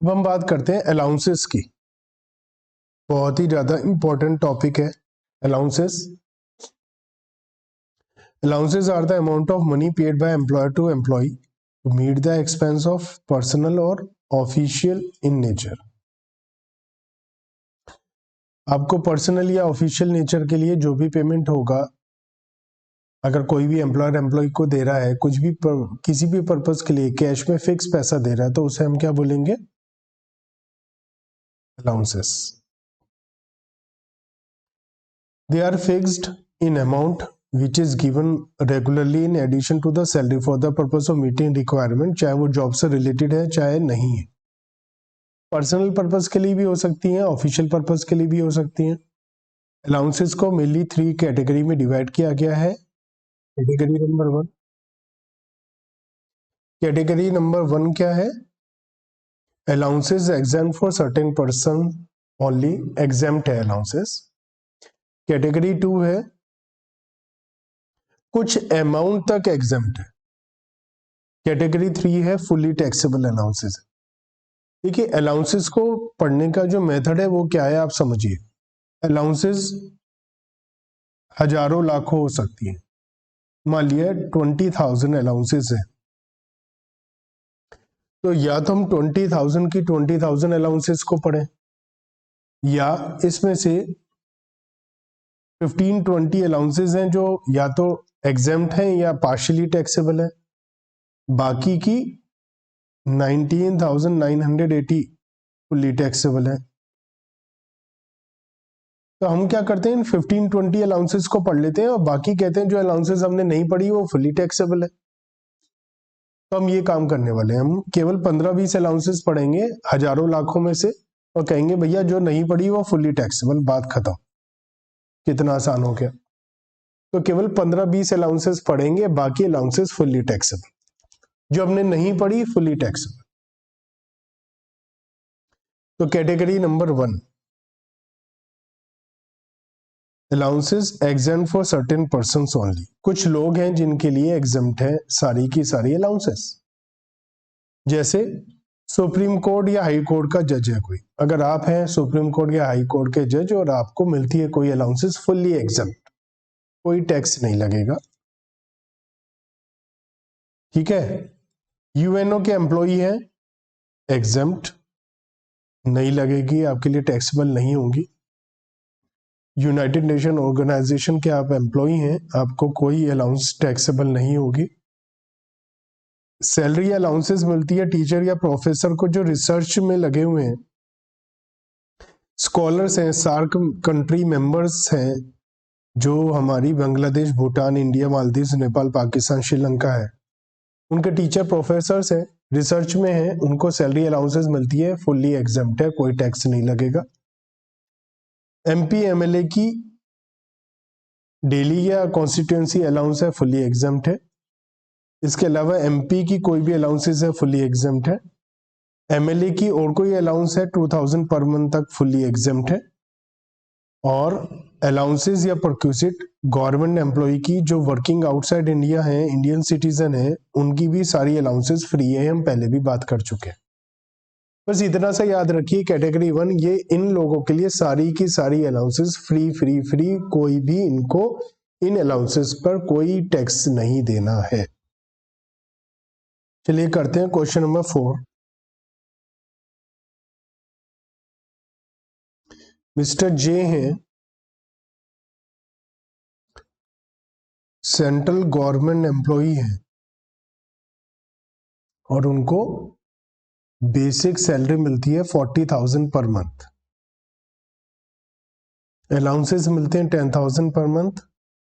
अब हम बात करते हैं अलाउंसेस की। बहुत ही ज्यादा इंपॉर्टेंट टॉपिक है allowances. Allowances are the amount of money paid by employer to employee to meet the expense of personal or official in nature। आपको पर्सनल या ऑफिशियल नेचर के लिए जो भी पेमेंट होगा, अगर कोई भी एम्प्लॉयर एम्प्लॉय को दे रहा है कुछ भी किसी भी पर्पस के लिए कैश में फिक्स पैसा दे रहा है, तो उसे हम क्या बोलेंगे? Allowances. They are fixed in amount which is given regularly in addition to the salary for the purpose of meeting requirement, चाहे वो जॉब से रिलेटेड है चाहे नहीं है। पर्सनल पर्पस के लिए भी हो सकती हैं, ऑफिशियल पर्पस के लिए भी हो सकती हैं। अलाउंसेस को मेनली 3 कैटेगरी में डिवाइड किया गया है। कैटेगरी नंबर 1 क्या है? Allowances exempt for certain person only, exempt है अलाउंसेस। कैटेगरी 2 है कुछ अमाउंट तक एग्जेम्प्ट है। कैटेगरी 3 है फुली टैक्सेबल अलाउंसेस। देखिए अलाउंसेस को पढ़ने का जो मेथड है वो क्या है आप समझिए। अलाउंसेस हजारों लाखों हो सकती है। मान लिया 20,000 अलाउंसेस है, तो या तो हम 20,000 की 20,000 अलाउंसेस को पढ़ें, या इसमें से 15-20 अलाउंसेस हैं जो या तो एग्जेम्प्ट हैं या पार्शियली टैक्सेबल है, बाकी की 19,980 फुली टैक्सेबल है। तो हम क्या करते हैं, इन 15-20 अलाउंसेस को पढ़ लेते हैं और बाकी कहते हैं जो अलाउंसेस हमने नहीं पढ़ी वो फुली टैक्सेबल है। तो हम ये काम करने वाले हैं, हम केवल 15-20 अलाउंसेस पढ़ेंगे हजारों लाखों में से और कहेंगे भैया जो नहीं पढ़ी वो फुली टैक्सेबल, बात खत्म। कितना आसान हो गया। तो केवल 15-20 अलाउंसेस पढ़ेंगे, बाकी अलाउंसेस फुली टैक्सेबल, जो हमने नहीं पढ़ी फुली टैक्सेबल। तो category number 1 allowances exempt for certain persons only. कुछ लोग हैं जिनके लिए एग्जेम्प्ट है सारी की सारी अलाउंसेस। जैसे सुप्रीम कोर्ट या हाई कोर्ट का जज है कोई, अगर आप हैं सुप्रीम कोर्ट या हाई कोर्ट के जज और आपको मिलती है कोई अलाउंसेस फुल्ली एग्जेम्प्ट, कोई टैक्स नहीं लगेगा, ठीक है। यूएनओ के एम्प्लॉई हैं, एग्जेम्प्ट नहीं लगेगी, आपके लिए टैक्सेबल नहीं होंगी। यूनाइटेड नेशन ऑर्गेनाइजेशन के आप एम्प्लॉई हैं, आपको कोई अलाउंस टैक्सेबल नहीं होगी। सैलरी अलाउंसेस मिलती है टीचर या प्रोफेसर को जो रिसर्च में लगे हुए हैं, स्कॉलर्स हैं, सार्क कंट्री मेंबर्स हैं, जो हमारी बांग्लादेश, भूटान, इंडिया, मालदीव, नेपाल, पाकिस्तान, श्रीलंका है, उनके टीचर प्रोफेसर्स हैं, रिसर्च में हैं, उनको सैलरी अलाउंसेस मिलती है, फुल्ली एग्जेम्प्ट है, कोई टैक्स नहीं लगेगा। एमपी एमएलए की डेली या कॉन्स्टिट्यूएंसी अलाउंस है, फुल्ली एग्जेम्प्ट है। इसके अलावा एमपी की कोई भी अलाउंसेस है, फुल्ली एग्जेम्प्ट है। एमएलए की और कोई अलाउंस है 2,000 पर मंथ तक, फुल्ली एग्जेम्प्ट है। और अलाउंसेस या परक्यूसिट गवर्नमेंट एम्प्लॉय की जो वर्किंग आउटसाइड इंडिया है, इंडियन सिटीजन है, उनकी भी सारी अलाउंसेस फ्री है, हम पहले भी बात कर चुके हैं। बस इतना सा याद रखिए, कैटेगरी 1 ये इन लोगों के लिए सारी की सारी अलाउंसेस फ्री फ्री फ्री, कोई भी इनको इन अलाउंसेस पर कोई टैक्स नहीं देना है। चलिए करते हैं क्वेश्चन नंबर 4। मिस्टर जे हैं, सेंट्रल गवर्नमेंट एम्प्लॉई हैं और उनको बेसिक सैलरी मिलती है 40,000 पर मंथ, अलाउंसेस मिलते हैं 10,000 पर मंथ,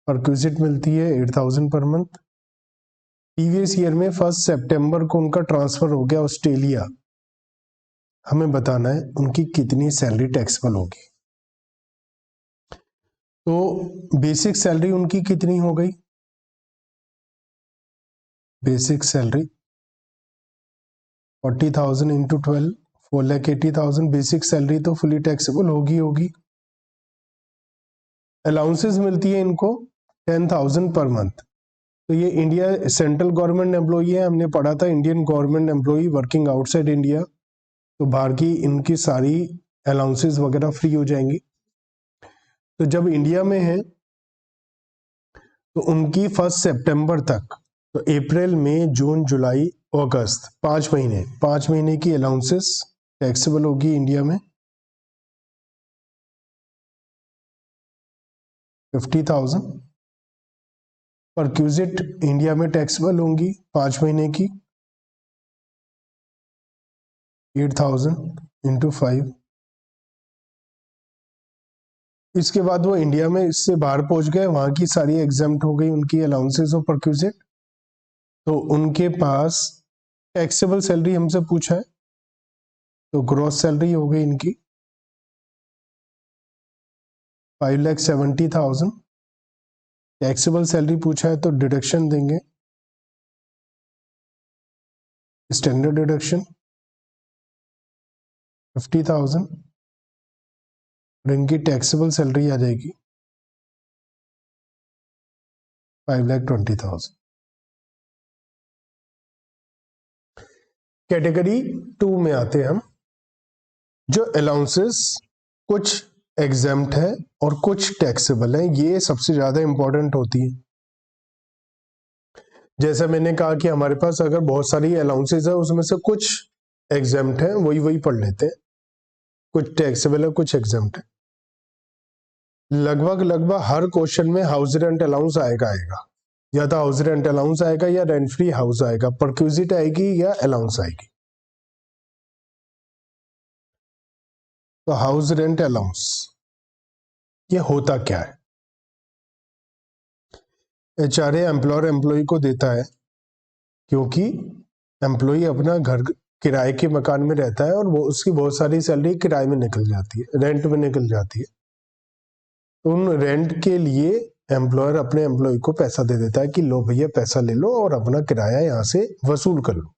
परक्यूसिट मिलती है 8,000 पर मंथ। प्रीवियस ईयर में 1 सितंबर को उनका ट्रांसफर हो गया ऑस्ट्रेलिया, हमें बताना है उनकी कितनी सैलरी टैक्सेबल होगी। तो बेसिक सैलरी उनकी कितनी हो गई? Basic salary 40,000 into 12, 4,80,000 basic salary तो फुली टैक्सेबल होगी। अलाउंसेस मिलती है इनको 10,000 पर मंथ। तो ये इंडिया सेंट्रल गवर्नमेंट एम्प्लॉई है, हमने पढ़ा था Indian government employee working outside India, तो बाहर की इनकी सारी अलाउंसेस वगैरह फ्री हो जाएंगी। तो जब इंडिया में है तो उनकी 1 सितंबर तक, तो अप्रैल मई जून जुलाई अगस्त 5 महीने की अलाउंसेस टैक्सेबल होगी इंडिया में 50,000। परक्यूजिट इंडिया में टैक्सेबल होंगी 5 महीने की 8,000 इंटू 5। इसके बाद वो इंडिया में इससे बाहर पहुंच गए, वहां की सारी एग्जाम्प्ट हो गई उनकी अलाउंसेस और परक्यूजिट, तो उनके पास टैक्सेबल सैलरी हमसे पूछा है, तो ग्रॉस सैलरी हो गई इनकी 5,70,000। टैक्सेबल सैलरी पूछा है तो डिडक्शन देंगे, स्टैंडर्ड डिडक्शन 50,000 और इनकी टैक्सेबल सैलरी आ जाएगी 5,20,000। कैटेगरी 2 में आते हैं हम, जो अलाउंसेस कुछ एग्जेम्प्ट है और कुछ टैक्सेबल है। ये सबसे ज्यादा इंपॉर्टेंट होती है। जैसा मैंने कहा कि हमारे पास अगर बहुत सारी अलाउंसेस है, उसमें से कुछ एग्जेम्प्ट है, वही पढ़ लेते हैं। कुछ टैक्सेबल है, कुछ एग्जेम्प्ट है। लगभग हर क्वेश्चन में हाउस रेंट अलाउंस आएगा, या तो हाउस रेंट अलाउंस आएगा या रेंट फ्री हाउस आएगा, परक्यूजिट आएगी या अलाउंस आएगी। तो हाउस रेंट अलाउंस ये होता क्या है? एचआरए एम्प्लॉयर एम्प्लॉय को देता है, क्योंकि एम्प्लॉय अपना घर किराए के मकान में रहता है और वो उसकी बहुत सारी सैलरी किराए में निकल जाती है, रेंट में निकल जाती है। तो उन रेंट के लिए एम्प्लॉयर अपने एम्प्लॉय को पैसा दे देता है कि लो भैया पैसा ले लो और अपना किराया यहां से वसूल कर लो।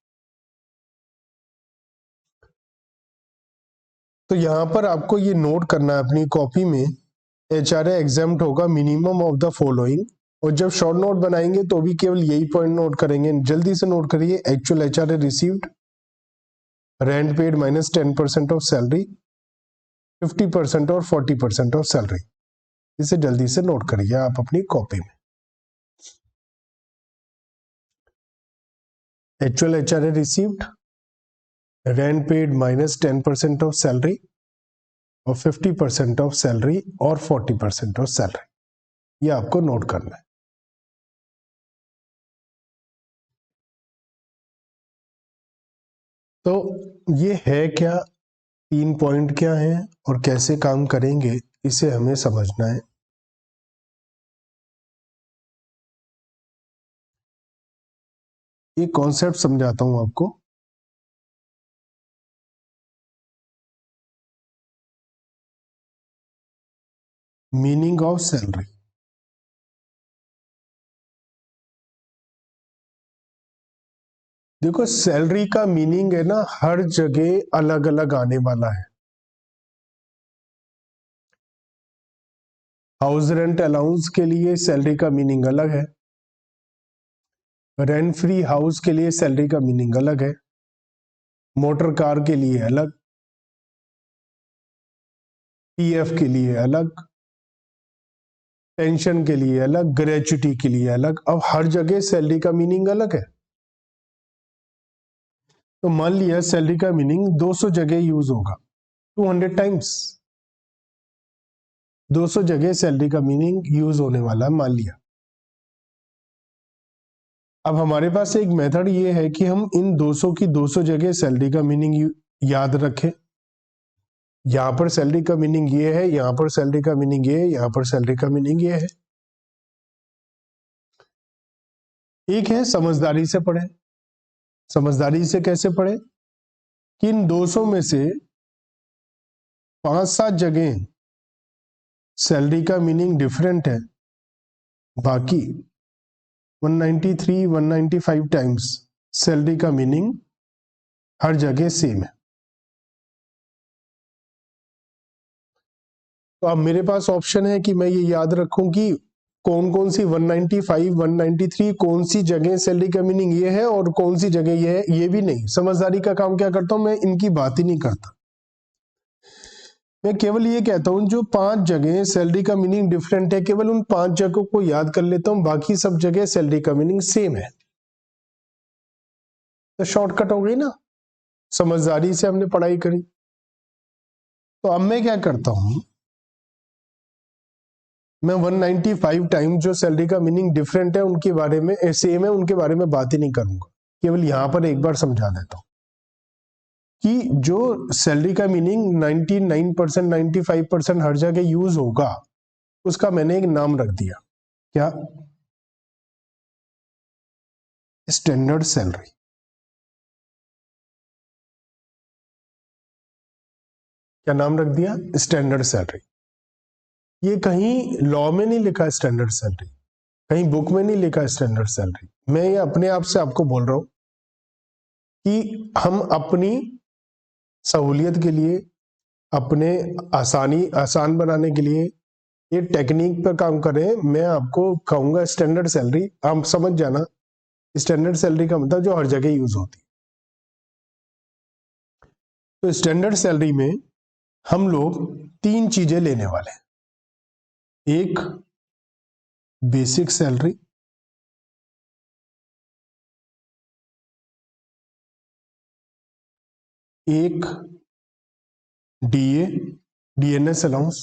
तो यहां पर आपको ये नोट करना है अपनी कॉपी में, एचआरए एग्जेम्प्ट होगा मिनिमम ऑफ द फॉलोइंग। और जब शॉर्ट नोट बनाएंगे तो भी केवल यही पॉइंट नोट करेंगे। जल्दी से नोट करिए, actual HRA received, rent paid minus 10% of salary, 50% और 40% ऑफ सैलरी। इसे जल्दी से नोट करिए आप अपनी कॉपी में। Actual HRA received, rent paid minus 10% of salary और 50% ऑफ सैलरी और 40% ऑफ सैलरी। ये आपको नोट करना है। तो ये है क्या, 3 पॉइंट क्या है और कैसे काम करेंगे, इसे हमें समझना है। ये कॉन्सेप्ट समझाता हूं आपको। Meaning of salary. देखो सैलरी का मीनिंग है ना, हर जगह अलग अलग आने वाला है। हाउस रेंट अलाउंस के लिए सैलरी का मीनिंग अलग है, रेंट फ्री हाउस के लिए सैलरी का मीनिंग अलग है, मोटर कार के लिए अलग, पीएफ के लिए अलग, पेंशन के लिए अलग, ग्रेच्युटी के लिए अलग। अब हर जगह सैलरी का मीनिंग अलग है। तो मान लिया सैलरी का मीनिंग 200 जगह यूज होगा, 200 टाइम्स 200 जगह सैलरी का मीनिंग यूज होने वाला है, मान लिया। अब हमारे पास एक मेथड ये है कि हम इन 200 की 200 जगह सैलरी का मीनिंग याद रखें। यहां पर सैलरी का मीनिंग ये है, यहां पर सैलरी का मीनिंग ये है, यहां पर सैलरी का मीनिंग ये है। एक है समझदारी से पढ़े। समझदारी से कैसे पढ़े कि इन 200 में से 5-7 जगह सैलरी का मीनिंग डिफरेंट है, बाकी 193 195 टाइम्स सैलरी का मीनिंग हर जगह सेम है। तो अब मेरे पास ऑप्शन है कि मैं ये याद रखूं कि कौन कौन सी 195, 193 कौन सी जगह सैलरी का मीनिंग ये है और कौन सी जगह ये है, ये भी नहीं। समझदारी का काम क्या करता हूं मैं, इनकी बात ही नहीं करता। मैं केवल ये कहता हूं जो 5 जगह सैलरी का मीनिंग डिफरेंट है, केवल उन 5 जगहों को याद कर लेता हूं, बाकी सब जगह सैलरी का मीनिंग सेम है। तो शॉर्टकट हो गई ना, समझदारी से हमने पढ़ाई करी। तो अब मैं क्या करता हूं, मैं 195 टाइम जो सैलरी का मीनिंग डिफरेंट है उनके बारे में, सेम है उनके बारे में बात ही नहीं करूंगा, केवल यहां पर एक बार समझा देता हूं कि जो सैलरी का मीनिंग 99%, 95% हर जगह यूज होगा, उसका मैंने एक नाम रख दिया। क्या? Standard salary. क्या नाम रख दिया? Standard salary. ये कहीं लॉ में नहीं लिखा स्टैंडर्ड सैलरी, कहीं बुक में नहीं लिखा स्टैंडर्ड सैलरी। मैं ये अपने आप से आपको बोल रहा हूं कि हम अपनी सहूलियत के लिए, अपने आसान बनाने के लिए ये टेक्निक पर काम करें। मैं आपको कहूंगा स्टैंडर्ड सैलरी, आप समझ जाना स्टैंडर्ड सैलरी का मतलब जो हर जगह यूज होती है। तो स्टैंडर्ड सैलरी में हम लोग 3 चीजें लेने वाले हैं। एक बेसिक सैलरी, एक डीएनएस अलाउंस।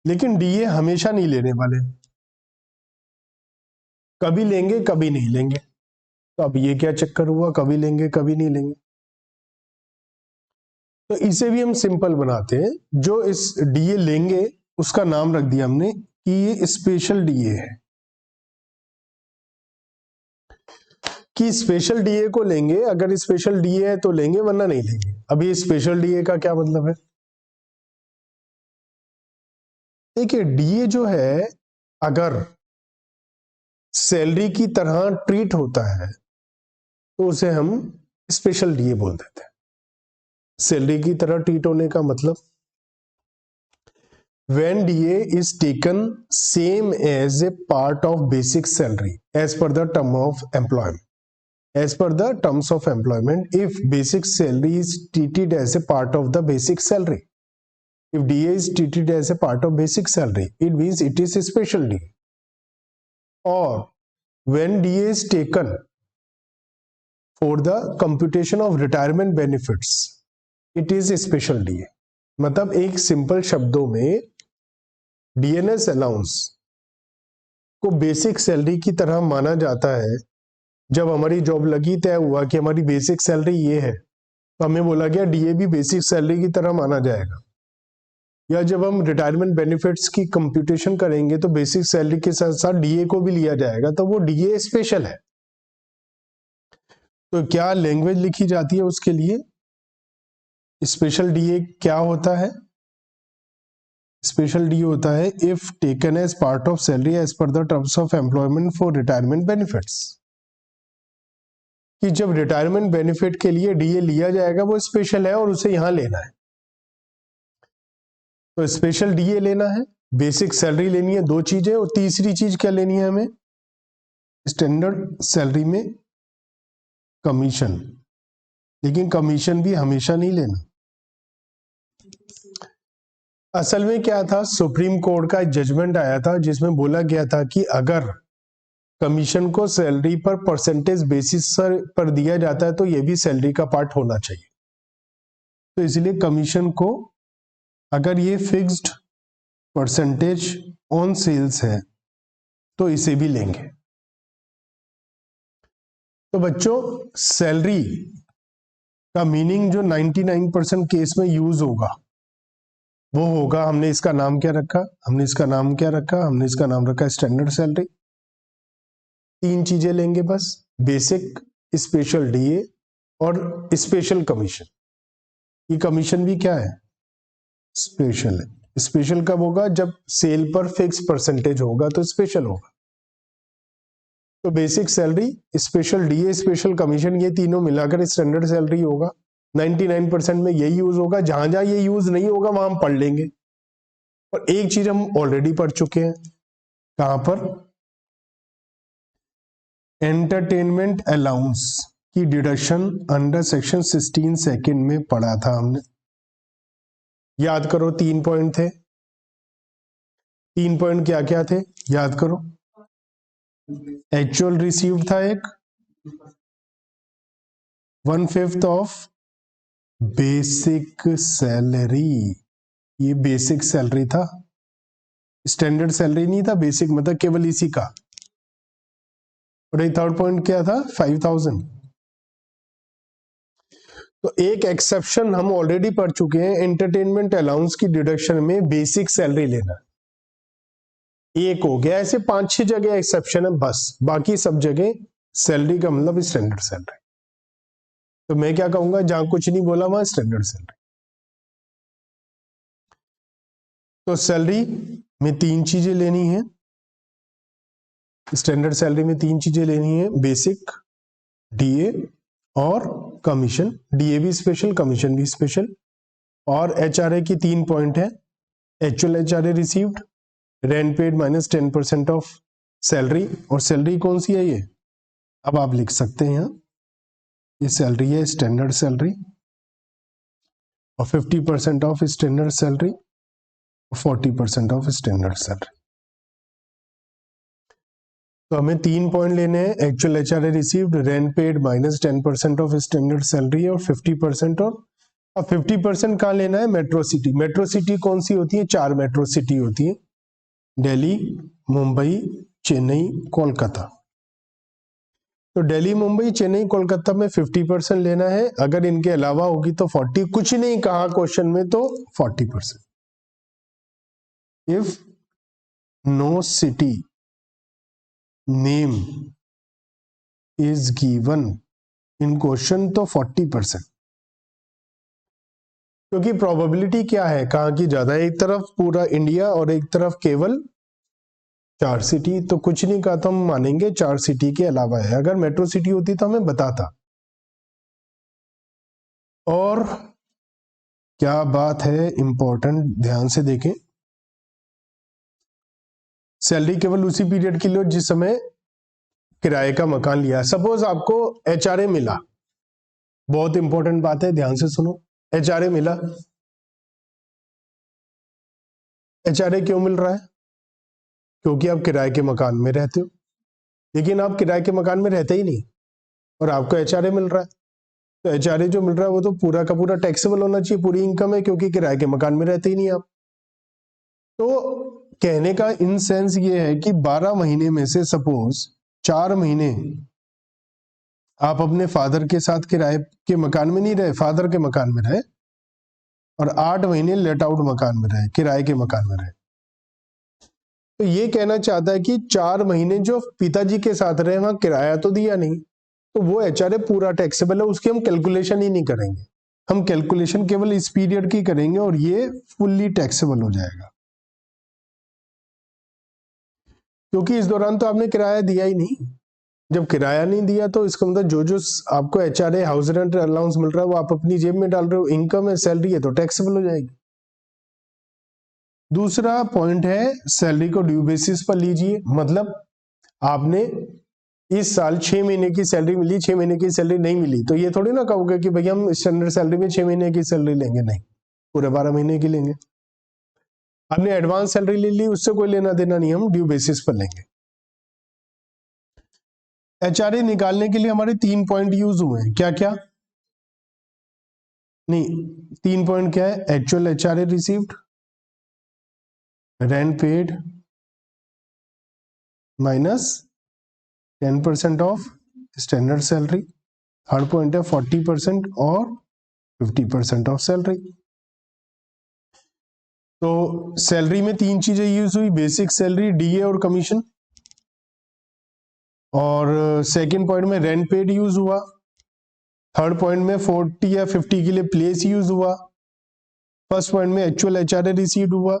लेकिन डीए हमेशा नहीं लेने वाले, कभी लेंगे कभी नहीं लेंगे। तो अब ये क्या चक्कर हुआ, कभी लेंगे कभी नहीं लेंगे? तो इसे भी हम सिंपल बनाते हैं। जो इस डीए लेंगे उसका नाम रख दिया हमने कि ये स्पेशल डीए है, कि स्पेशल डीए को लेंगे। अगर स्पेशल डीए है तो लेंगे, वरना नहीं लेंगे। अभी स्पेशल डीए का क्या मतलब है? देखिए, डीए जो है अगर सैलरी की तरह ट्रीट होता है तो उसे हम स्पेशल डीए बोल देते हैं। सैलरी की तरह ट्रीट होने का मतलब, when DA is taken same as a part of basic salary as per the term of employment, as per the terms of employment, if basic salary is treated as a part of the basic salary, if DA is treated as a part of basic salary, it means it is a special DA. Or when DA is taken for the computation of retirement benefits, it is a special DA. मतलब एक simple शब्दों में DNS allowance को basic salary की तरह माना जाता है। जब हमारी जॉब लगी, तय हुआ कि हमारी बेसिक सैलरी ये है, तो हमें बोला गया डीए भी बेसिक सैलरी की तरह माना जाएगा। या जब हम रिटायरमेंट बेनिफिट्स की कंप्यूटेशन करेंगे तो बेसिक सैलरी के साथ साथ डीए को भी लिया जाएगा, तो वो डीए स्पेशल है। तो क्या लैंग्वेज लिखी जाती है उसके लिए? स्पेशल डीए क्या होता है? स्पेशल डी होता है if taken as part of salary as per the terms of employment for retirement benefits, कि जब रिटायरमेंट बेनिफिट के लिए डीए लिया जाएगा वो स्पेशल है और उसे यहां लेना है। तो स्पेशल डीए लेना है, बेसिक सैलरी लेनी है, 2 चीजें। और तीसरी चीज क्या लेनी है हमें? स्टैंडर्ड सैलरी में कमीशन। लेकिन कमीशन भी हमेशा नहीं लेना। असल में क्या था, सुप्रीम कोर्ट का जजमेंट आया था जिसमें बोला गया था कि अगर कमीशन को सैलरी पर परसेंटेज बेसिस पर दिया जाता है तो यह भी सैलरी का पार्ट होना चाहिए। तो इसलिए कमीशन को अगर ये फिक्स्ड परसेंटेज ऑन सेल्स है तो इसे भी लेंगे। तो बच्चों, सैलरी का मीनिंग जो 99% केस में यूज होगा वो होगा, हमने इसका नाम क्या रखा? हमने इसका नाम रखा स्टैंडर्ड सैलरी। 3 चीजें लेंगे बस, बेसिक, स्पेशल डीए और स्पेशल कमीशन। ये कमीशन भी क्या है? स्पेशल है। स्पेशल कब होगा? जब सेल पर फिक्स परसेंटेज होगा तो स्पेशल होगा। तो basic salary, special DA, special commission, ये तीनों मिलाकर स्टैंडर्ड सैलरी होगा। 99% में यही यूज होगा। जहां जहां ये यूज नहीं होगा वहां हम पढ़ लेंगे। और एक चीज हम ऑलरेडी पढ़ चुके हैं, कहां पर? एंटरटेनमेंट अलाउंस की डिडक्शन अंडर सेक्शन 16 सेकंड में पढ़ा था हमने। याद करो 3 पॉइंट थे। 3 पॉइंट क्या क्या थे याद करो। एक्चुअल रिसीव्ड था एक, 1/5 ऑफ बेसिक सैलरी, ये बेसिक सैलरी था, स्टैंडर्ड सैलरी नहीं था, बेसिक मतलब केवल इसी का। और एक थर्ड पॉइंट क्या था? 5000। तो एक एक्सेप्शन हम ऑलरेडी पढ़ चुके हैं, एंटरटेनमेंट अलाउंस की डिडक्शन में बेसिक सैलरी लेना। एक हो गया, ऐसे 5-6 जगह एक्सेप्शन है बस, बाकी सब जगह सैलरी का मतलब स्टैंडर्ड सैलरी। तो मैं क्या कहूंगा, जहां कुछ नहीं बोला वहां स्टैंडर्ड सैलरी। तो सैलरी में 3 चीजें लेनी है, स्टैंडर्ड सैलरी में 3 चीजें लेनी है, बेसिक, डीए और कमीशन। डीए भी स्पेशल, कमीशन भी स्पेशल। और एचआरए की 3 पॉइंट है, actual HRA received, rent paid minus 10% of salary. और सैलरी कौन सी है ये? अब आप लिख सकते हैं यहाँ, ये सैलरी है स्टैंडर्ड सैलरी, और 50% of standard salary, 40% of standard salary. तो हमें 3 पॉइंट लेने हैं, actual HRA received, rent paid minus 10% of standard salary और 50% ऑफ। अब 50% कहाँ लेना है? Metro city. मेट्रो सिटी कौन सी होती है? 4 मेट्रो सिटी होती है, दिल्ली, मुंबई, चेन्नई, कोलकाता। तो दिल्ली, मुंबई, चेन्नई, कोलकाता में 50% लेना है। अगर इनके अलावा होगी तो 40, कुछ नहीं कहा क्वेश्चन में तो 40%। If no city name is given in question तो 40%, क्योंकि प्रोबेबिलिटी क्या है, कहां की ज्यादा है? एक तरफ पूरा इंडिया और एक तरफ केवल 4 सिटी। तो कुछ नहीं कहा तो हम मानेंगे 4 सिटी के अलावा है। अगर मेट्रो सिटी होती तो हमें बताता। और क्या बात है इंपॉर्टेंट, ध्यान से देखें, सैलरी केवल उसी पीरियड के लिए जिस समय किराए का मकान लिया। सपोज आपको एचआरए मिला, बहुत इंपॉर्टेंट बात है, ध्यान से सुनो। एचआरए मिला, एचआरए क्यों मिल रहा है? क्योंकि आप किराए के मकान में रहते हो, लेकिन आप किराए के मकान में रहते ही नहीं और आपको एचआरए मिल रहा है। तो एचआरए जो मिल रहा है वो तो पूरा का पूरा टैक्सेबल होना चाहिए, पूरी इनकम है, क्योंकि किराए के मकान में रहते ही नहीं आप। तो कहने का इन सेंस ये है कि 12 महीने में से सपोज 4 महीने आप अपने फादर के साथ किराए के मकान में नहीं रहे, फादर के मकान में रहे, और 8 महीने लेट आउट मकान में रहे, किराए के मकान में रहे। तो ये कहना चाहता है कि 4 महीने जो पिताजी के साथ रहे वहां किराया तो दिया नहीं, तो वो एचआरए पूरा टैक्सेबल है, उसकी हम कैलकुलेशन ही नहीं करेंगे। हम कैलकुलेशन केवल इस पीरियड की करेंगे और ये फुल्ली टैक्सेबल हो जाएगा, क्योंकि इस दौरान तो आपने किराया दिया ही नहीं। जब किराया नहीं दिया तो इसका मतलब जो जो आपको एचआरए हाउस रेंट अलाउंस मिल रहा है वो आप अपनी जेब में डाल रहे हो, इनकम है, सैलरी है, तो टैक्सेबल हो जाएगी। दूसरा पॉइंट है, सैलरी को ड्यू बेसिस पर लीजिए। मतलब आपने इस साल 6 महीने की सैलरी मिली, 6 महीने की सैलरी नहीं मिली, तो ये थोड़ी ना कहोगे कि भैया हम स्टैंडर्ड सैलरी में 6 महीने की सैलरी लेंगे, नहीं, पूरे 12 महीने की लेंगे। आपने एडवांस सैलरी ले ली, उससे कोई लेना देना नहीं, हम ड्यू बेसिस पर लेंगे। एचआरए निकालने के लिए हमारे 3 पॉइंट यूज हुए हैं, क्या क्या? नहीं, 3 पॉइंट क्या है? Actual HRA received, rent paid minus 10% of standard salary, third point है 40% और 50% ऑफ सैलरी। तो सैलरी में 3 चीजें यूज हुई, बेसिक सैलरी, डीए और कमीशन। और सेकंड पॉइंट में रेंट पेड यूज हुआ, थर्ड पॉइंट में 40 या 50 के लिए प्लेस यूज हुआ, फर्स्ट पॉइंट में एक्चुअल एचआरए रिसीव्ड हुआ।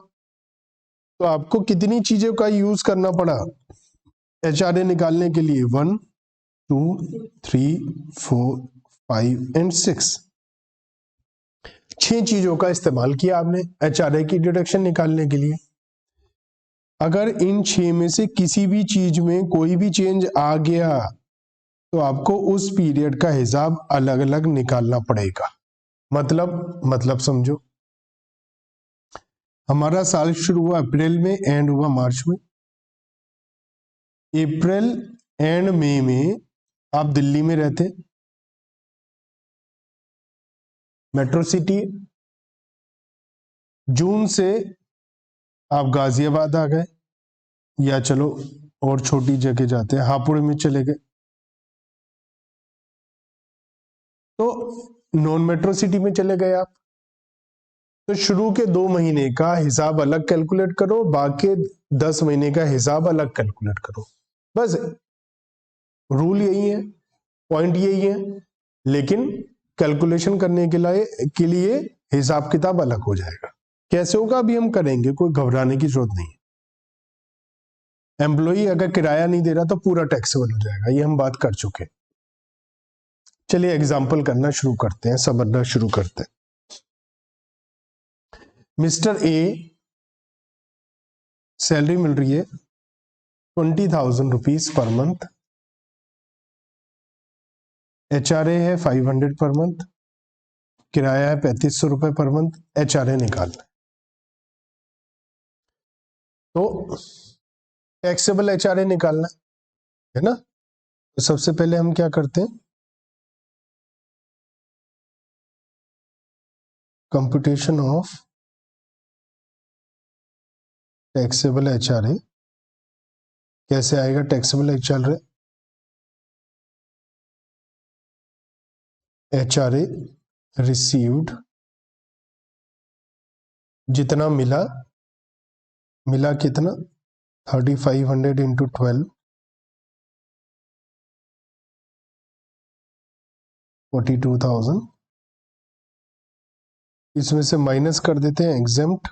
तो आपको कितनी चीजों का यूज करना पड़ा एचआरए निकालने के लिए? 1 2 3 4 5 एंड 6, 6 चीजों का इस्तेमाल किया आपने एचआरए की डिडक्शन निकालने के लिए। अगर इन 6 में से किसी भी चीज में कोई भी चेंज आ गया तो आपको उस पीरियड का हिसाब अलग अलग निकालना पड़ेगा। मतलब समझो, हमारा साल शुरू हुआ अप्रैल में, एंड हुआ मार्च में। अप्रैल एंड मई में आप दिल्ली में रहते, मेट्रो सिटी। जून से आप गाजियाबाद आ गए, या चलो और छोटी जगह जाते हैं, हापुड़ में चले गए। तो नॉन मेट्रो सिटी में चले गए आप, तो शुरू के 2 महीने का हिसाब अलग कैलकुलेट करो, बाकी 10 महीने का हिसाब अलग कैलकुलेट करो। बस रूल यही है, पॉइंट यही है, लेकिन कैलकुलेशन करने के लिए हिसाब किताब अलग हो जाएगा। कैसे होगा अभी हम करेंगे, कोई घबराने की जरूरत नहीं। एम्प्लॉई अगर किराया नहीं दे रहा तो पूरा टैक्सेबल हो जाएगा, ये हम बात कर चुके। चलिए एग्जाम्पल करना शुरू करते हैं, समझना शुरू करते हैं। मिस्टर ए सैलरी मिल रही है 20,000 रुपीज पर मंथ, HRA है 500 पर मंथ, किराया है 3500 रुपए पर मंथ। HRA निकालना तो टैक्सेबल HRA निकालना है ना। तो सबसे पहले हम क्या करते हैं, कंप्यूटेशन ऑफ टैक्सेबल HRA। कैसे आएगा टैक्सेबल HRA रिसीव्ड, जितना मिला कितना 3500 इंटू 12, 42,000। इसमें से माइनस कर देते हैं एग्जेम्प्ट,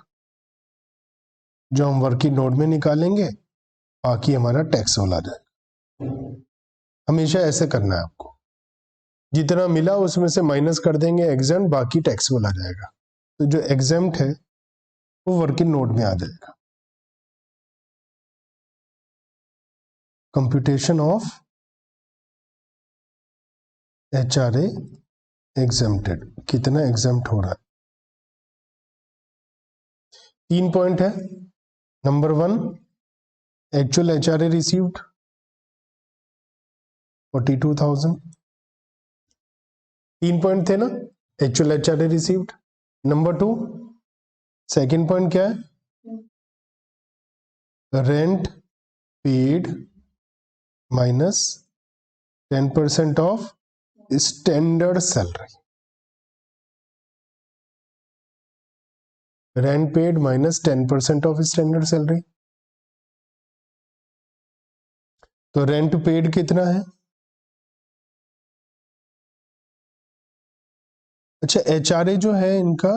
जो हम वर्किंग नोट में निकालेंगे, बाकी हमारा टैक्सेबल आ जाएगा। हमेशा ऐसे करना है आपको, जितना मिला उसमें से माइनस कर देंगे एग्जेम्प्ट, बाकी टैक्सेबल आ जाएगा। तो जो एग्जेम्प्ट है वो वर्किंग नोट में आ जाएगा। कंप्यूटेशन ऑफ HRA एग्जेम्प्टेड, कितना एग्जेम्प्ट हो रहा है। 3 पॉइंट है। Number 1, actual HRA received 42,000। 3 point थे ना, actual HRA received. Number 2, second point क्या है, rent paid minus 10% of standard salary. Rent paid minus 10% of standard salary. तो रेंट पेड कितना है, अच्छा HRA जो है इनका,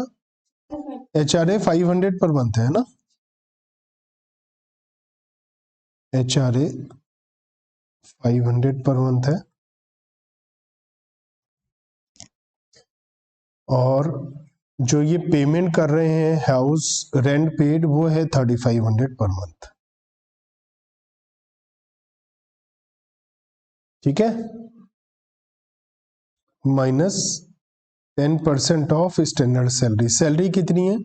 HRA 500 पर मंथ है ना, HRA 500 पर मंथ है, और जो ये पेमेंट कर रहे हैं हाउस रेंट पेड वो है 3500 पर मंथ। ठीक है, minus 10% of standard salary. Salary कितनी है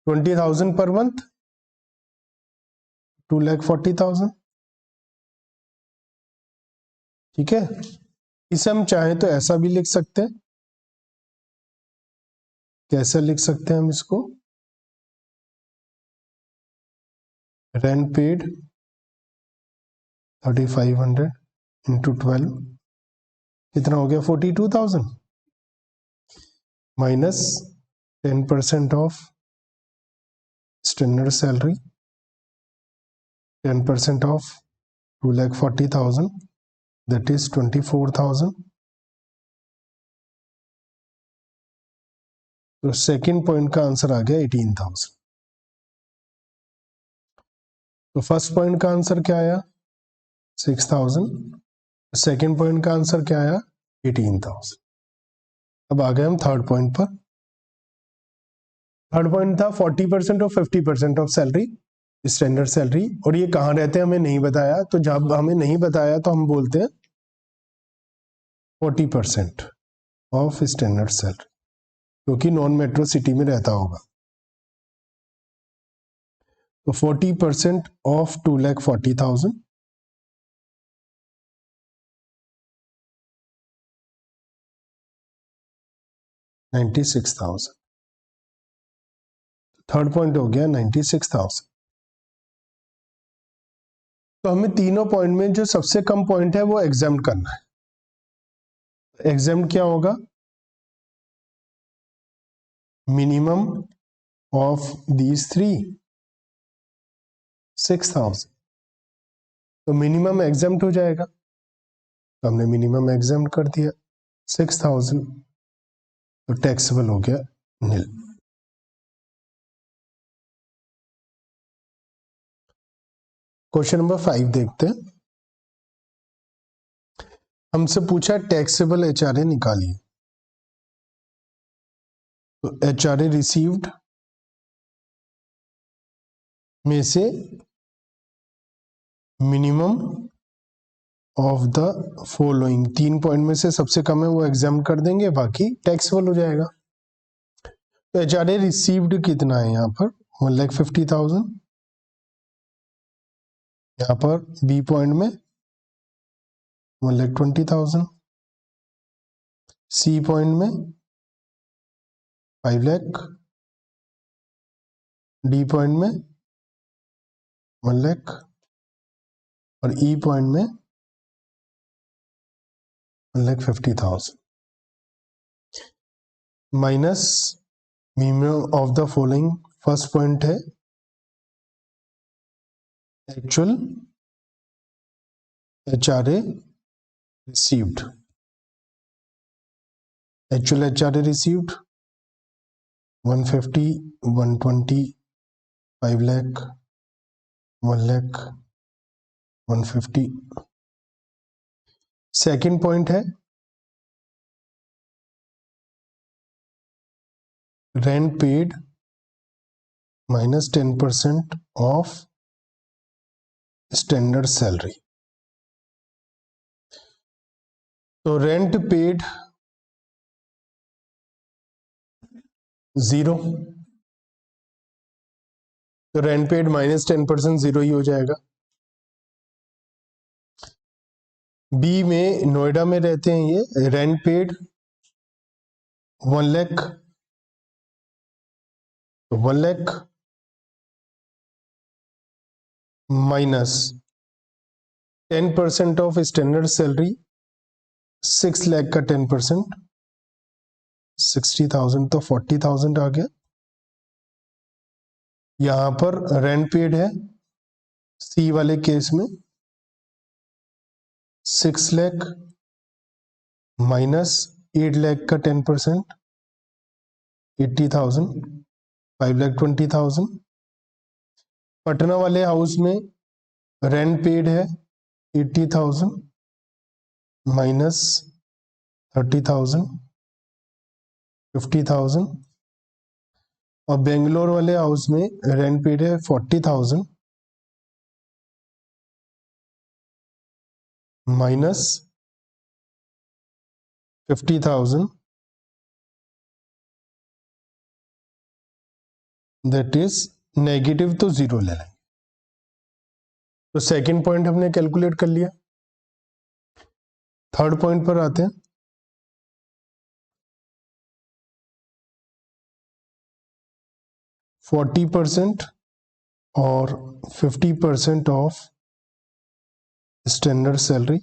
20,000 पर मंथ, 2,40,000। ठीक है, इसे हम चाहें तो ऐसा भी लिख सकते हैं। कैसे लिख सकते हैं हम इसको, रेंट पेड 3500 इंटू 12 कितना हो गया 42,000, minus 10% of standard salary, 10% of 2,40,000, that is 24,000। तो सेकंड पॉइंट का आंसर आ गया 18,000। तो फर्स्ट पॉइंट का आंसर क्या आया 6,000, सेकंड पॉइंट का आंसर क्या आया 18,000। अब आ गए हम थर्ड पॉइंट पर। थर्ड पॉइंट था 40% और 50% ऑफ सैलरी। Standard salary. और ये कहाँ रहते हैं हमें नहीं बताया, तो जब हमें नहीं बताया तो हम बोलते हैं 40% ऑफ स्टैंडर्ड सैलरी, क्योंकि नॉन मेट्रो सिटी में रहता होगा। तो 40% ऑफ 2,40,000, 96,000। थर्ड पॉइंट हो गया 96,000। तो हमें तीनों पॉइंट में जो सबसे कम पॉइंट है वो एग्जाम्प्ट करना है। एग्जाम्प्ट क्या होगा? Minimum of these three 6,000। तो मिनिमम एग्जाम्प्ट हो जाएगा, तो हमने मिनिमम एग्जाम्प्ट कर दिया 6,000, तो टैक्सेबल हो गया नील। क्वेश्चन नंबर 5 देखते हैं। हमसे पूछा टैक्सेबल एचआरए निकालिए। तो एचआरए रिसीव्ड में से minimum of the following, 3 point में से सबसे कम है वो एग्जाम कर देंगे, बाकी टैक्सेबल हो जाएगा। तो एचआरए रिसीव्ड कितना है यहाँ पर? 1,50,000। यहाँ पर बी पॉइंट में 1,20,000, सी पॉइंट में 5 लाख, डी पॉइंट में 1 लाख और ई पॉइंट में 1,50,000 minus minimum of the following. First point है actual HRA received. Actual HRA received 150, 120, 5 lakh, 1 lakh, 150। Second point है rent paid minus 10% of standard salary. तो रेंट पेड 0, तो रेंट पेड माइनस 10% 0 ही हो जाएगा। बी में नोएडा में रहते हैं ये, रेंट पेड 1 लाख, तो 1 lakh minus 10% of standard salary 6 lakh का 10% 60,000, तो 40,000 आ गया। यहां पर रेंट पेड है सी वाले केस में 6 लाख माइनस 8 लाख का 10% 80,000, 5,20,000। पटना वाले हाउस में रेंट पेड है 80,000 माइनस 30,000 50,000। और बेंगलोर वाले हाउस में रेंट पेड है 40,000 माइनस 50,000, दैट इज नेगेटिव, तो 0 ले लेंगे। तो सेकंड पॉइंट हमने कैलकुलेट कर लिया। थर्ड पॉइंट पर आते हैं। %40 और 50% ऑफ स्टैंडर्ड सैलरी।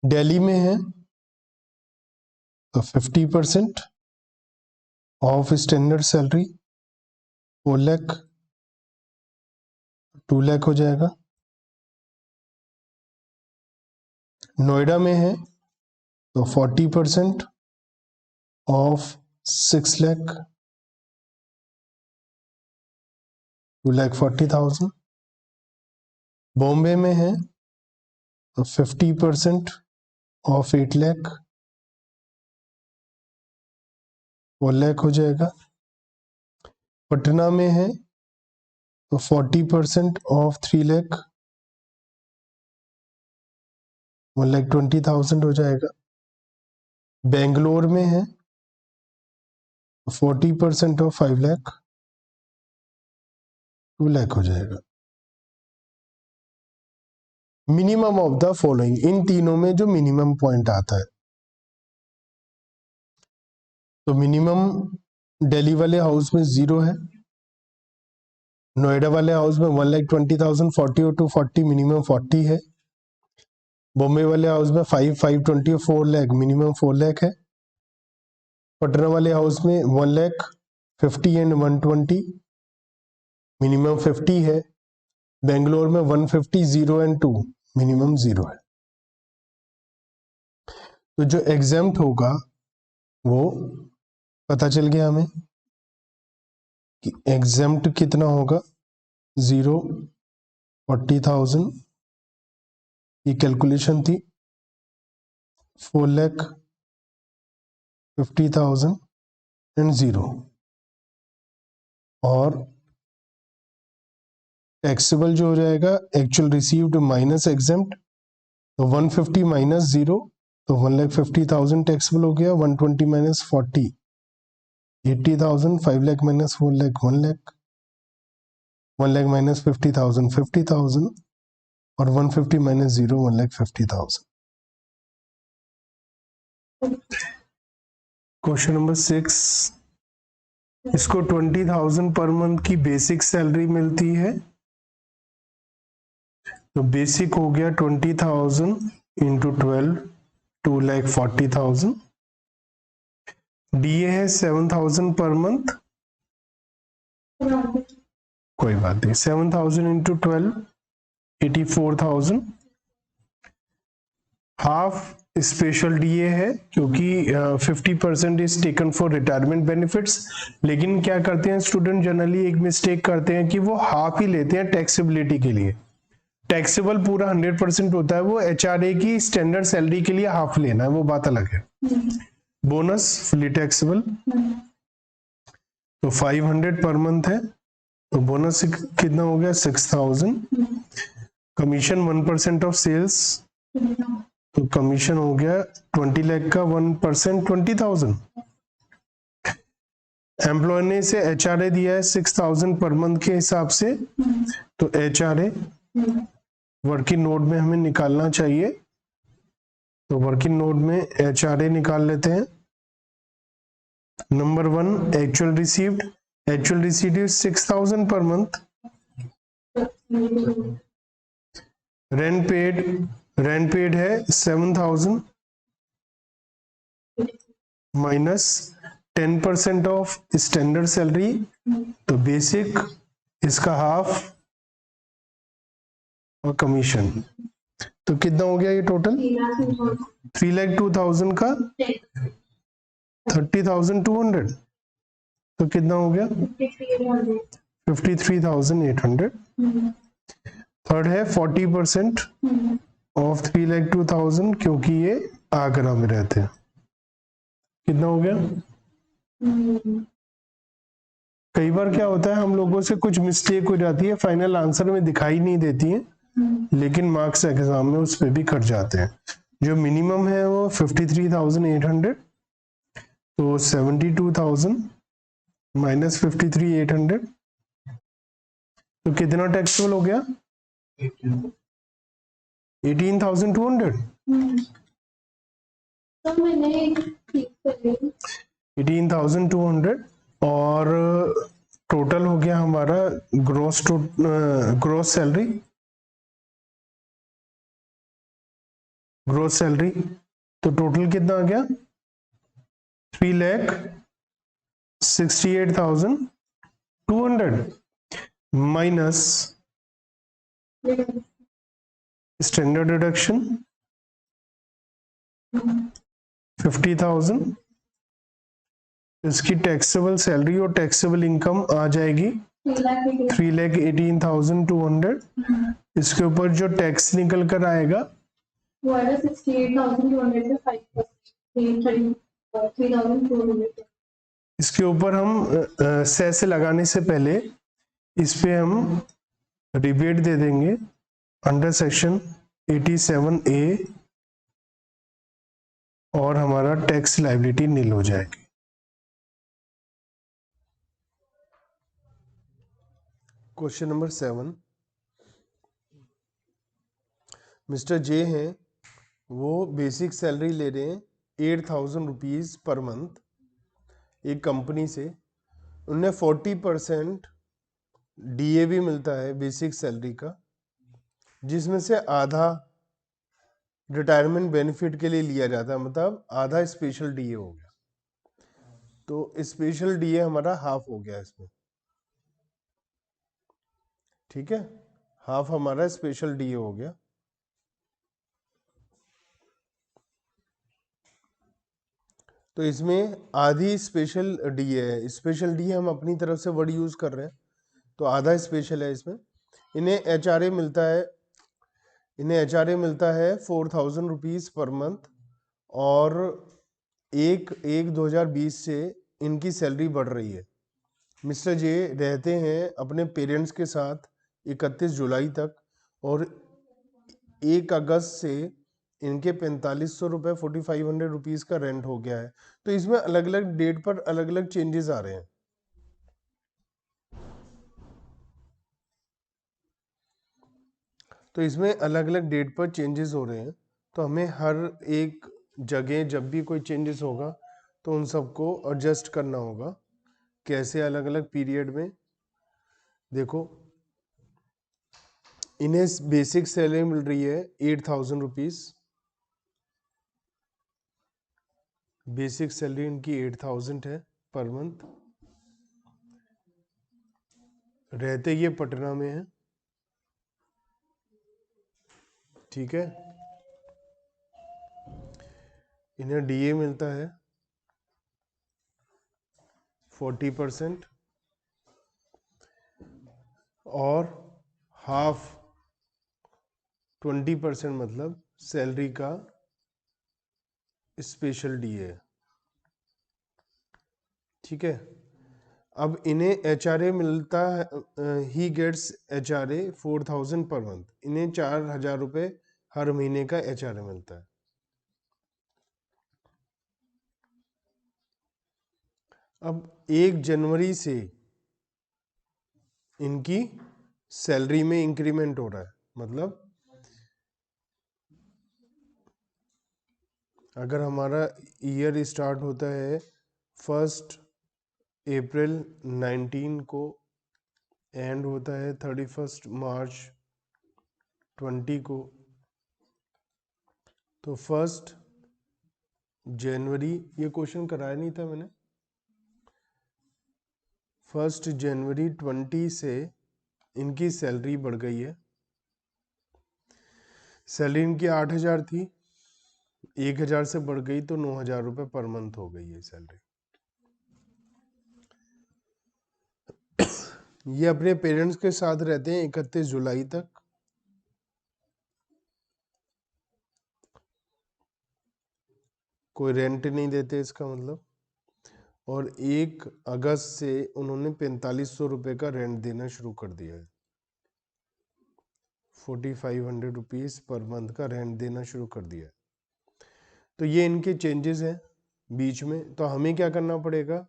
दिल्ली में है तो 50% of standard salary 4 lakh, 2 lakh हो जाएगा। नोएडा में है तो 40% ऑफ 6 लाख, 2,40,000। बॉम्बे में है तो 50% ऑफ 8 लाख, 4 लाख हो जाएगा। पटना में है तो 40% ऑफ 3 लाख 1,20,000 हो जाएगा। बेंगलोर में है 40% ऑफ 5 लाख 2 लाख हो जाएगा। मिनिमम ऑफ द फॉलोइंग, इन तीनों में जो मिनिमम पॉइंट आता है, तो मिनिमम दिल्ली वाले हाउस में 0 है, नोएडा वाले हाउस में 1,20,000 40 और 240 मिनिमम 40 है, बॉम्बे वाले हाउस में 5,520 और 4 लाख मिनिमम 4 लाख है, पटना वाले हाउस में 1,50,000 एंड 120 मिनिमम 50 है, बेंगलोर में 150 0 एंड 2 मिनिमम 0 है। तो जो एग्जेम्प्ट होगा वो पता चल गया हमें कि एग्जेम्प्ट कितना होगा, 0 40,000 की कैलकुलेशन थी, 4,50,000 एंड 0, और टैक्सेबल जो हो जाएगा एक्चुअल रिसीव्ड माइनस एग्जेम्प्ट, तो 150 माइनस 0 तो 1,50,000 टैक्सेबल हो गया, 120 minus 40 80,000, 5 lakh minus 4 lakh 1 lakh, 1 lakh minus 50,000 50,000 और 150 माइनस 0 1,50,000। क्वेश्चन नंबर 6, इसको 20,000 पर मंथ की बेसिक सैलरी मिलती है, तो बेसिक हो गया 20,000 इंटू 12 2,40,000, डीए है 7,000 पर मंथ, कोई बात नहीं, 7,000 इंटू 12 84,000, हाफ स्पेशल डीए है क्योंकि 50% is taken for retirement benefits, लेकिन क्या करते हैं स्टूडेंट जनरली एक मिस्टेक करते हैं कि वो हाफ ही लेते हैं टैक्सेबिलिटी के लिए। टैक्सेबल पूरा 100% होता है, वो एचआरए की स्टैंडर्ड सैलरी के लिए हाफ लेना है, वो बात अलग है। बोनस फुली टैक्सेबल, तो 500 पर मंथ है, तो बोनस कितना हो गया 6,000, कमीशन 1% ऑफ सेल्स, तो कमीशन हो गया 20 लाख का 1% 20,000, एम्प्लॉय ने से एचआरए दिया है 6,000 पर मंथ के हिसाब से, तो एचआरए वर्किंग नोट में हमें निकालना चाहिए, तो वर्किंग नोट में एचआरए निकाल लेते हैं। Number 1 actual received is 6,000 per month, rent paid है 7,000 माइनस 10% ऑफ स्टैंडर्ड सैलरी, तो बेसिक इसका हाफ और कमीशन, तो कितना हो गया ये टोटल 3,02,000 का 30,200, तो कितना हो गया 53,800। थर्ड है 40% ऑफ 3,02,000 क्योंकि ये आगरा में रहते हैं, कितना हो गया। कई बार क्या होता है हम लोगों से कुछ मिस्टेक हो जाती है, फाइनल आंसर में दिखाई नहीं देती है, लेकिन मार्क्स एग्जाम में उस पर भी कट जाते हैं। जो मिनिमम है वो 53,800, तो 72,000 माइनस 53,800, तो कितना टैक्सेबल हो गया 18,200, 18,200, और टोटल हो गया हमारा ग्रोस सैलरी, तो टोटल कितना आ गया 3,68,200 माइनस स्टैंडर्ड डिडक्शन 50,000, इसकी टैक्सेबल सैलरी और टैक्सेबल इनकम आ जाएगी 3,18,200, इसके ऊपर जो टैक्स निकल कर आएगा 3,200, इसके ऊपर हम से लगाने से पहले इस पे हम रिबेट दे देंगे अंडर सेक्शन 87A और हमारा टैक्स लायबिलिटी नील हो जाएगी। क्वेश्चन नंबर 7, मिस्टर जे हैं, वो बेसिक सैलरी ले रहे हैं 8,000 रुपीज पर मंथ एक कंपनी से। उन्हें 40% डीए भी मिलता है बेसिक सैलरी का, जिसमें से आधा रिटायरमेंट बेनिफिट के लिए लिया जाता है, मतलब आधा स्पेशल डीए हो गया। तो स्पेशल डीए हमारा हाफ हो गया इसमें, ठीक है, हाफ हमारा स्पेशल डीए हो गया। तो इसमें आधी स्पेशल डीए है, स्पेशल डीए हम अपनी तरफ से वर्ड यूज कर रहे हैं, तो आधा स्पेशल है इसमें। इन्हें एचआरए मिलता है 4,000 रुपीज पर मंथ, और 1/1/2020 से इनकी सैलरी बढ़ रही है। मिस्टर जे रहते हैं अपने पेरेंट्स के साथ 31 जुलाई तक, और 1 अगस्त से इनके 4,500 रुपये 4,500 रुपीज का रेंट हो गया है। तो इसमें अलग अलग डेट पर अलग अलग चेंजेस आ रहे हैं। तो इसमें अलग अलग डेट पर चेंजेस हो रहे हैं, तो हमें हर एक जगह जब भी कोई चेंजेस होगा तो उन सबको एडजस्ट करना होगा। कैसे? अलग अलग पीरियड में देखो, इन्हें बेसिक सैलरी मिल रही है 8,000 रुपीज, बेसिक सैलरी इनकी 8,000 है पर मंथ। रहते ये पटना में है, ठीक है। इन्हें डीए मिलता है 40%, और हाफ 20% मतलब सैलरी का स्पेशल डीए, ठीक है। अब इन्हें एचआरए मिलता है, he gets HRA 4,000 per month, इन्हें 4,000 रुपये हर महीने का एचआरए मिलता है। अब 1 जनवरी से इनकी सैलरी में इंक्रीमेंट हो रहा है, मतलब अगर हमारा ईयर स्टार्ट होता है 1 अप्रैल 19 को, एंड होता है 31 मार्च 20 को, तो 1 जनवरी, ये क्वेश्चन कराया नहीं था मैंने, 1 जनवरी 20 से इनकी सैलरी बढ़ गई है। सैलरी इनकी 8,000 थी, 1,000 से बढ़ गई तो 9,000 रुपये पर मंथ हो गई है सैलरी। ये अपने पेरेंट्स के साथ रहते हैं 31 जुलाई तक, कोई रेंट नहीं देते इसका मतलब, और 1 अगस्त से उन्होंने 4,500 रुपये का रेंट देना शुरू कर दिया है, 4,500 रुपीज पर मंथ का रेंट देना शुरू कर दिया है। तो ये इनके चेंजेस हैं बीच में। तो हमें क्या करना पड़ेगा,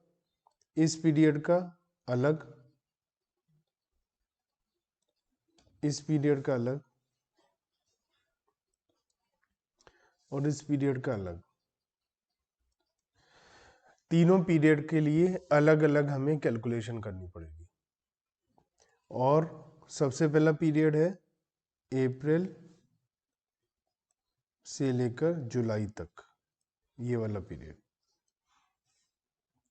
इस पीरियड का अलग, इस पीरियड का अलग, और इस पीरियड का अलग, तीनों पीरियड के लिए अलग अलग हमें कैलकुलेशन करनी पड़ेगी। और सबसे पहला पीरियड है अप्रैल से लेकर जुलाई तक, ये वाला पीरियड,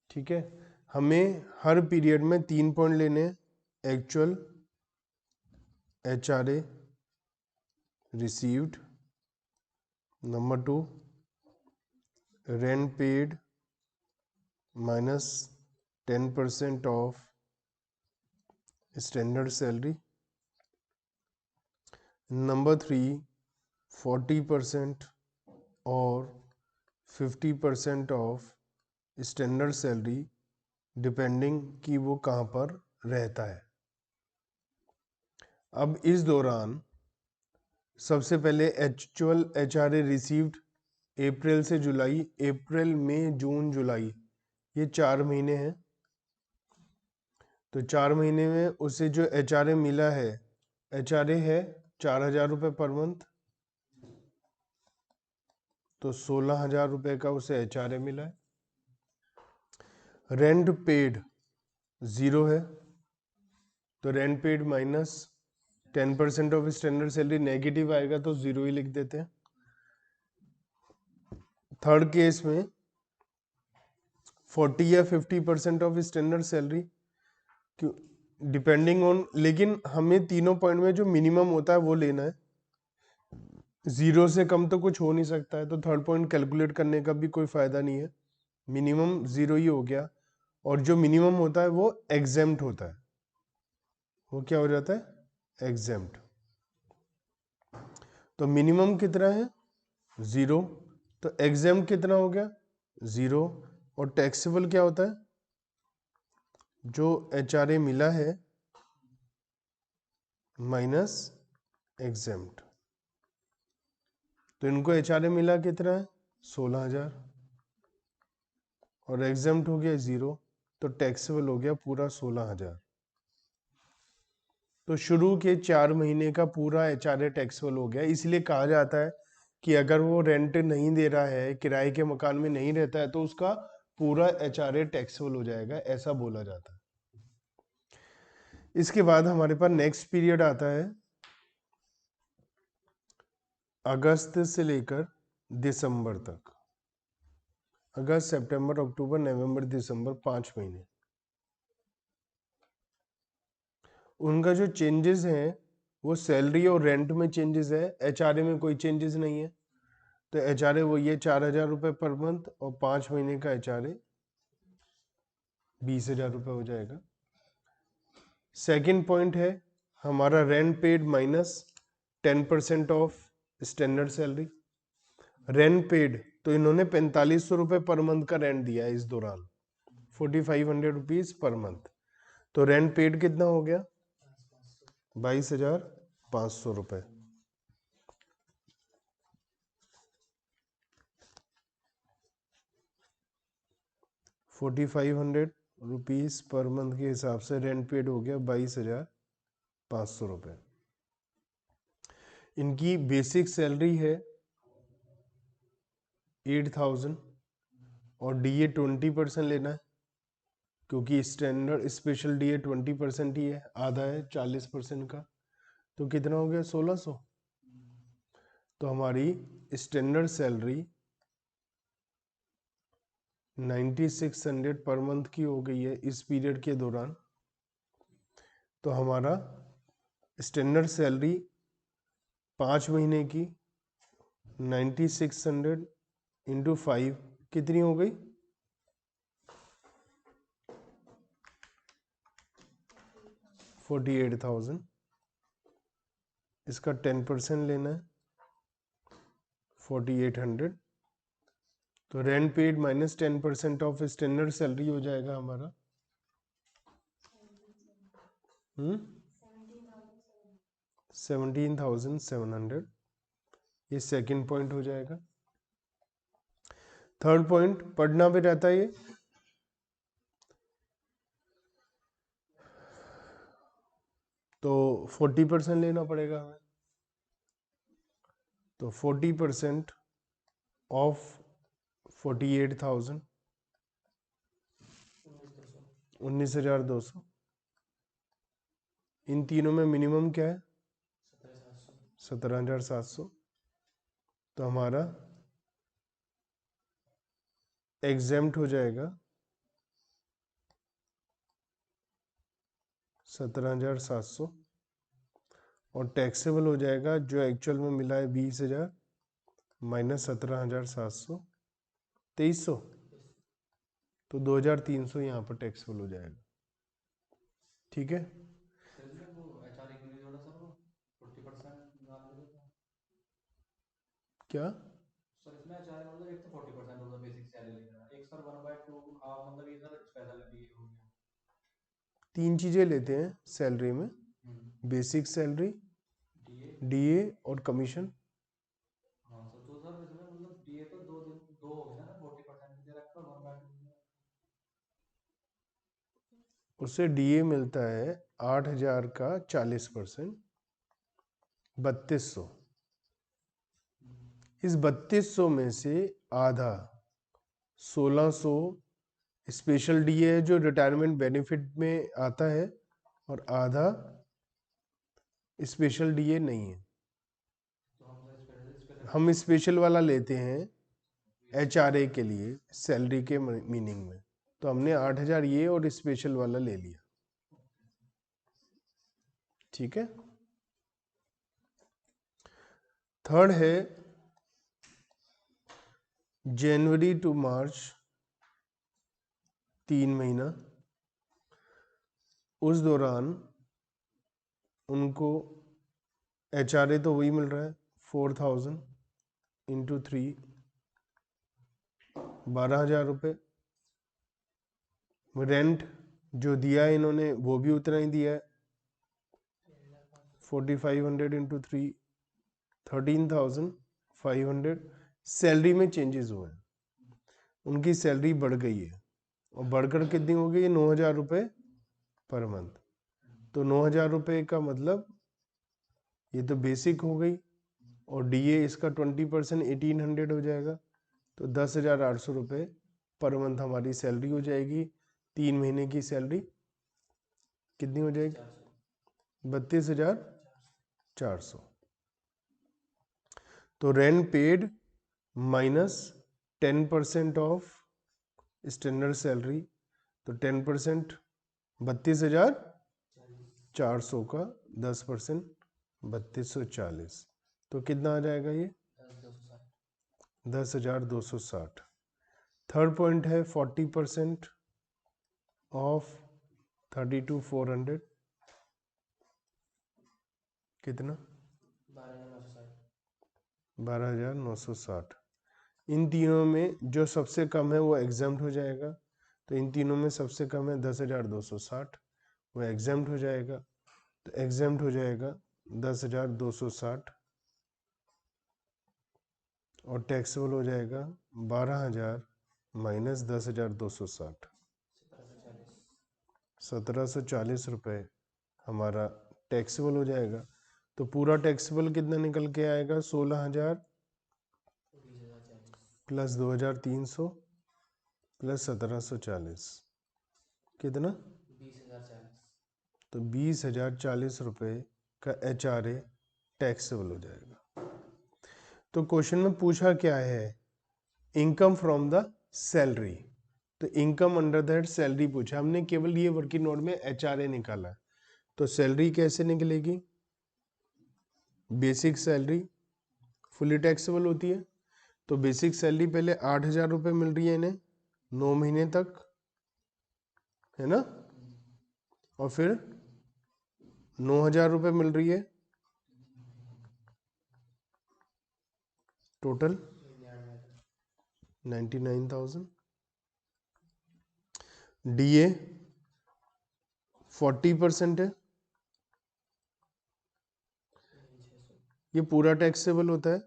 ठीक है। हमें हर पीरियड में 3 पॉइंट लेने हैं, actual, HRA received, number 2 rent paid minus 10% of standard salary, number 3 40% और 50% ऑफ स्टैंडर्ड सैलरी, डिपेंडिंग कि वो कहाँ पर रहता है। अब इस दौरान सबसे पहले एक्चुअल HRA रिसीव्ड अप्रैल से जुलाई, अप्रैल मई जून जुलाई, ये 4 महीने हैं। तो 4 महीने में उसे जो HRA मिला है, HRA है 4,000 रुपये पर मंथ, तो 16,000 रुपये का उसे HRA मिला है। रेंट पेड 0 है, तो rent paid minus 10% of standard salary, negative आएगा तो 0 ही लिख देते हैं। थर्ड केस में 40 या 50% ऑफ स्टैंडर्ड सैलरी, क्यों, डिपेंडिंग ऑन, लेकिन हमें तीनों पॉइंट में जो मिनिमम होता है वो लेना है। 0 से कम तो कुछ हो नहीं सकता है, तो थर्ड पॉइंट कैलकुलेट करने का भी कोई फायदा नहीं है, मिनिमम 0 ही हो गया। और जो मिनिमम होता है वो एग्जेम्प्ट होता है, वो क्या हो जाता है, एग्जेम्प्ट। तो मिनिमम कितना है, 0, तो एग्जेम्प्ट कितना हो गया, 0। और टैक्सेबल क्या होता है, जो HRA मिला है माइनस एग्जेम्प्ट। तो इनको HRA मिला कितना है, 16,000, और एग्जेम्प्ट हो गया 0, तो टैक्सेबल हो गया पूरा 16,000। तो शुरू के 4 महीने का पूरा HRA टैक्सेबल हो गया। इसलिए कहा जाता है कि अगर वो रेंट नहीं दे रहा है, किराए के मकान में नहीं रहता है, तो उसका पूरा HRA टैक्सेबल हो जाएगा, ऐसा बोला जाता है। इसके बाद हमारे पास नेक्स्ट पीरियड आता है अगस्त से लेकर दिसंबर तक। अगस्त, सितंबर, अक्टूबर, नवंबर, दिसंबर, 5 महीने। उनका जो चेंजेस हैं वो सैलरी और रेंट में चेंजेस है, HRA में कोई चेंजेस नहीं है। तो HRA वो ये 4,000 रुपये पर मंथ, और 5 महीने का HRA 20,000 रुपये हो जाएगा। सेकंड पॉइंट है हमारा rent paid minus 10% of standard salary. Rent paid, तो इन्होंने 4500 रुपये पर मंथ का रेंट दिया है इस दौरान, 4,500 रुपीज पर मंथ। तो रेंट पेड कितना हो गया, 22,500 रुपये। ₹4,500 पर मंथ के हिसाब से रेंट पेड हो गया 22,500 रुपये। इनकी बेसिक सैलरी है 8,000, और DA 20% लेना है, क्योंकि स्टैंडर्ड स्पेशल DA 20% ही है, आधा है 40% का। तो कितना हो गया, 1,600। तो हमारी स्टैंडर्ड सैलरी 9,600 पर मंथ की हो गई है इस पीरियड के दौरान। तो हमारा स्टैंडर्ड सैलरी 5 महीने की 9,600 इंटू 5 कितनी हो गई, 48,000। इसका 10% लेना है, 4,800। तो rent paid minus 10% of standard salary हो जाएगा हमारा 17,700। ये सेकंड पॉइंट हो जाएगा। थर्ड पॉइंट पढ़ना भी रहता है ये, तो 40% लेना पड़ेगा हमें। तो 40% ऑफ 48,000, 19,200। इन तीनों में मिनिमम क्या है, 17,700। तो हमारा एग्जेम्प्ट हो जाएगा 17,700, और टैक्सेबल हो जाएगा जो एक्चुअल में मिला है 20,000 माइनस 17,700, 2,300। तो 2,300 यहाँ पर टैक्सेबल हो जाएगा। ठीक है, क्या सर इसमें एचआर मतलब एक तो 40% होता है बेसिक सैलरी लेना, एक सर 1/2 हाफ, मतलब ये सर स्पेशल भी हो गया। 3 चीजें लेते हैं सैलरी में, बेसिक सैलरी, डीए। डीए और कमीशन। हाँ सर, तो सर इसमें मतलब डीए तो दो हो गया ना, 40% दे रखा, 1/2। उससे डीए मिलता है 8,000 का 40%, 3200। इस 3200 में से आधा 1600 स्पेशल डीए है जो रिटायरमेंट बेनिफिट में आता है, और आधा स्पेशल डीए नहीं है। तो हम सर स्पेशल हम स्पेशल वाला लेते हैं एचआरए के लिए सैलरी के मीनिंग में, तो हमने 8,000 ये और स्पेशल वाला ले लिया। ठीक है। थर्ड है जनवरी टू मार्च, 3 महीना। उस दौरान उनको एचआरए तो वही मिल रहा है 4,000 इंटू 3, 12,000 रुपये। रेंट जो दिया है इन्होंने वो भी उतना ही दिया है, 4,500 इंटू 3, 13,500। सैलरी में चेंजेस हुए हैं, उनकी सैलरी बढ़ गई है, और बढ़कर कितनी हो गई? 9,000 रुपये पर मंथ। तो 9,000 रुपये का मतलब ये तो बेसिक हो गई, और डीए इसका 20% 1,800 हो जाएगा, तो 10,800 रुपये पर मंथ हमारी सैलरी हो जाएगी। 3 महीने की सैलरी कितनी हो जाएगी? 32,400। तो rent paid minus 10% of standard salary, तो 10% 32,400 का 10% 3240, तो कितना आ जाएगा ये? 10,260। थर्ड पॉइंट है 40% ऑफ 32,400, कितना? 12,960। इन तीनों में जो सबसे कम है वो एग्जाम्प्ट हो जाएगा, तो इन तीनों में सबसे कम है 10,260, वो एग्जाम्प्ट हो जाएगा, तो एग्जाम्प्ट हो जाएगा 10,260, और टैक्सेबल हो जाएगा 12,000 माइनस 10,260, 1,740 रुपये हमारा टैक्सेबल हो जाएगा। तो पूरा टैक्सेबल कितना निकल के आएगा? 16,000 प्लस 2,300 प्लस 1,740, कितना? 20,040। तो 20,040 रुपये का एचआरए टैक्सेबल हो जाएगा। तो क्वेश्चन में पूछा क्या है? इनकम फ्रॉम द सैलरी, तो इनकम अंडर दैट सैलरी पूछा हमने, केवल ये वर्किंग नोट में एचआरए निकाला। तो सैलरी कैसे निकलेगी? बेसिक सैलरी फुली टैक्सेबल होती है, तो बेसिक सैलरी पहले 8,000 रुपये मिल रही है इन्हें 9 महीने तक, है ना, और फिर 9,000 रुपये मिल रही है टोटल 99,000। डीए 40% है, ये पूरा टैक्सेबल होता है,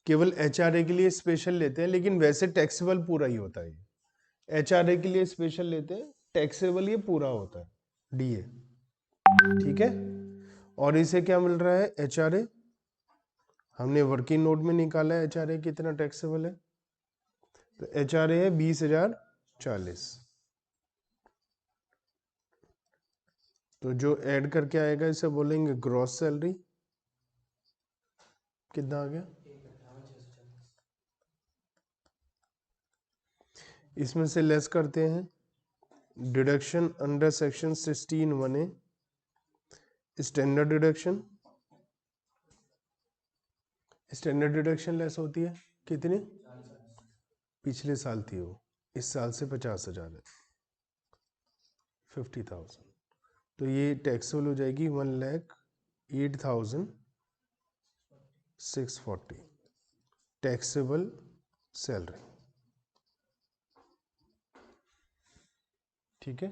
केवल एचआरए के लिए स्पेशल लेते हैं, लेकिन वैसे टैक्सेबल पूरा ही होता है। एचआरए के लिए स्पेशल लेते हैं, टैक्सेबल ये पूरा होता है डीए। ठीक है। और इसे क्या मिल रहा है? एचआरए हमने वर्किंग नोट में निकाला है, एचआरए कितना टैक्सेबल है, तो एचआरए है 20,040। तो जो ऐड करके आएगा इसे बोलेंगे ग्रॉस सैलरी। कितना आ गया? इसमें से लेस करते हैं deduction under section 16(1)(a), standard deduction. Standard deduction less होती है कितनी? पिछले साल थी वो, इस साल से 50,000 है, 50,000। तो ये टैक्सेबल हो जाएगी 1,08,640 टैक्सेबल सैलरी। ठीक है।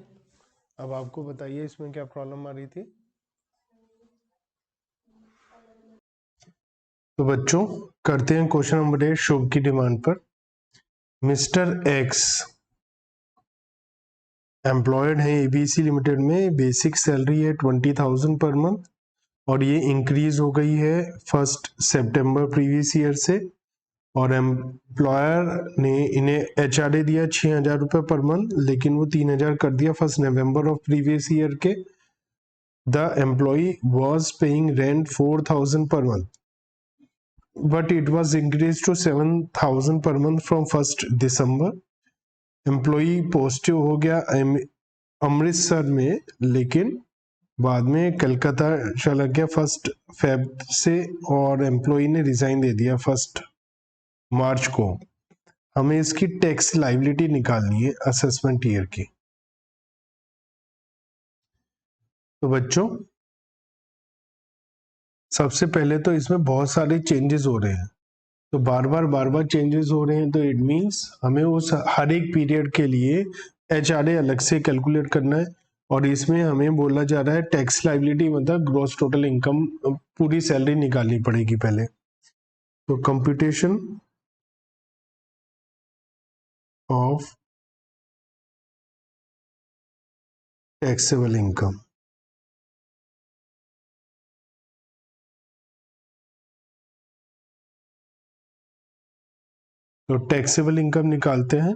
अब आपको बताइए इसमें क्या प्रॉब्लम आ रही थी? तो बच्चों करते हैं क्वेश्चन नंबर 8 शुभ की डिमांड पर। मिस्टर एक्स एम्प्लॉयड है एबीसी लिमिटेड में, बेसिक सैलरी है 20,000 पर मंथ और ये इंक्रीज हो गई है 1 सितंबर प्रीवियस ईयर से, और एम्प्लॉयर ने इन्हें एचआरए दिया 6,000 रुपये पर मंथ, लेकिन वो 3,000 कर दिया 1 नवंबर ऑफ प्रीवियस ईयर के। The employee was paying rent 4,000 per month, but it was increased to 7,000 per month from 1 December. Employee positive हो गया अमृतसर में, लेकिन बाद में कलकत्ता चला गया 1 फेब से, और एम्प्लॉई ने रिजाइन दे दिया 1 मार्च को। हमें इसकी टैक्स लाइबिलिटी निकालनी है असेसमेंट ईयर की। तो बच्चों सबसे पहले तो इसमें बहुत सारे चेंजेस हो रहे हैं, तो बार बार चेंजेस हो रहे हैं, तो इट मींस हमें उस हर एक पीरियड के लिए एचआरए अलग से कैलकुलेट करना है, और इसमें हमें बोला जा रहा है टैक्स लाइबिलिटी मतलब ग्रॉस टोटल इनकम, पूरी सैलरी निकालनी पड़ेगी पहले। तो कंप्यूटेशन ऑफ टैक्सेबल इनकम, तो टैक्सेबल इनकम निकालते हैं।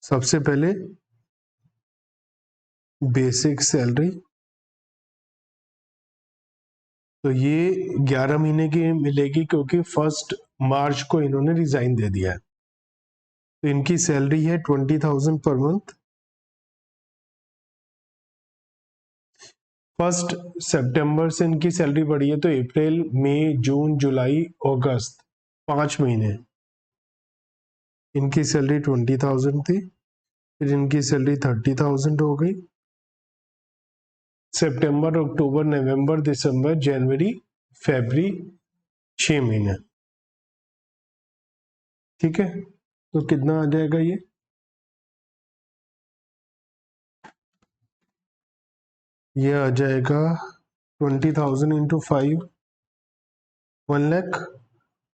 सबसे पहले बेसिक सैलरी, तो ये 11 महीने की मिलेगी क्योंकि 1 मार्च को इन्होंने रिजाइन दे दिया है। तो इनकी सैलरी है 20,000 पर मंथ। 1 सितंबर से इनकी सैलरी बढ़ी है, तो अप्रैल मई जून जुलाई अगस्त 5 महीने इनकी सैलरी 20,000 थी, फिर इनकी सैलरी 30,000 हो गई। सितंबर अक्टूबर नवंबर दिसंबर जनवरी फरवरी 6 महीने, ठीक है। तो कितना आ जाएगा ये आ जाएगा 20,000 इंटू 5 1 लाख,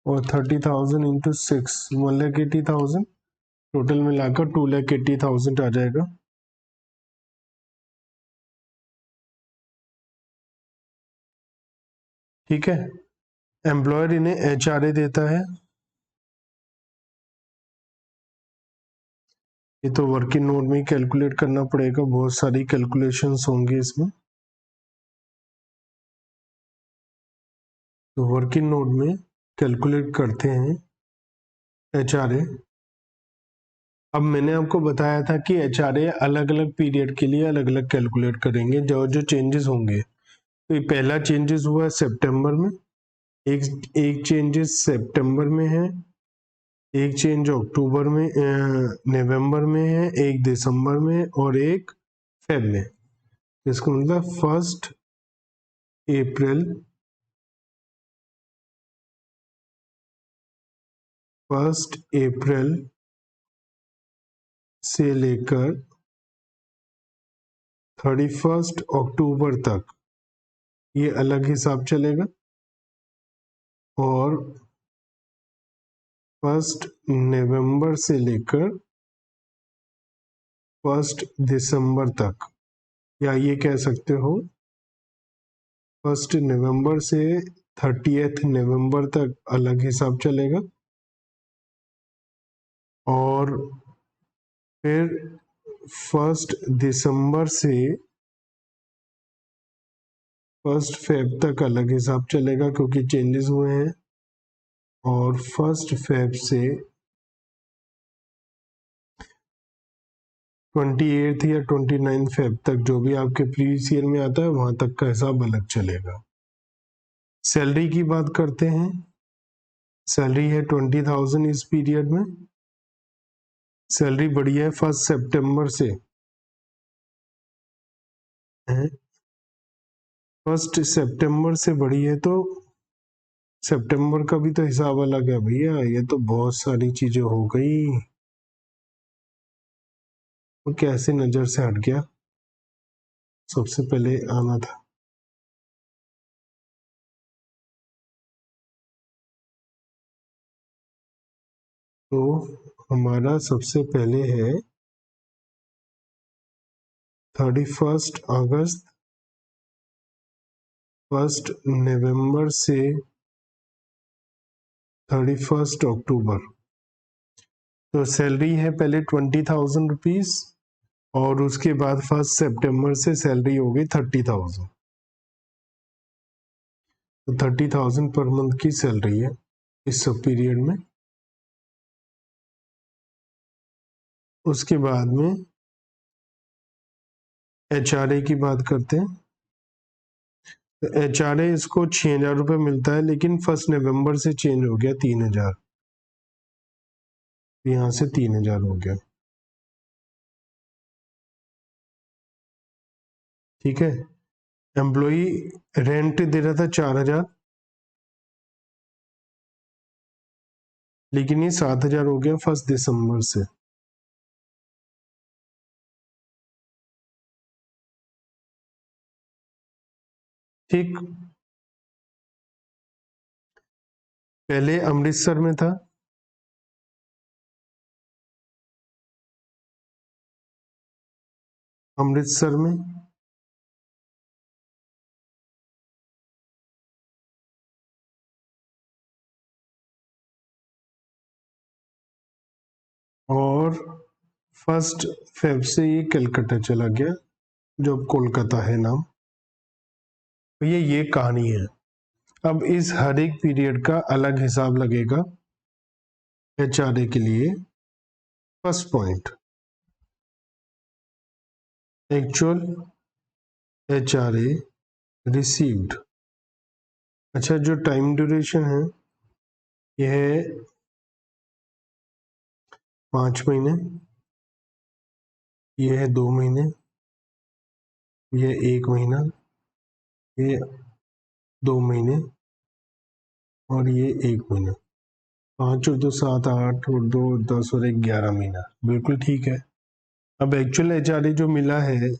और 30,000 इंटू 6 1,80,000, टोटल मिलाकर 2,80,000 आ जाएगा। ठीक है। एम्प्लॉयर इन्हें एचआरए देता है, ये तो वर्किंग नोट में कैलकुलेट करना पड़ेगा, बहुत सारी कैलकुलेशंस होंगी इसमें। तो वर्किंग नोट में कैलकुलेट करते हैं एचआरए। अब मैंने आपको बताया था कि एचआरए अलग अलग पीरियड के लिए अलग अलग कैलकुलेट करेंगे जो जो चेंजेस होंगे। तो ये पहला चेंजेस हुआ सितंबर में, एक चेंजेस सितंबर में है, एक चेंज अक्टूबर में नवंबर में है, एक दिसंबर में और एक फेब में। इसका मतलब 1 अप्रैल से लेकर 31 अक्टूबर तक ये अलग हिसाब चलेगा, और 1 नवंबर से लेकर 1 दिसंबर तक, या ये कह सकते हो 1 नवंबर से 30 नवंबर तक अलग हिसाब चलेगा, और फिर 1 दिसंबर से 1 फेब तक अलग हिसाब चलेगा क्योंकि चेंजेस हुए हैं, और 1 फेब से 28 या 29 फेब तक जो भी आपके प्रीवियस ईयर में आता है वहां तक का हिसाब अलग चलेगा। सैलरी की बात करते हैं, सैलरी है 20,000 इस पीरियड में, सैलरी बढ़ी है 1 सितंबर से, 1 सितंबर से बढ़ी है, तो सितंबर का भी तो हिसाब अलग है भैया, ये तो बहुत सारी चीजें हो गई, वो कैसे नजर से हट गया, सबसे पहले आना था। तो हमारा सबसे पहले है 31 अगस्त, 1 नवंबर से 31 अक्टूबर। तो सैलरी है पहले 20,000 रुपीज और उसके बाद 1 सितंबर से सैलरी हो गई 30,000। तो 30,000 पर मंथ की सैलरी है इस सब पीरियड में। उसके बाद में HRA की बात करते हैं। तो HRA इसको 6,000 रुपये मिलता है, लेकिन 1 नवंबर से चेंज हो गया 3,000, यहाँ से 3,000 हो गया। ठीक है। एम्प्लॉई रेंट दे रहा था 4,000, लेकिन ये 7,000 हो गया 1 दिसंबर से। ठीक, पहले अमृतसर में था, अमृतसर में और 1 फेब से ये कलकत्ता चला गया, जो अब कोलकाता है नाम। तो ये कहानी है। अब इस हर एक पीरियड का अलग हिसाब लगेगा HRA के लिए। First point, actual HRA received. अच्छा, जो टाइम ड्यूरेशन है यह है 5 महीने, यह है 2 महीने, यह 1 महीना, ये 2 महीने और ये 1 महीना। 5 और 2 7, 8 और 2 10 और 1 11 महीना। बिल्कुल ठीक है। अब एक्चुअल HRA जो मिला है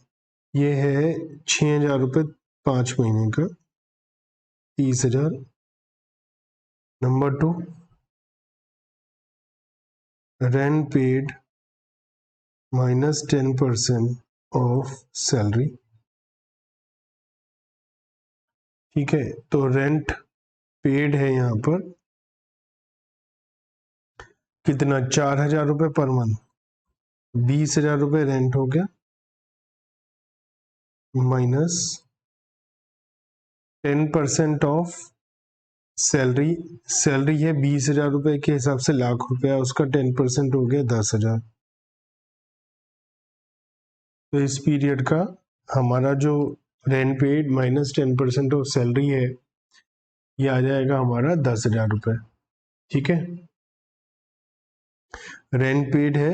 ये है 6,000 रुपये 5 महीने का, 30,000। Number 2, rent paid minus 10% of salary. ठीक है, तो रेंट पेड है यहाँ पर कितना, 4,000 रुपये पर मंथ, 20,000 रुपये रेंट हो गया, माइनस 10% ऑफ सैलरी। सैलरी है 20,000 रुपये के हिसाब से लाख रुपया, उसका 10% हो गया 10,000। तो इस पीरियड का हमारा जो rent paid minus 10% of salary है ये आ जाएगा हमारा 10,000 रुपये। ठीक है, रेंट पेड है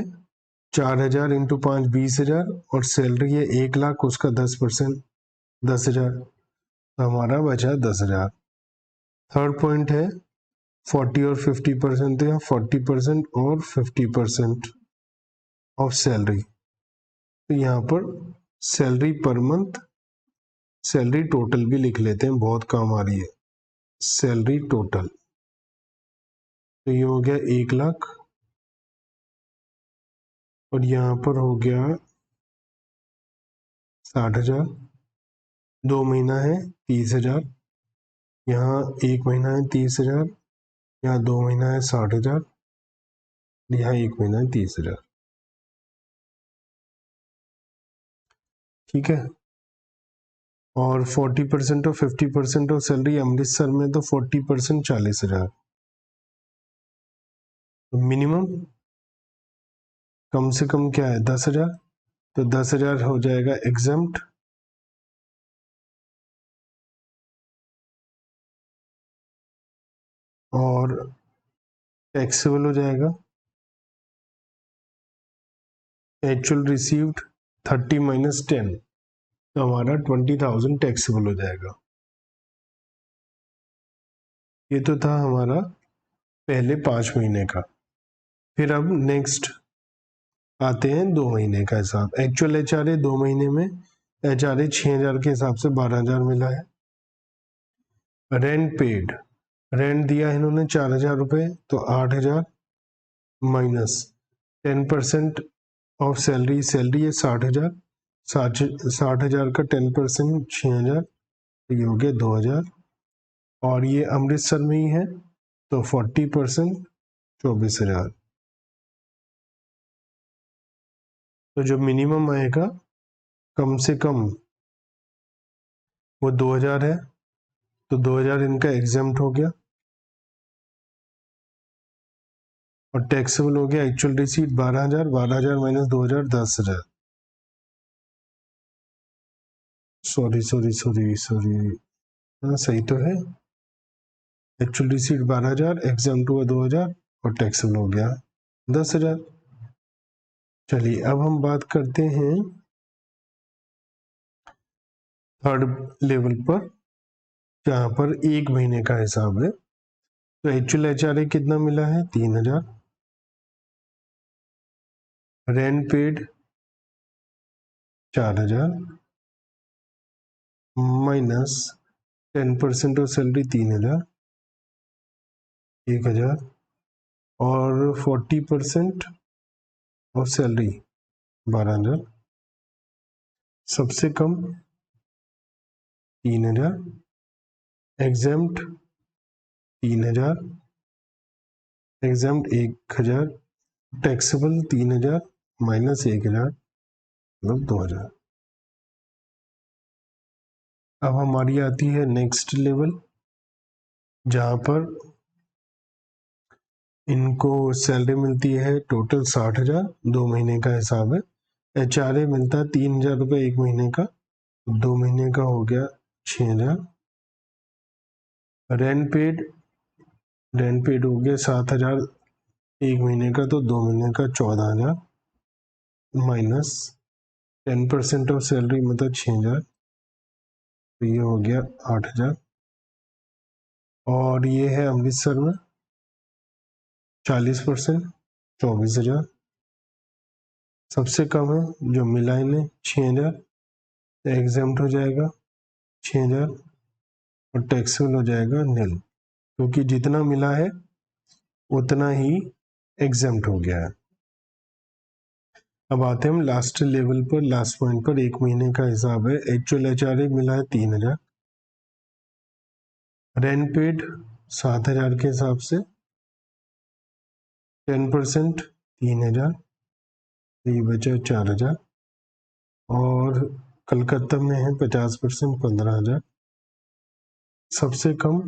4,000 इंटू 5 20,000 और सैलरी है 1,00,000, उसका 10% 10,000, तो हमारा बचा 10,000। थर्ड पॉइंट है 40 और 50%, तो यहाँ 40% और 50% ऑफ सैलरी। तो यहाँ पर salary per month, salary total भी लिख लेते हैं, बहुत काम आ रही है। सैलरी टोटल, तो ये हो गया 1,00,000 और यहाँ पर हो गया 60,000। 2 महीना है 30,000, यहाँ 1 महीना है 30,000, यहाँ 2 महीना है 60,000, यहाँ 1 महीना है 30,000। ठीक है, और 40% और 50% ऑफ सैलरी अमृतसर में, तो 40% 40,000। तो मिनिमम कम से कम क्या है 10,000, तो 10,000 हो जाएगा एग्जम्प्ट, और टैक्सेबल हो जाएगा। एक्चुअल रिसीव्ड 30 माइनस 10, तो हमारा 20,000 टैक्सेबल हो जाएगा। ये तो था हमारा पहले 5 महीने का। फिर अब नेक्स्ट आते हैं 2 महीने का हिसाब। एक्चुअल HRA 2 महीने में HRA 6,000 के हिसाब से 12,000 मिला है। रेंट पेड, रेंट दिया है इन्होंने 4,000 रुपये, तो 8,000 माइनस 10% ऑफ सैलरी, सैलरी है 60,000, 60,000 का 10% 6,000, ये हो गया 2,000। और ये अमृतसर में ही है तो 40% 24,000। तो जो मिनिमम आएगा कम से कम वो 2,000 है, तो 2,000 इनका एग्जाम्प्ट हो गया और टैक्सेबल हो गया। Actual receipt 12,000, 12,000 minus 2,000 10,000। सॉरी, हाँ सही तो है। एक्चुअल रिसीट 12,000, एग्जाम्प्ट हुआ 2,000 और टैक्सेबल हो गया 10,000। चलिए अब हम बात करते हैं थर्ड लेवल पर, जहाँ पर एक महीने का हिसाब है। तो एक्चुअल HRA कितना मिला है 3,000, rent paid 4,000 minus 10% of salary 3,000 1,000 और 40% ऑफ सैलरी 12,000। सबसे कम 3,000, एग्जाम्प्ट 3,000, एग्जाम्प्ट 1,000, टैक्सेबल 3,000 माइनस 1,000 मतलब 2,000। अब हमारी आती है नेक्स्ट लेवल, जहाँ पर इनको सैलरी मिलती है टोटल 60,000, 2 महीने का हिसाब है। HRA मिलता है 3,000 रुपये 1 महीने का, 2 महीने का हो गया 6,000। रेंट पेड हो गया 7,000 1 महीने का, तो 2 महीने का 14,000 माइनस 10% ऑफ सैलरी मतलब 6,000, तो ये हो गया 8,000। और ये है अमृतसर में 40% 24,000। सबसे कम है जो मिला इन्हें 6,000, एग्जाम्प्ट हो जाएगा 6,000 और टैक्सेबल हो जाएगा नील, क्योंकि जितना मिला है उतना ही एग्जाम्प्ट हो गया है। अब आते हैं हम लास्ट लेवल पर, लास्ट पॉइंट पर। एक महीने का हिसाब है। एक्चुअल HRA मिला है 3,000, रेंट पेड 7,000 के हिसाब से 10% 3,000, ये बचा 4,000 और कलकत्ता में है 50% 15,000। सबसे कम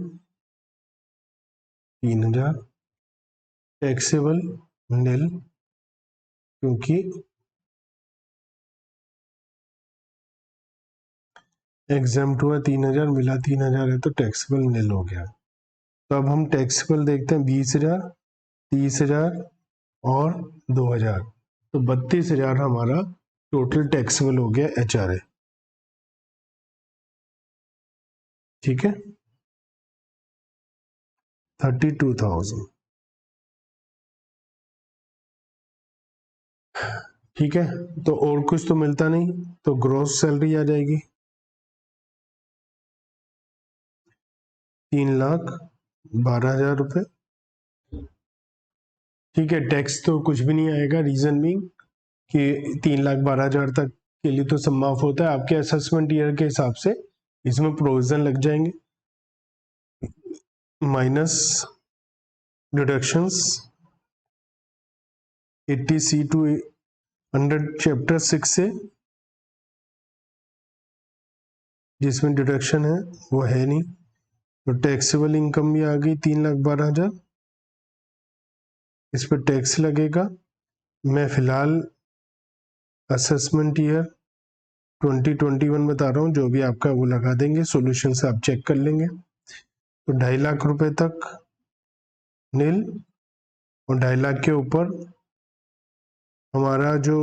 3,000, टैक्सेबल नील, क्योंकि एग्जाम्प्ट हुआ 3,000, मिला 3,000 है तो टैक्सेबल नील हो गया। तो अब हम टैक्सेबल देखते हैं 20,000, 30,000 और 2,000, तो 32,000 हमारा टोटल टैक्सेबल हो गया HRA। ठीक है, 32,000। ठीक है, तो और कुछ तो मिलता नहीं, तो ग्रॉस सैलरी आ जाएगी 3,12,000 रुपये। ठीक है, टैक्स तो कुछ भी नहीं आएगा, रीजन बीइंग कि 3,12,000 तक के लिए तो सब माफ होता है आपके असेसमेंट ईयर के हिसाब से, इसमें प्रोविजन लग जाएंगे minus deductions 80C to 100 chapter 6 से, जिसमें डिडक्शन है वो है नहीं। तो टैक्सेबल इनकम भी आ गई 3,12,000, इस पर टैक्स लगेगा। मैं फिलहाल असेसमेंट ईयर 2021 बता रहा हूँ, जो भी आपका वो लगा देंगे, सॉल्यूशन से आप चेक कर लेंगे। तो 2.5 लाख रुपए तक नील और 2.5 लाख के ऊपर हमारा जो,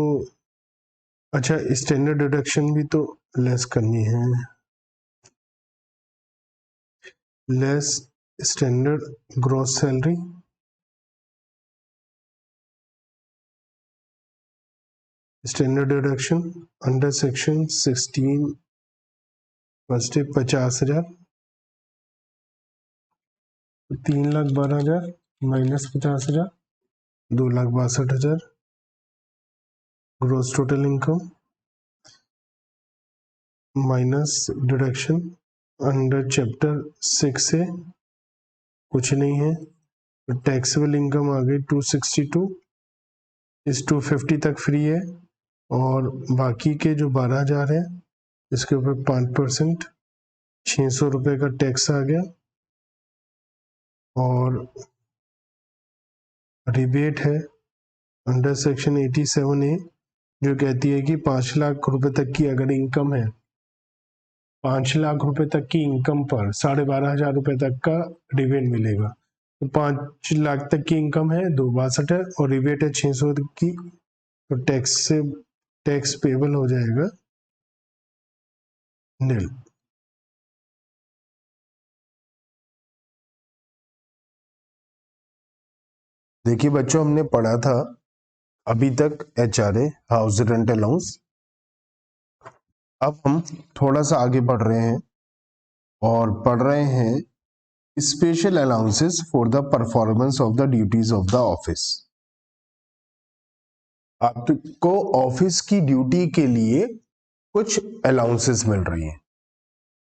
अच्छा स्टैंडर्ड डिडक्शन भी तो लेस करनी है, less standard gross salary, standard deduction under section 16 first 50,000, 3,12,000 minus 50,000 2,62,000 gross total income minus deduction under chapter 6 से कुछ नहीं है, तो टैक्सेबल इनकम आ गई 262, इस 250 तक फ्री है, और बाकी के जो 12,000 है इसके ऊपर 5% 600 रुपये का टैक्स आ गया, और रिबेट है अंडर सेक्शन 87A जो कहती है कि 5 लाख रुपए तक की अगर इनकम है, 5 लाख रुपए तक की इनकम पर 12,500 रुपए तक का रिबेट मिलेगा। तो 5 लाख तक की इनकम है 262 है और रिबेट है 600 की, तो टैक्स पेबल हो जाएगा निल। देखिए बच्चों, हमने पढ़ा था अभी तक HRA हाउस रेंट अलाउंस। अब हम थोड़ा सा आगे बढ़ रहे हैं और पढ़ रहे हैं special allowances for the performance of the duties of the office. आपको ऑफिस की ड्यूटी के लिए कुछ अलाउंसेस मिल रही हैं,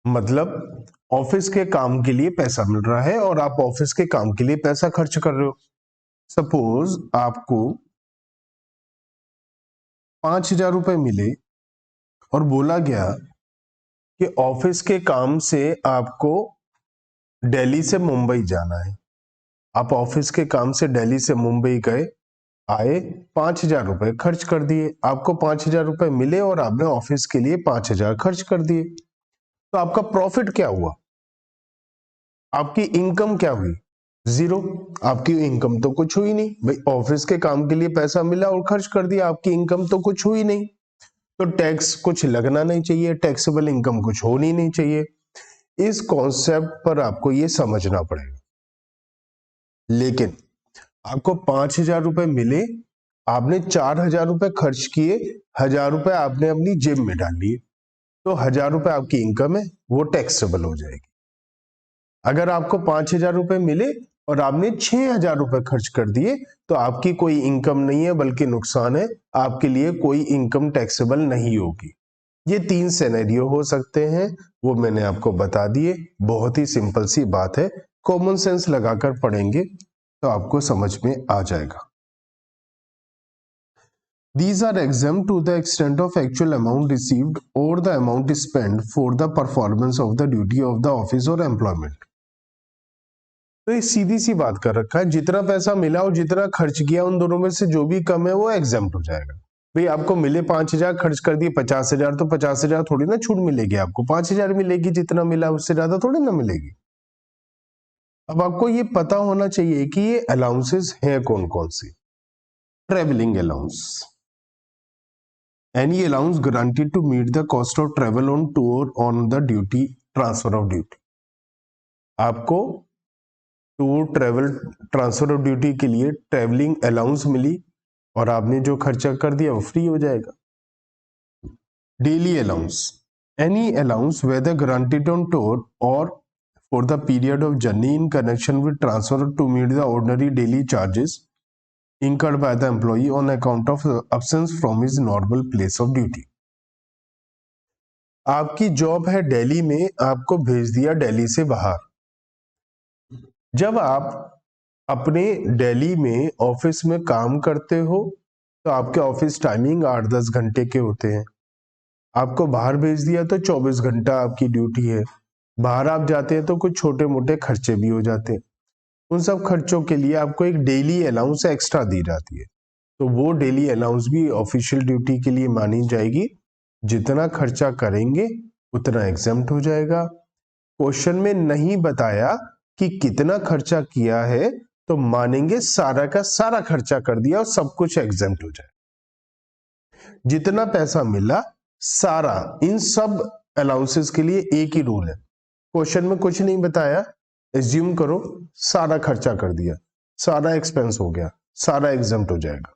मतलब ऑफिस के काम के लिए पैसा मिल रहा है और आप ऑफिस के काम के लिए पैसा खर्च कर रहे हो। सपोज आपको 5,000 रुपए मिले और बोला गया कि ऑफिस के काम से आपको दिल्ली से मुंबई जाना है। आप ऑफिस के काम से दिल्ली से मुंबई गए, आए, 5,000 रुपए खर्च कर दिए, आपको 5,000 रुपए मिले और आपने ऑफिस के लिए 5,000 खर्च कर दिए, तो आपका प्रॉफिट क्या हुआ? आपकी इनकम क्या हुई? 0। आपकी इनकम तो कुछ हुई नहीं भाई, ऑफिस के काम के लिए पैसा मिला और खर्च कर दिया, आपकी इनकम तो कुछ हुई नहीं, तो टैक्स कुछ लगना नहीं चाहिए, टैक्सेबल इनकम कुछ होनी नहीं चाहिए। इस कॉन्सेप्ट पर आपको ये समझना पड़ेगा। लेकिन आपको 5,000 रुपए मिले, आपने 4,000 रुपए खर्च किए, 1,000 रुपए आपने अपनी जेब में डाल लिए, तो 1,000 रुपए आपकी इनकम है, वो टैक्सेबल हो जाएगी। अगर आपको 5,000 रुपए मिले और आपने 6,000 रुपए खर्च कर दिए, तो आपकी कोई इनकम नहीं है बल्कि नुकसान है, आपके लिए कोई इनकम टैक्सेबल नहीं होगी। ये 3 सिनेरियो हो सकते हैं, वो मैंने आपको बता दिए। बहुत ही सिंपल सी बात है, कॉमन सेंस लगाकर पढ़ेंगे तो आपको समझ में आ जाएगा। These are exempt to the extent of actual amount received or the amount spent for the performance of the duty of the office or employment. तो ये सीधी सी बात कर रखा है, जितना पैसा मिला और जितना खर्च किया उन दोनों में से जो भी कम है वो एग्जेम्प्ट हो जाएगा। भाई आपको मिले 5,000, खर्च कर दिए 50,000, तो 50,000 थोड़ी ना छूट मिलेगी, आपको 5,000 मिलेगी, जितना मिला उससे ज्यादा थोड़ी ना मिलेगी। अब आपको ये पता होना चाहिए कि ये अलाउंसेस हैं कौन कौन सी। Travelling allowance, any allowance guaranteed to meet the cost of travel on tour on the duty transfer of duty। आपको tour travel transfer of duty के लिए ट्रेवलिंग अलाउंस मिली और आपने जो खर्चा कर दिया वो फ्री हो जाएगा। Daily allowance, any allowance whether granted on tour और for the period of journey in connection with transfer to meet the ordinary daily charges incurred by the employee on account of absence from his normal place of duty। आपकी job है दिल्ली में, आपको भेज दिया दिल्ली से बाहर। जब आप अपने दिल्ली में ऑफिस में काम करते हो तो आपके ऑफिस टाइमिंग 8-10 घंटे के होते हैं। आपको बाहर भेज दिया तो 24 घंटा आपकी ड्यूटी है। बाहर आप जाते हैं तो कुछ छोटे मोटे खर्चे भी हो जाते हैं, उन सब खर्चों के लिए आपको एक डेली अलाउंस एक्स्ट्रा दी जाती है, तो वो डेली अलाउंस भी ऑफिशियल ड्यूटी के लिए मानी जाएगी। जितना खर्चा करेंगे उतना एग्जेम्प्ट हो जाएगा। क्वेश्चन में नहीं बताया कि कितना खर्चा किया है, तो मानेंगे सारा का सारा खर्चा कर दिया और सब कुछ एग्जेम्प्ट हो जाए। जितना पैसा मिला सारा, इन सब अलाउंसेस के लिए एक ही रूल है। क्वेश्चन में कुछ नहीं बताया, एज्यूम करो सारा खर्चा कर दिया, सारा एक्सपेंस हो गया, सारा एग्जेम्प्ट हो जाएगा।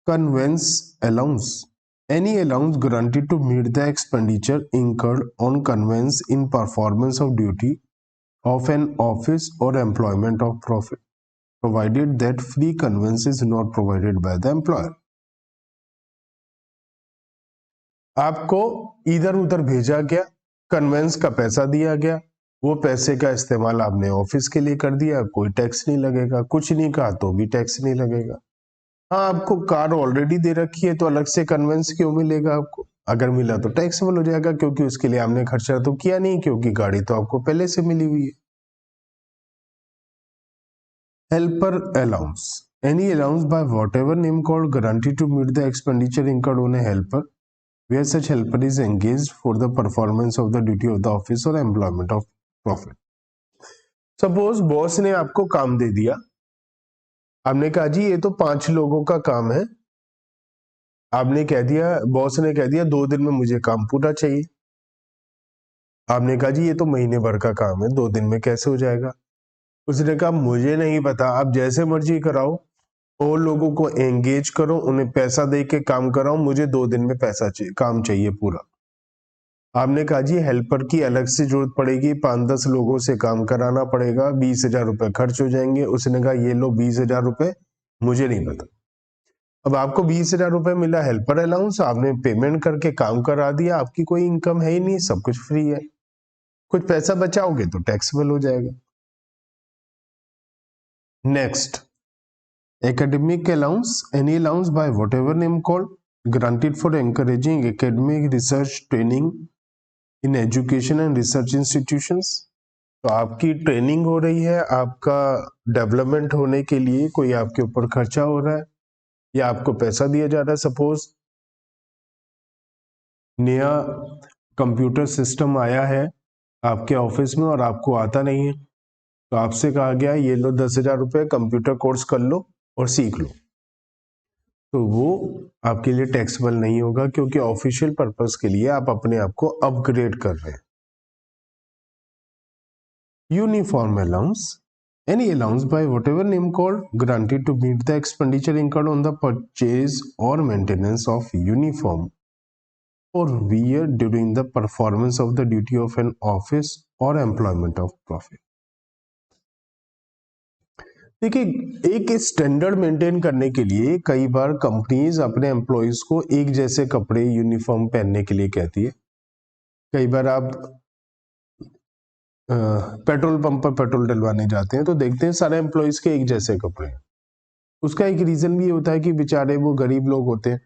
Convince allowance, any allowance granted to meet the expenditure incurred on conveyance in performance of duty of an office or employment of profit। provided that free conveyance is not provided by the employer. आपको इधर उधर भेजा गया, convince का पैसा दिया गया, वो पैसे का इस्तेमाल आपने ऑफिस के लिए कर दिया, कोई टैक्स नहीं लगेगा, कुछ नहीं कहा तो भी टैक्स नहीं लगेगा। हाँ, आपको कार ऑलरेडी दे रखी है तो अलग से कन्वेंस क्यों मिलेगा आपको? अगर मिला तो टैक्सेबल हो जाएगा, क्योंकि उसके लिए आपने खर्चा तो किया नहीं, क्योंकि गाड़ी तो आपको पहले से मिली हुई है। Helper allowance, any allowance by whatever name called granted to meet the expenditure incurred on a helper where such helper is engaged for the performance of the duty of the office or employment of profit. Suppose boss ने आपको काम दे दिया, आपने कहा जी ये तो 5 लोगों का काम है, आपने कह दिया, बॉस ने कह दिया 2 दिन में मुझे काम पूरा चाहिए। आपने कहा जी ये तो महीने भर का काम है, 2 दिन में कैसे हो जाएगा? उसने कहा मुझे नहीं पता, आप जैसे मर्जी कराओ, और लोगों को एंगेज करो, उन्हें पैसा दे के काम कराओ, मुझे 2 दिन में पैसा चाहिए, काम चाहिए पूरा। आपने कहा जी हेल्पर की अलग से जरूरत पड़ेगी, 5-10 लोगों से काम कराना पड़ेगा, 20,000 रुपए खर्च हो जाएंगे। उसने कहा ये लो 20,000 रुपए, मुझे नहीं पता। अब आपको 20,000 रुपए मिला हेल्पर अलाउंस, आपने पेमेंट करके काम करा दिया, आपकी कोई इनकम है ही नहीं, सब कुछ फ्री है। कुछ पैसा बचाओगे तो टैक्सेबल हो जाएगा। Next, academic allowance, any allowance by whatever name called, granted for encouraging academic research training in education and research institutions. तो आपकी ट्रेनिंग हो रही है, आपका डेवलपमेंट होने के लिए कोई आपके ऊपर खर्चा हो रहा है या आपको पैसा दिया जा रहा है। सपोज नया कंप्यूटर सिस्टम आया है आपके ऑफिस में और आपको आता नहीं है, तो आपसे कहा गया ये लो 10,000 रुपए, कंप्यूटर कोर्स कर लो और सीख लो, तो वो आपके लिए टैक्सेबल नहीं होगा, क्योंकि ऑफिशियल पर्पस के लिए आप अपने आप को अपग्रेड कर रहे हैं। Uniform allowance, any allowance by whatever name called granted to meet the expenditure incurred on the purchase और मेंटेनेंस ऑफ यूनिफॉर्म और wear during the performance of the duty of an office और employment of profit. देखिए, एक standard maintain करने के लिए कई बार companies अपने एम्प्लॉयज को एक जैसे कपड़े यूनिफॉर्म पहनने के लिए कहती है। कई बार आप पेट्रोल पंप पर पेट्रोल डलवाने जाते हैं तो देखते हैं सारे एम्प्लॉयज के एक जैसे कपड़े हैं। उसका एक रीजन भी होता है कि बेचारे वो गरीब लोग होते हैं,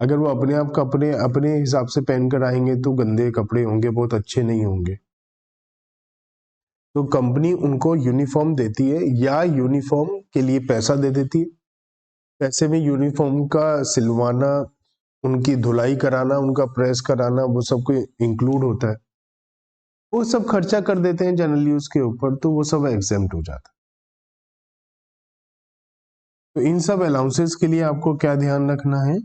अगर वो अपने आप कपड़े अपने हिसाब से पहन कर आएंगे तो गंदे कपड़े होंगे, बहुत अच्छे नहीं होंगे। तो कंपनी उनको यूनिफॉर्म देती है या यूनिफॉर्म के लिए पैसा दे देती है। पैसे में यूनिफॉर्म का सिलवाना, उनकी धुलाई कराना, उनका प्रेस कराना, वो सब को इंक्लूड होता है। वो सब खर्चा कर देते हैं जनरली उसके ऊपर, तो वो सब एग्जेम्प्ट हो जाता है। तो इन सब अलाउंसेस के लिए आपको क्या ध्यान रखना है?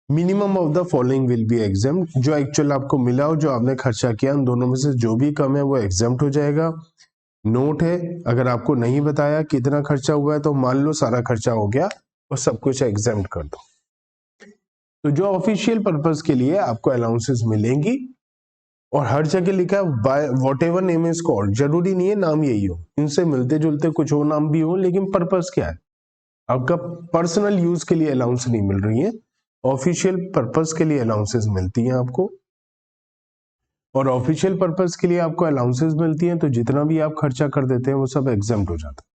Minimum of the following will be exempt. जो एक्चुअल आपको मिला हो, जो आपने खर्चा किया, उन दोनों में से जो भी कम है वो एग्जेम्प्ट हो जाएगा। नोट है, अगर आपको नहीं बताया कितना खर्चा हुआ है तो मान लो सारा खर्चा हो गया और सब कुछ एग्जेम्प्ट कर दो। तो जो ऑफिशियल पर्पस के लिए आपको अलाउंसेस मिलेंगी, और हर जगह लिखा है by whatever name is called, जरूरी नहीं है नाम यही हो, इनसे मिलते जुलते कुछ और नाम भी हो, लेकिन पर्पस क्या है? आपका पर्सनल यूज के लिए अलाउंस नहीं मिल रही है, ऑफिशियल पर्पस के लिए अलाउंसेस मिलती हैं आपको। और ऑफिशियल पर्पस के लिए आपको अलाउंसेस मिलती हैं तो जितना भी आप खर्चा कर देते हैं वो सब एग्जेम्प्ट हो जाता है।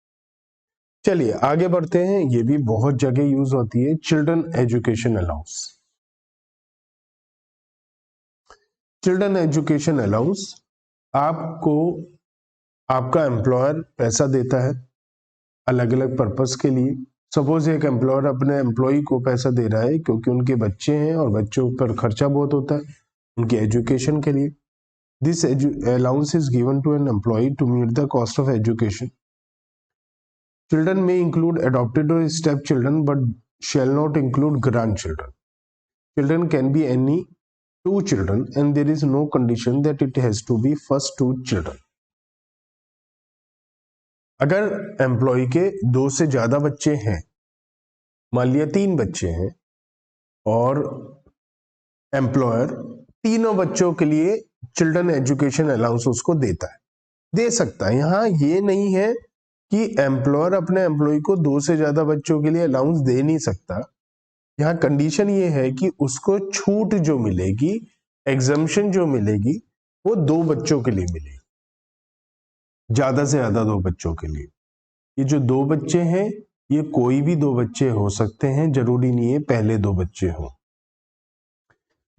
चलिए आगे बढ़ते हैं, ये भी बहुत जगह यूज होती है, children education allowance. Children education allowance, आपको आपका एम्प्लॉयर पैसा देता है अलग अलग पर्पस के लिए। सपोज एक एम्प्लॉयर अपने एम्प्लॉय को पैसा दे रहा है क्योंकि उनके बच्चे हैं और बच्चों पर खर्चा बहुत होता है उनके एजुकेशन के लिए। This allowance is given to an employee to meet the cost of education. Children may include adopted or stepchildren but shall not include grandchildren. Children can be any 2 children and there is no condition that it has to be first 2 children. अगर employ के 2 से ज्यादा बच्चे हैं, मान लिया 3 बच्चे हैं, और एम्प्लॉयर तीनों बच्चों के लिए चिल्ड्रन एजुकेशन अलाउंस उसको देता है, दे सकता है। यहां ये नहीं है कि एम्प्लॉयर अपने एम्प्लॉय को 2 से ज्यादा बच्चों के लिए अलाउंस दे नहीं सकता। यहाँ कंडीशन ये है कि उसको छूट जो मिलेगी, एग्जम्पशन जो मिलेगी, वो 2 बच्चों के लिए मिलेगी, ज्यादा से ज्यादा 2 बच्चों के लिए। ये जो 2 बच्चे हैं, ये कोई भी 2 बच्चे हो सकते हैं, जरूरी नहीं है पहले 2 बच्चे हों।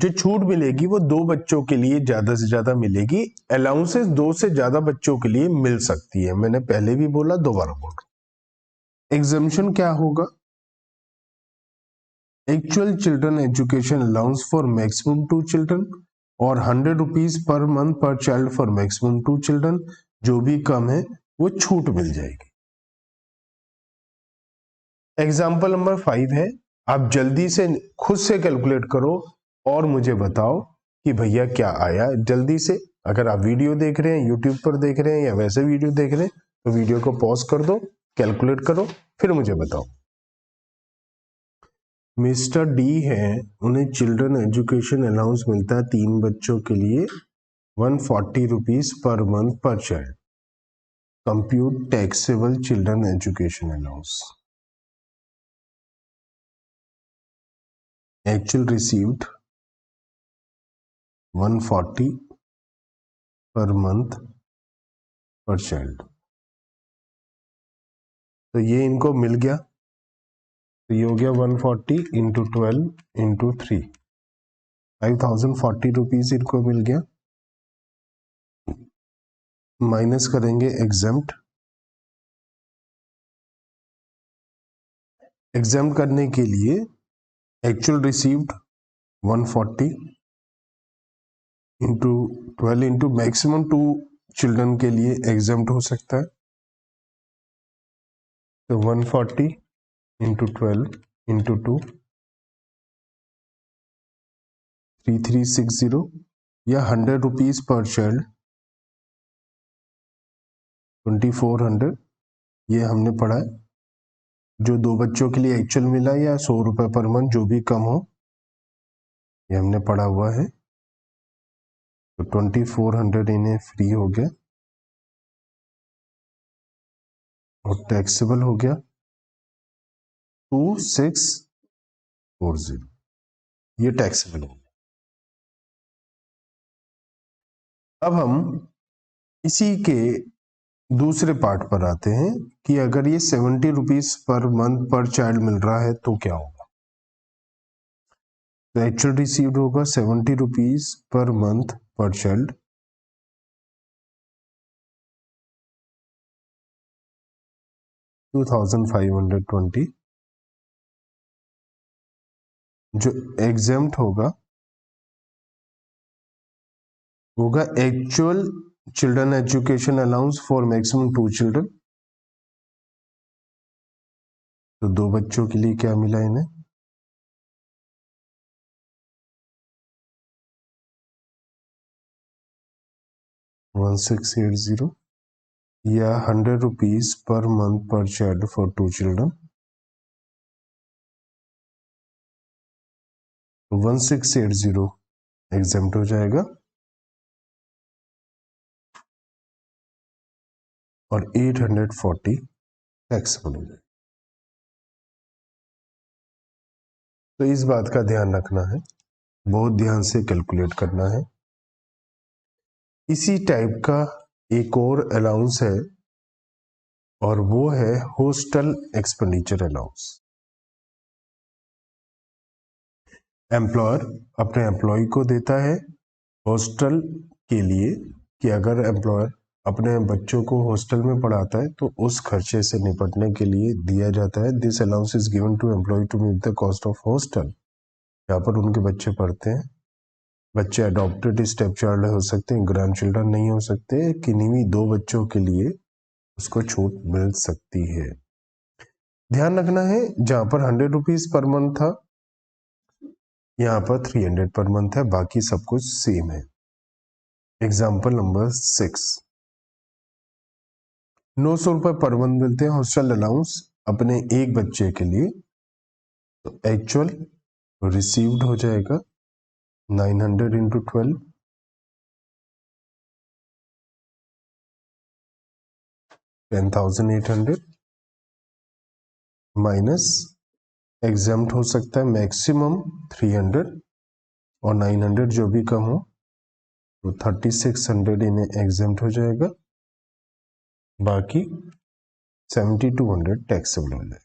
जो छूट मिलेगी वो 2 बच्चों के लिए ज्यादा से ज्यादा मिलेगी। अलाउंसेस 2 से ज्यादा बच्चों के लिए मिल सकती है, मैंने पहले भी बोला, दोबारा बोल रहा हूं। एग्जम्पशन क्या होगा? Actual children education allowance for maximum 2 children और 100 रुपीज पर मंथ पर चाइल्ड फॉर मैक्सिमम 2 चिल्ड्रन। जो भी कम है वो छूट मिल जाएगी। एग्जाम्पल नंबर 5 है, आप जल्दी से खुद से कैलकुलेट करो और मुझे बताओ कि भैया क्या आया। जल्दी से, अगर आप वीडियो देख रहे हैं, यूट्यूब पर देख रहे हैं या वैसे वीडियो देख रहे हैं, तो वीडियो को पॉज कर दो, कैलकुलेट करो, फिर मुझे बताओ। मिस्टर डी है, उन्हें चिल्ड्रन एजुकेशन अलाउंस मिलता है 3 बच्चों के लिए 140 रुपीज पर मंथ पर child. Compute taxable children education allowance. Actual received 140 per month per child। तो ये इनको मिल गया, तो ये हो गया 140 इंटू 12 इंटू 3, 5040 रुपीज इनको मिल गया। माइनस करेंगे एग्जाम्प्ट, एग्जाम्प्ट करने के लिए actual received 140 into 12 into maximum 2 children के लिए एग्जाम्प्ट हो सकता है, तो 140 इंटू 12 इंटू 2 3360 या 100 रुपीज पर चाइल्ड 2400। ये हमने पढ़ा है। जो 2 बच्चों के लिए एक्चुअल मिला या 100 रुपए पर मंथ जो भी कम हो, ये हमने पढ़ा हुआ है। तो 2400 इन्हें फ्री हो गया और टैक्सेबल हो गया 2640, ये टैक्सेबल हो गया। अब हम इसी के दूसरे पार्ट पर आते हैं कि अगर ये 70 रुपीज पर मंथ पर चाइल्ड मिल रहा है तो क्या होगा। तो एक्चुअल रिसीव्ड होगा 70 रुपीज पर मंथ पर चाइल्ड, $2520। जो एग्जाम्प्ट होगा actual children education allowance for maximum 2 children. तो 2 बच्चों के लिए क्या मिला इन्हें, 1680 या 100 रुपीज पर मंथ पर चाइल्ड फॉर 2 चिल्ड्रन। 1680 एग्जाम्प्ट हो जाएगा और 840 टैक्सेबल हो जाएगा। तो इस बात का ध्यान रखना है, बहुत ध्यान से कैलकुलेट करना है। इसी टाइप का एक और अलाउंस है और वो है हॉस्टल एक्सपेंडिचर अलाउंस। एम्प्लॉयर अपने एम्प्लॉय को देता है हॉस्टल के लिए कि अगर एम्प्लॉयर अपने बच्चों को हॉस्टल में पढ़ाता है तो उस खर्चे से निपटने के लिए दिया जाता है। This allowance is given to employee to meet the cost of hostel. यहाँ पर उनके बच्चे पढ़ते हैं, बच्चे अडॉप्टेड स्टेप चाइल्ड हो सकते हैं, ग्रैंड चिल्ड्रन नहीं हो सकते, किन्हीं भी 2 बच्चों के लिए उसको छूट मिल सकती है। ध्यान रखना है, जहां पर 100 रुपीज पर मंथ था, यहाँ पर 300 पर मंथ है, बाकी सब कुछ सेम है। एग्जाम्पल नंबर 6, 900 रुपए पर मंथ मिलते हैं हॉस्टल अलाउंस अपने एक बच्चे के लिए। तो एक्चुअल रिसीव्ड हो जाएगा 900 इंटू 12, 10,800 माइनस एग्जाम्प्ट हो सकता है मैक्सिमम 300 और 900 जो भी कम हो तो 3600 इन्हें एग्जाम्प्ट हो जाएगा, बाकी 7200 टैक्सेबल हो जाएगा।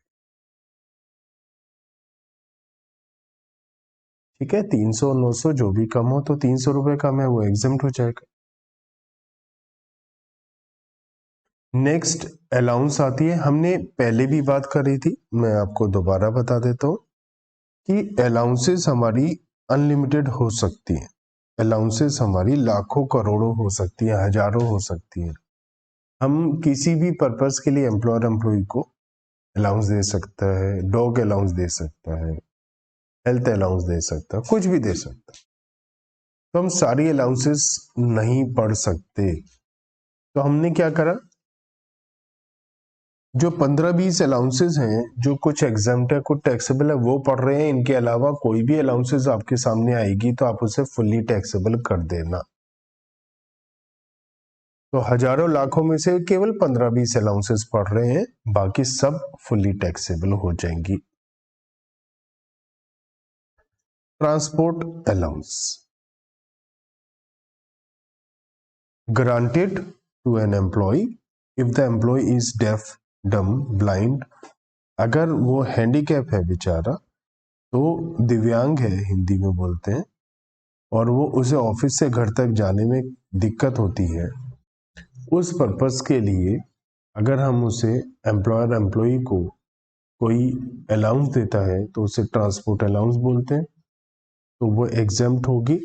ठीक है, 300 और 900 जो भी कम हो तो 300 रुपए कम है वो एग्जाम्प्ट हो जाएगा। नेक्स्ट अलाउंस आती है, हमने पहले भी बात करी थी, मैं आपको दोबारा बता देता हूं कि अलाउंसेस हमारी अनलिमिटेड हो सकती हैं। अलाउंसेस हमारी लाखों करोड़ों हो सकती है, हजारों हो सकती है। हम किसी भी पर्पस के लिए एम्प्लॉयर एम्प्लॉय को अलाउंस दे सकता है, डॉग अलाउंस दे सकता है, हेल्थ अलाउंस दे सकता है, कुछ भी दे सकता है। तो हम सारी अलाउंसेस नहीं पढ़ सकते, तो हमने क्या करा, जो 15-20 अलाउंसेस हैं जो कुछ एग्जाम्प्ट है कुछ टैक्सेबल है वो पढ़ रहे हैं। इनके अलावा कोई भी अलाउंसेस आपके सामने आएगी तो आप उसे फुल्ली टैक्सेबल कर देना। तो हजारों लाखों में से केवल 15-20 अलाउंसेस पढ़ रहे हैं, बाकी सब फुल्ली टैक्सेबल हो जाएंगी। Transport allowance granted to an employee if the employee is deaf, dumb, blind। अगर वो हैंडीकैप है बेचारा, तो दिव्यांग है हिंदी में बोलते हैं, और वो उसे ऑफिस से घर तक जाने में दिक्कत होती है, उस पर्पस के लिए अगर हम उसे एम्प्लॉयर एम्प्लॉई को कोई अलाउंस देता है तो उसे ट्रांसपोर्ट अलाउंस बोलते हैं। तो वो एग्जाम्प्ट होगी,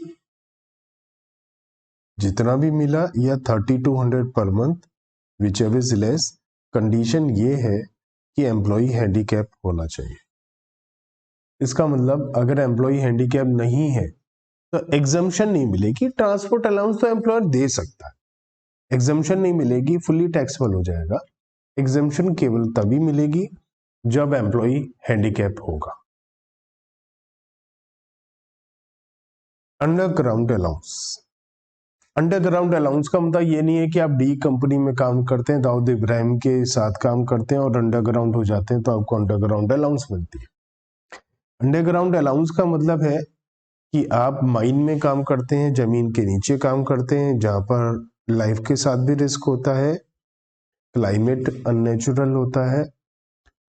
जितना भी मिला या 3200 per month which ever is less. Condition ये है कि एम्प्लॉई हैंडीकैप होना चाहिए। इसका मतलब अगर एम्प्लॉई हैंडीकैप नहीं है तो एग्जम्पशन नहीं मिलेगी। ट्रांसपोर्ट अलाउंस तो एम्प्लॉयर दे सकता है, एग्जम्पशन नहीं मिलेगी, फुल्ली टैक्सेबल हो जाएगा। एग्जम्पशन केवल तभी मिलेगी जब एम्प्लॉई हैंडीकैप होगा। अंडरग्राउंड अलाउंस, अंडरग्राउंड अलाउंस का मतलब ये नहीं है कि आप डी कंपनी में काम करते हैं, दाऊद इब्राहिम के साथ काम करते हैं और अंडरग्राउंड हो जाते हैं तो आपको अंडरग्राउंड अलाउंस मिलती है। अंडरग्राउंड अलाउंस का मतलब है कि आप माइन में काम करते हैं, जमीन के नीचे काम करते हैं, जहां पर लाइफ के साथ भी रिस्क होता है, क्लाइमेट अननेचुरल होता है,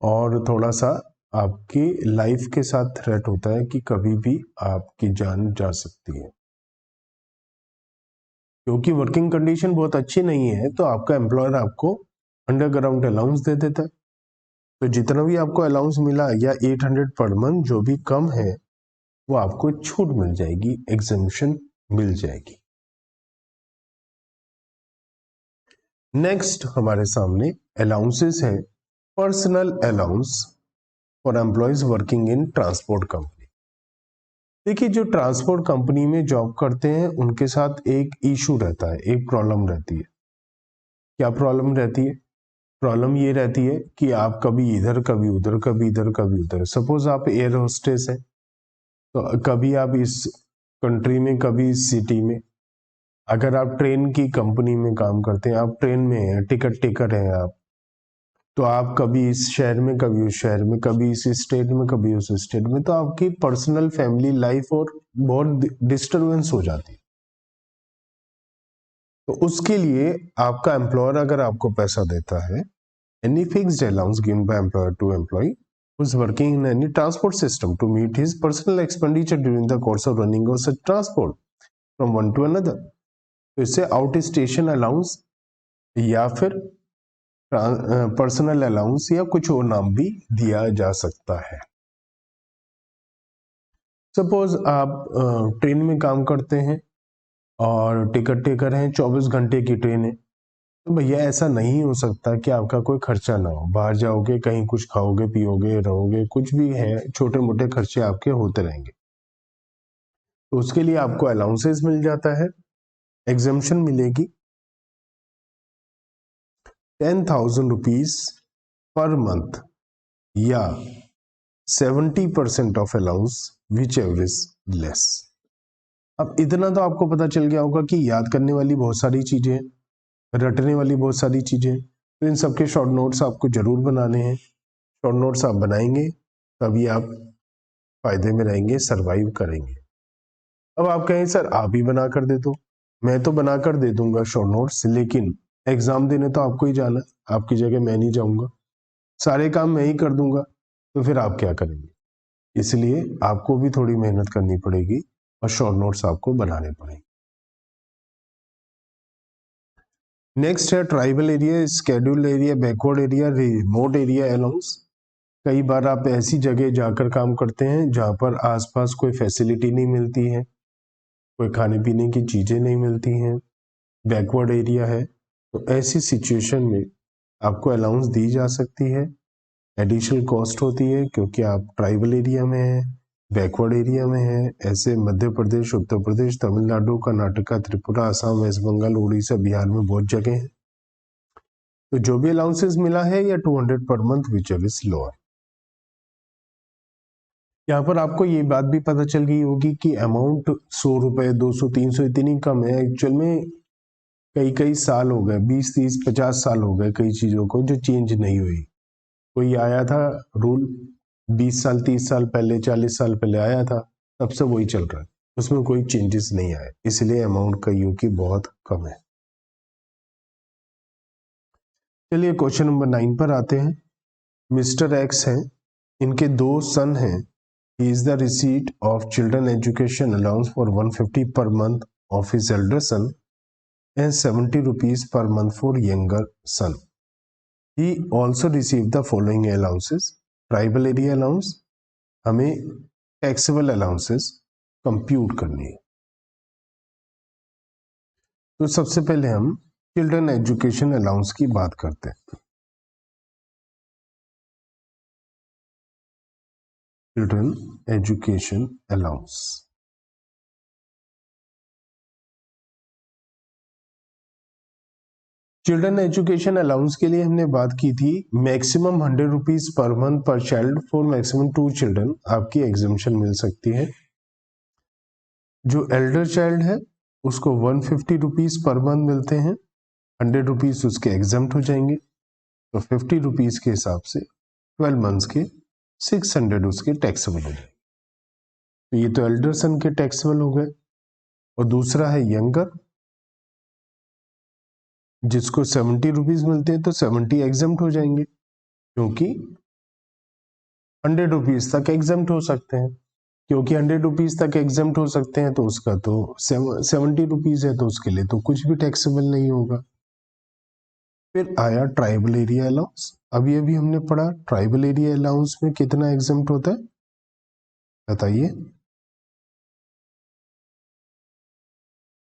और थोड़ा सा आपकी लाइफ के साथ थ्रेट होता है कि कभी भी आपकी जान जा सकती है। क्योंकि वर्किंग कंडीशन बहुत अच्छी नहीं है तो आपका एम्प्लॉयर आपको अंडरग्राउंड अलाउंस दे देता है। तो जितना भी आपको अलाउंस मिला या 800 पर मंथ जो भी कम है वो आपको छूट मिल जाएगी, एग्जम्पशन मिल जाएगी। नेक्स्ट हमारे सामने अलाउंसेस है, personal allowance for employees working in transport company. देखिए, जो ट्रांसपोर्ट कंपनी में जॉब करते हैं उनके साथ एक इशू रहता है, एक प्रॉब्लम रहती है। क्या प्रॉब्लम रहती है? प्रॉब्लम ये रहती है कि आप कभी इधर कभी उधर, कभी इधर कभी उधर। सपोज आप एयर होस्टेस है तो कभी आप इस कंट्री में कभी इस सिटी में। अगर आप ट्रेन की कंपनी में काम करते हैं, आप ट्रेन में हैं, टिकट टेकर हैं आप, तो आप कभी इस शहर में कभी उस शहर में, कभी इस स्टेट में कभी उस स्टेट में, तो आपकी पर्सनल फैमिली लाइफ और बहुत डिस्टरबेंस हो जाती है। तो उसके लिए आपका एम्प्लॉयर अगर आपको पैसा देता है, any fixed allowance given by employer to employee who is working in any transport system to meet his personal expenditure during the course of running of such transport from one to another। तो इसे out station allowance या फिर personal allowance या कुछ और नाम भी दिया जा सकता है। सपोज आप ट्रेन में काम करते हैं और टिकट टेकर हैं, 24 घंटे की ट्रेन है, तो भैया ऐसा नहीं हो सकता कि आपका कोई खर्चा ना हो। बाहर जाओगे, कहीं कुछ खाओगे पियोगे रहोगे, कुछ भी है, छोटे मोटे खर्चे आपके होते रहेंगे। तो उसके लिए आपको अलाउंसेस मिल जाता है, एग्जम्पशन मिलेगी 10,000 रुपीज पर मंथ या 70% of allowance which ever is less. अब इतना तो आपको पता चल गया होगा कि याद करने वाली बहुत सारी चीजें, रटने वाली बहुत सारी चीजें, तो इन सबके शॉर्ट नोट्स आपको जरूर बनाने हैं। शॉर्ट नोट्स आप बनाएंगे तभी आप फायदे में रहेंगे, सरवाइव करेंगे। अब आप कहें सर आप ही बना कर दे दो, मैं तो बना कर दे दूंगा शॉर्ट नोट्स, लेकिन एग्जाम देने तो आपको ही जाना, आपकी जगह मैं नहीं जाऊंगा, सारे काम मैं ही कर दूंगा, तो फिर आप क्या करेंगे? इसलिए आपको भी थोड़ी मेहनत करनी पड़ेगी और शॉर्ट नोट्स आपको बनाने पड़ेंगे। नेक्स्ट है tribal area, schedule area, backward area, remote area allowance. कई बार आप ऐसी जगह जाकर काम करते हैं जहां पर आसपास कोई फैसिलिटी नहीं मिलती है, कोई खाने पीने की चीजें नहीं मिलती हैं, बैकवर्ड एरिया है, तो ऐसी सिचुएशन में आपको अलाउंस दी जा सकती है। एडिशनल कॉस्ट होती है क्योंकि आप ट्राइबल एरिया में हैं, बैकवर्ड एरिया में है। ऐसे मध्य प्रदेश, उत्तर प्रदेश, तमिलनाडु, कर्नाटका, त्रिपुरा, असम, वेस्ट बंगाल, उड़ीसा, बिहार में बहुत जगह है। तो जो भी अलाउंसेस मिला है या 200 per month which is lower. यहाँ पर आपको ये बात भी पता चल गई होगी कि अमाउंट 100 रुपए, 200, 300 इतनी कम है। एक्चुअल में कई कई साल हो गए, 20, 30, 50 साल हो गए कई चीजों को जो चेंज नहीं हुई। कोई आया था रूल 20 साल, 30 साल पहले, 40 साल पहले आया था, तब से वही चल रहा है, उसमें कोई चेंजेस नहीं आए, इसलिए अमाउंट कईयों की बहुत कम है। चलिए क्वेश्चन नंबर 9 पर आते हैं। मिस्टर एक्स हैं, इनके 2 सन हैं। He is the receipt of children education allowance for 150 per month of his elder son and 70 rupees per month for younger son. He also received the following allowances. Tribal area allowance, हमें taxable allowances compute करनी है। तो सबसे पहले हम children education allowance की बात करते हैं। Children education allowance, children education allowance के लिए हमने बात की थी मैक्सिमम 100 रुपीज पर मंथ पर चाइल्ड फॉर मैक्सिमम 2 चिल्ड्रन आपकी एग्जम्पशन मिल सकती है। जो एल्डर चाइल्ड है उसको 150 रुपीज पर मंथ मिलते हैं, 100 रुपीज उसके एग्जम्प्ट हो जाएंगे, तो 50 रुपीज के हिसाब से 12 मंथ्स के 600 उसके टैक्सेबल हो जाएंगे। तो ये तो एल्डर सन के टैक्सेबल हो गए। और दूसरा है यंगर, जिसको 70 रुपीज मिलते हैं, तो 70 एग्जम्प्ट हो जाएंगे क्योंकि 100 रुपीज तक एग्जम्प्ट हो सकते हैं। क्योंकि 100 रुपीज तक एग्जम्प्ट हो सकते हैं तो उसका तो 70 रुपीज है, तो उसके लिए तो कुछ भी टैक्सेबल नहीं होगा। फिर आया ट्राइबल एरिया अलाउंस। अभी अभी हमने पढ़ा ट्राइबल एरिया अलाउंस में कितना एग्जम्प्ट होता है, बताइए।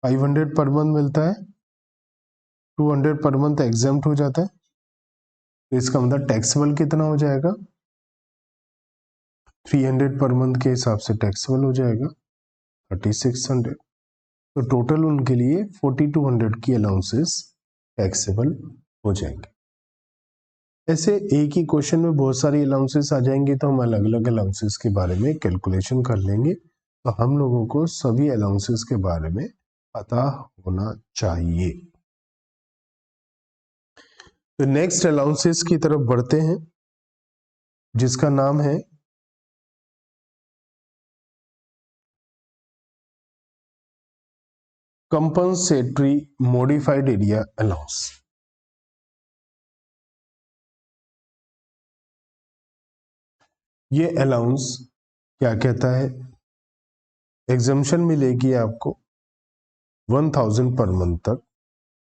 500 पर मंथ मिलता है, 200 पर मंथ एग्जम्प्ट हो जाता है, तो इसका मतलब टैक्सेबल कितना हो जाएगा, 300 पर मंथ के हिसाब से टैक्सेबल हो जाएगा 3600। तो टोटल उनके लिए 4200 की अलाउंसेस टैक्सेबल हो जाएंगे। ऐसे एक ही क्वेश्चन में बहुत सारी अलाउंसेस आ जाएंगे, तो हम अलग अलग अलाउंसेस के बारे में कैलकुलेशन कर लेंगे। तो हम लोगों को सभी अलाउंसेस के बारे में पता होना चाहिए। तो नेक्स्ट अलाउंसेस की तरफ बढ़ते हैं, जिसका नाम है कंपनसेटरी मॉडिफाइड एरिया अलाउंस। ये अलाउंस क्या कहता है, एग्जम्पशन मिलेगी आपको 1000 पर मंथ तक।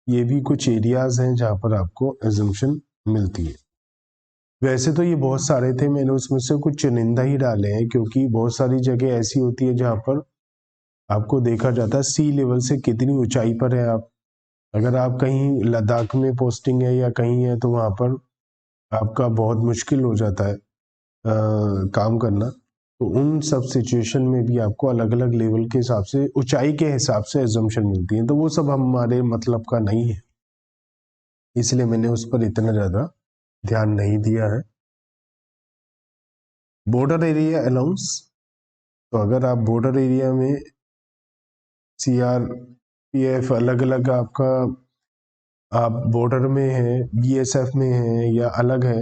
ये भी कुछ एरियाज हैं जहां पर आपको एग्जम्पशन मिलती है। वैसे तो ये बहुत सारे थे, मैंने उसमें से कुछ चुनिंदा ही डाले हैं, क्योंकि बहुत सारी जगह ऐसी होती है जहां पर आपको देखा जाता है सी लेवल से कितनी ऊंचाई पर है आप। अगर आप कहीं लद्दाख में पोस्टिंग है या कहीं है, तो वहां पर आपका बहुत मुश्किल हो जाता है काम करना। तो उन सब सिचुएशन में भी आपको अलग अलग लेवल के हिसाब से, ऊंचाई के हिसाब से एजम्पशन मिलती है। तो वो सब हमारे मतलब का नहीं है, इसलिए मैंने उस पर इतना ज्यादा ध्यान नहीं दिया है। बॉर्डर एरिया अलाउंस, तो अगर आप बॉर्डर एरिया में CRPF अलग अलग आपका आप बॉर्डर में हैं, बीएसएफ में हैं या अलग है,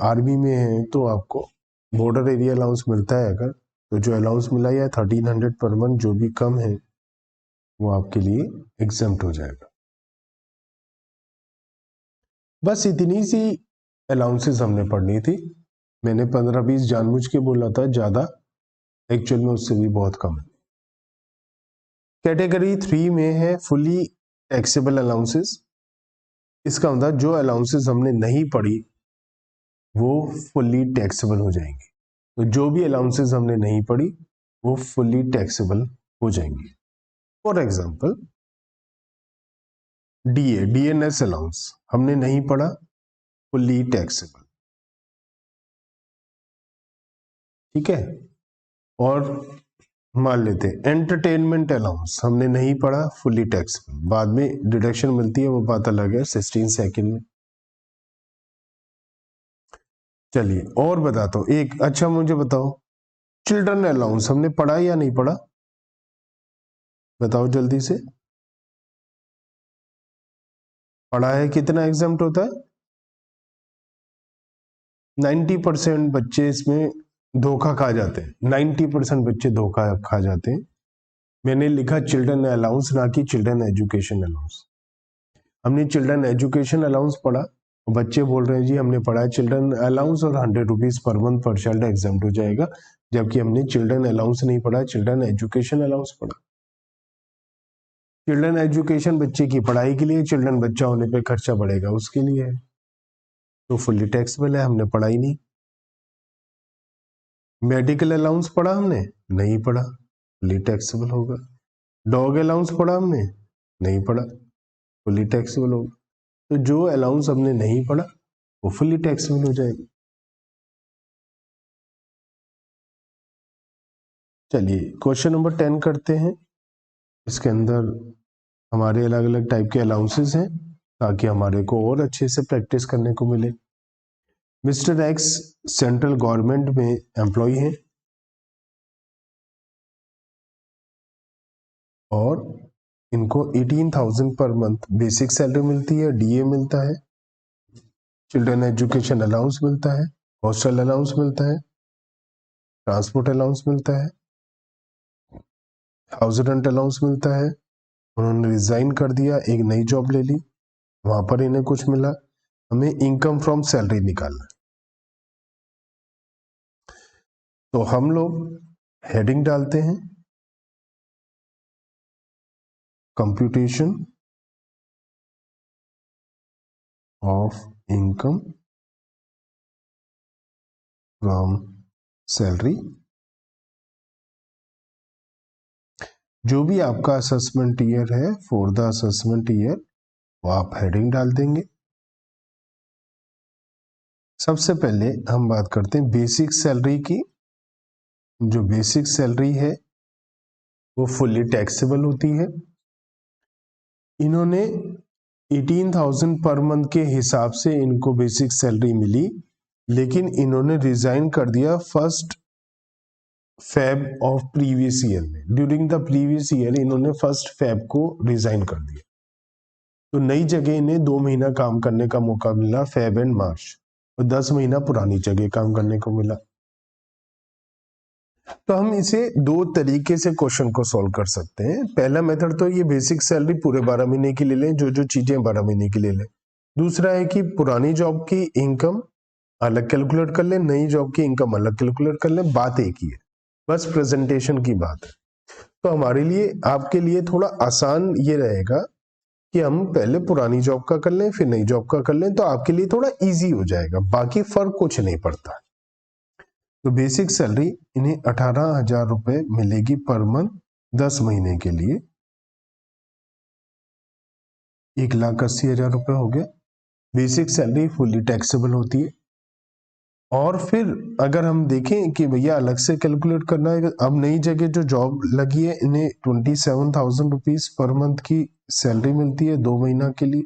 आर्मी में हैं, तो आपको बॉर्डर एरिया अलाउंस मिलता है। अगर तो जो अलाउंस मिला है 1300 पर मंथ, जो भी कम है वो आपके लिए एग्जम्प्ट हो जाएगा। बस इतनी सी अलाउंसेस हमने पढ़नी थी। मैंने 15-20 जानबूझ के बोला था, ज़्यादा एक्चुअल में उससे भी बहुत कम है। कैटेगरी 3 में है फुली टैक्सेबल अलाउंसेस। इसका मतलब जो अलाउंसेस हमने नहीं पढ़ी वो फुली टैक्सेबल हो जाएंगी। तो जो भी अलाउंसेस हमने नहीं पढ़ी वो फुली टैक्सेबल हो जाएंगी। फॉर एग्जाम्पल डीएनएस अलाउंस हमने नहीं पढ़ा, फुली टैक्सेबल, ठीक है। और मान लेते हैं एंटरटेनमेंट अलाउंस हमने नहीं पढ़ा, फुली टैक्सेबल, बाद में डिडक्शन मिलती है वो बात अलग है 16 सेकेंड में। चलिए और बताता हूं एक। अच्छा मुझे बताओ, चिल्ड्रन अलाउंस हमने पढ़ा या नहीं पढ़ा, बताओ जल्दी से। पढ़ा है। कितना एग्जाम्प्ट होता है? 90% बच्चे इसमें धोखा खा जाते हैं। 90% बच्चे धोखा खा जाते हैं। मैंने लिखा चिल्ड्रन अलाउंस, ना कि चिल्ड्रन एजुकेशन अलाउंस। हमने चिल्ड्रन एजुकेशन अलाउंस पढ़ा, बच्चे बोल रहे हैं जी हमने पढ़ा है चिल्ड्रन अलाउंस और 100 रुपीज पर मंथ पर चाइल्ड एग्जाम्प्ट हो जाएगा, जबकि हमने चिल्ड्रन अलाउंस नहीं पढ़ा, चिल्ड्रन एजुकेशन अलाउंस पढ़ा। चिल्ड्रन एजुकेशन बच्चे की पढ़ाई के लिए, चिल्ड्रन बच्चा होने पे खर्चा बढ़ेगा उसके लिए है, तो फुल्ली टैक्सेबल है, हमने पढ़ा ही नहीं। मेडिकल अलाउंस पढ़ा हमने? नहीं पढ़ा, फुल्ली टैक्सेबल होगा। डॉग अलाउंस पढ़ा हमने? नहीं पढ़ा, फुल्ली टैक्सेबल होगा। तो जो अलाउंस हमने नहीं पढ़ा वो फुल्ली टैक्सेबल हो जाएगा। चलिए क्वेश्चन नंबर 10 करते हैं। इसके अंदर हमारे अलग अलग टाइप के अलाउंसेस हैं ताकि हमारे को और अच्छे से प्रैक्टिस करने को मिले। मिस्टर एक्स सेंट्रल गवर्नमेंट में एम्प्लॉय है और इनको 18,000 पर मंथ बेसिक सैलरी मिलती है, डीए मिलता है, चिल्ड्रन एजुकेशन अलाउंस मिलता है, हॉस्टल अलाउंस मिलता है, ट्रांसपोर्ट अलाउंस मिलता है, हाउस रेंट अलाउंस मिलता है। उन्होंने रिजाइन कर दिया, एक नई जॉब ले ली, वहां पर इन्हें कुछ मिला। हमें इनकम फ्रॉम सैलरी निकालना है, तो हम लोग हेडिंग डालते हैं computation of income from salary. जो भी आपका असेसमेंट ईयर है फॉर द असेसमेंट ईयर वो आप हेडिंग डाल देंगे। सबसे पहले हम बात करते हैं बेसिक सैलरी की। जो बेसिक सैलरी है वो फुल्ली टैक्सेबल होती है। इन्होंने 18,000 पर मंथ के हिसाब से इनको बेसिक सैलरी मिली, लेकिन इन्होंने रिजाइन कर दिया 1 फेब ऑफ प्रीवियस ईयर में। ड्यूरिंग द प्रीवियस ईयर इन्होंने 1 फेब को रिजाइन कर दिया, तो नई जगह इन्हें 2 महीना काम करने का मौका मिला, फेब एंड मार्च, और 10 महीना पुरानी जगह काम करने को मिला। तो हम इसे 2 तरीके से क्वेश्चन को सॉल्व कर सकते हैं। पहला मेथड तो ये बेसिक सैलरी पूरे 12 महीने की ले लें, जो जो चीजें 12 महीने की ले लें। दूसरा है कि पुरानी जॉब की इनकम अलग कैलकुलेट कर लें, नई जॉब की इनकम अलग कैलकुलेट कर लें, बात एक ही है, बस प्रेजेंटेशन की बात है। तो हमारे लिए, आपके लिए थोड़ा आसान ये रहेगा कि हम पहले पुरानी जॉब का कर लें फिर नई जॉब का कर लें, तो आपके लिए थोड़ा इजी हो जाएगा, बाकी फर्क कुछ नहीं पड़ता। तो बेसिक सैलरी इन्हें 18,000 रुपए मिलेगी पर मंथ 10 महीने के लिए, 1,80,000 रुपए हो गया। बेसिक सैलरी फुली टैक्सेबल होती है। और फिर अगर हम देखें कि भैया अलग से कैलकुलेट करना है, अब नई जगह जो जॉब लगी है इन्हें 27,000 रुपीज पर मंथ की सैलरी मिलती है 2 महीना के लिए,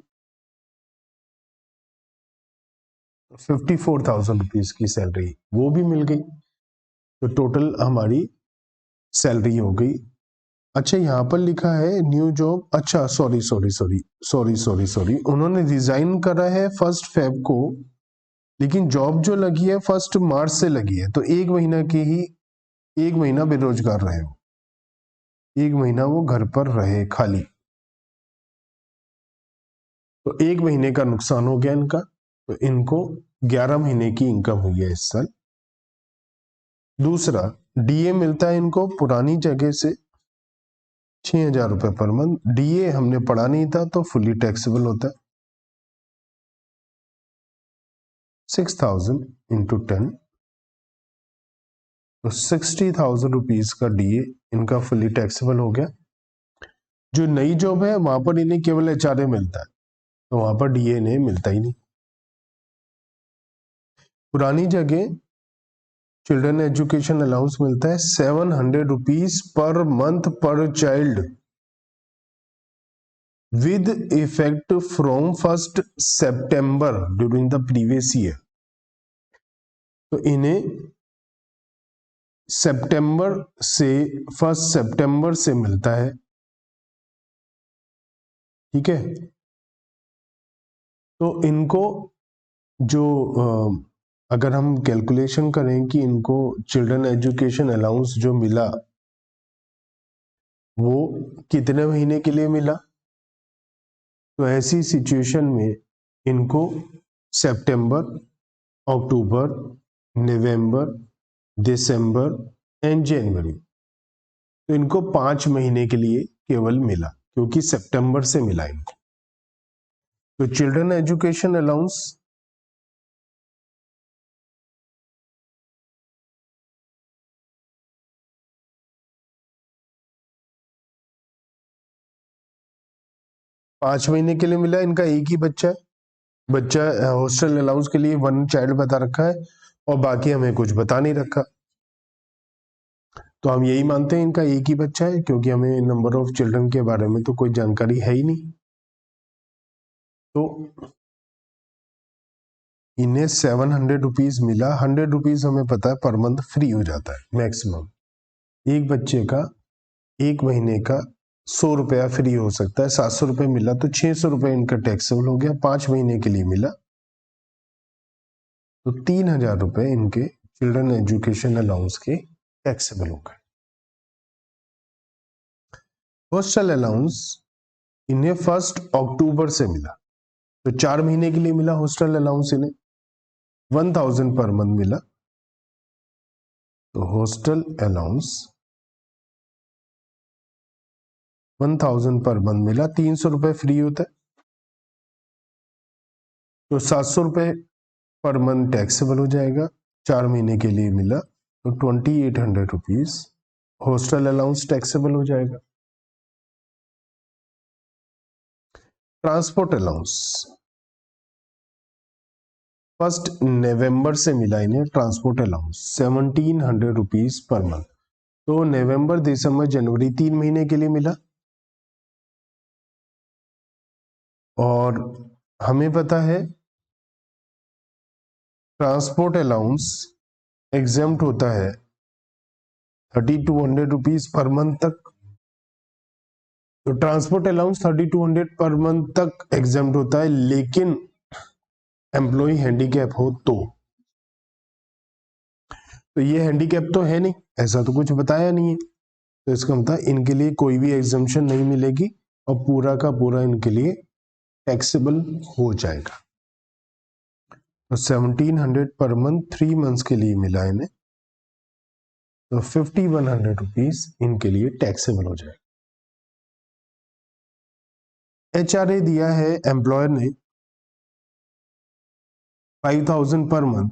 54,000 रुपीज की सैलरी वो भी मिल गई। तो टोटल हमारी सैलरी हो गई अच्छा यहाँ पर लिखा है न्यू जॉब, अच्छा सॉरी, उन्होंने रिजाइन करा है 1 फेब को, लेकिन जॉब जो लगी है 1 मार्च से लगी है, तो 1 महीना बेरोजगार रहे हो, 1 महीना वो घर पर रहे खाली, तो 1 महीने का नुकसान हो गया इनका, तो इनको 11 महीने की इनकम हुई है इस साल। दूसरा, डीए मिलता है इनको पुरानी जगह से 6,000 रुपए पर मंथ। डीए हमने पढ़ा नहीं था तो फुली टैक्सेबल होता है, 6,000 इंटू 10, तो 60,000 रुपीज का डीए इनका फुली टैक्सेबल हो गया। जो नई जॉब है वहां पर इन्हें केवल एचआरए मिलता है, तो वहां पर डीए इन्हें मिलता ही नहीं। पुरानी जगह चिल्ड्रन एजुकेशन अलाउंस मिलता है 700 रुपीज पर मंथ पर child, with effect from 1st September during the previous year। तो इन्हें सितंबर से 1 सितंबर से मिलता है, ठीक है। तो इनको जो अगर हम कैलकुलेशन करें कि इनको चिल्ड्रन एजुकेशन अलाउंस जो मिला वो कितने महीने के लिए मिला, तो ऐसी सिचुएशन में इनको सितंबर, अक्टूबर, नवंबर, दिसंबर एंड जनवरी, तो इनको 5 महीने के लिए केवल मिला, क्योंकि सितंबर से मिला इनको। तो चिल्ड्रन एजुकेशन अलाउंस पांच महीने के लिए मिला, इनका एक ही बच्चा है, बच्चा हॉस्टल अलाउंस के लिए 1 चाइल्ड बता रखा है और बाकी हमें कुछ बता नहीं रखा, तो हम यही मानते हैं इनका एक ही बच्चा है, क्योंकि हमें नंबर ऑफ चिल्ड्रन के बारे में तो कोई जानकारी है ही नहीं। तो इन्हें 700 रुपीज मिला, 100 रुपीज हमें पता है पर मंथ फ्री हो जाता है मैक्सिमम, एक बच्चे का 1 महीने का 100 रुपया फ्री हो सकता है, 700 रुपये मिला तो 600 रुपये इनका टैक्सेबल हो गया, 5 महीने के लिए मिला, तो 3,000 रुपये इनके चिल्ड्रन एजुकेशन अलाउंस के टैक्सेबल हो गए। हॉस्टल अलाउंस इन्हें 1 अक्टूबर से मिला, तो 4 महीने के लिए मिला हॉस्टल अलाउंस इन्हें 1,000 पर मंथ मिला, तो हॉस्टल अलाउंस 1,000 पर मंथ मिला, 300 रुपये फ्री होता है, तो 700 रुपये पर मंथ टैक्सेबल हो जाएगा, 4 महीने के लिए मिला, तो 2,800 रुपीज हॉस्टल अलाउंस टैक्सेबल हो जाएगा। ट्रांसपोर्ट अलाउंस 1 नवंबर से मिला इन्हें transport allowance 1,700 rupees per month, तो नवंबर, दिसंबर, जनवरी 3 महीने के लिए मिला, और हमें पता है ट्रांसपोर्ट अलाउंस एग्जेम्प्ट होता है 3,200 रुपीज पर मंथ तक, तो ट्रांसपोर्ट अलाउंस 3,200 पर मंथ तक एग्जेम्प्ट होता है, लेकिन एम्प्लॉय हैंडीकैप हो तो ये हैंडीकैप तो है नहीं, ऐसा तो कुछ बताया नहीं है, तो इसका मतलब इनके लिए कोई भी एग्जम्पशन नहीं मिलेगी और पूरा का पूरा इनके लिए टैक्सेबल हो जाएगा। तो 1,700 पर मंथ 3 मंथ्स के लिए मिला इन्हें, तो 5,100 रुपीज इनके लिए टैक्सेबल हो जाएगा। एचआरए दिया है एम्प्लॉयर ने 5,000 पर मंथ,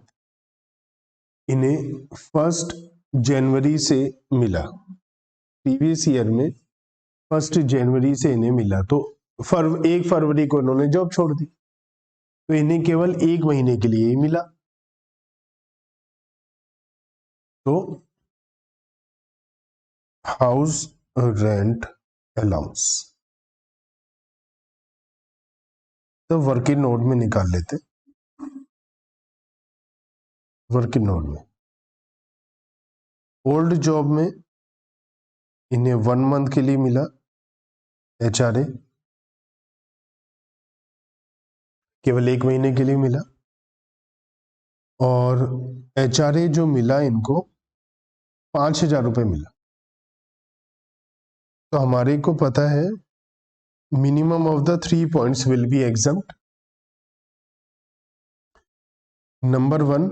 इन्हें 1 जनवरी से मिला, प्रीवियस ईयर में 1 जनवरी से इन्हें मिला, तो 1 फरवरी को इन्होंने जॉब छोड़ दी, तो इन्हें केवल 1 महीने के लिए ही मिला, तो हाउस रेंट अलाउंस तो वर्किंग नोट में निकाल लेते, वर्किंग नोट में ओल्ड जॉब में इन्हें 1 मंथ के लिए मिला HRA, केवल 1 महीने के लिए मिला। और HRA जो मिला इनको 5,000 रुपये मिला। तो हमारे को पता है minimum of the 3 points will be exempt. Number 1,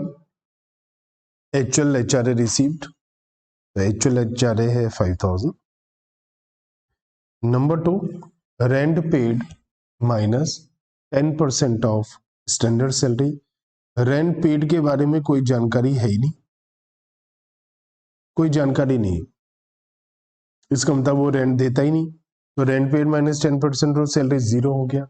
actual HRA received, तो एक्चुअल HRA है 5,000। Number 2, rent paid minus 10% of standard salary. Rent paid के बारे में कोई जानकारी है ही नहीं, कोई जानकारी नहीं, इसका मतलब वो रेंट देता ही नहीं। तो rent paid minus 10% of salary 0 हो गया।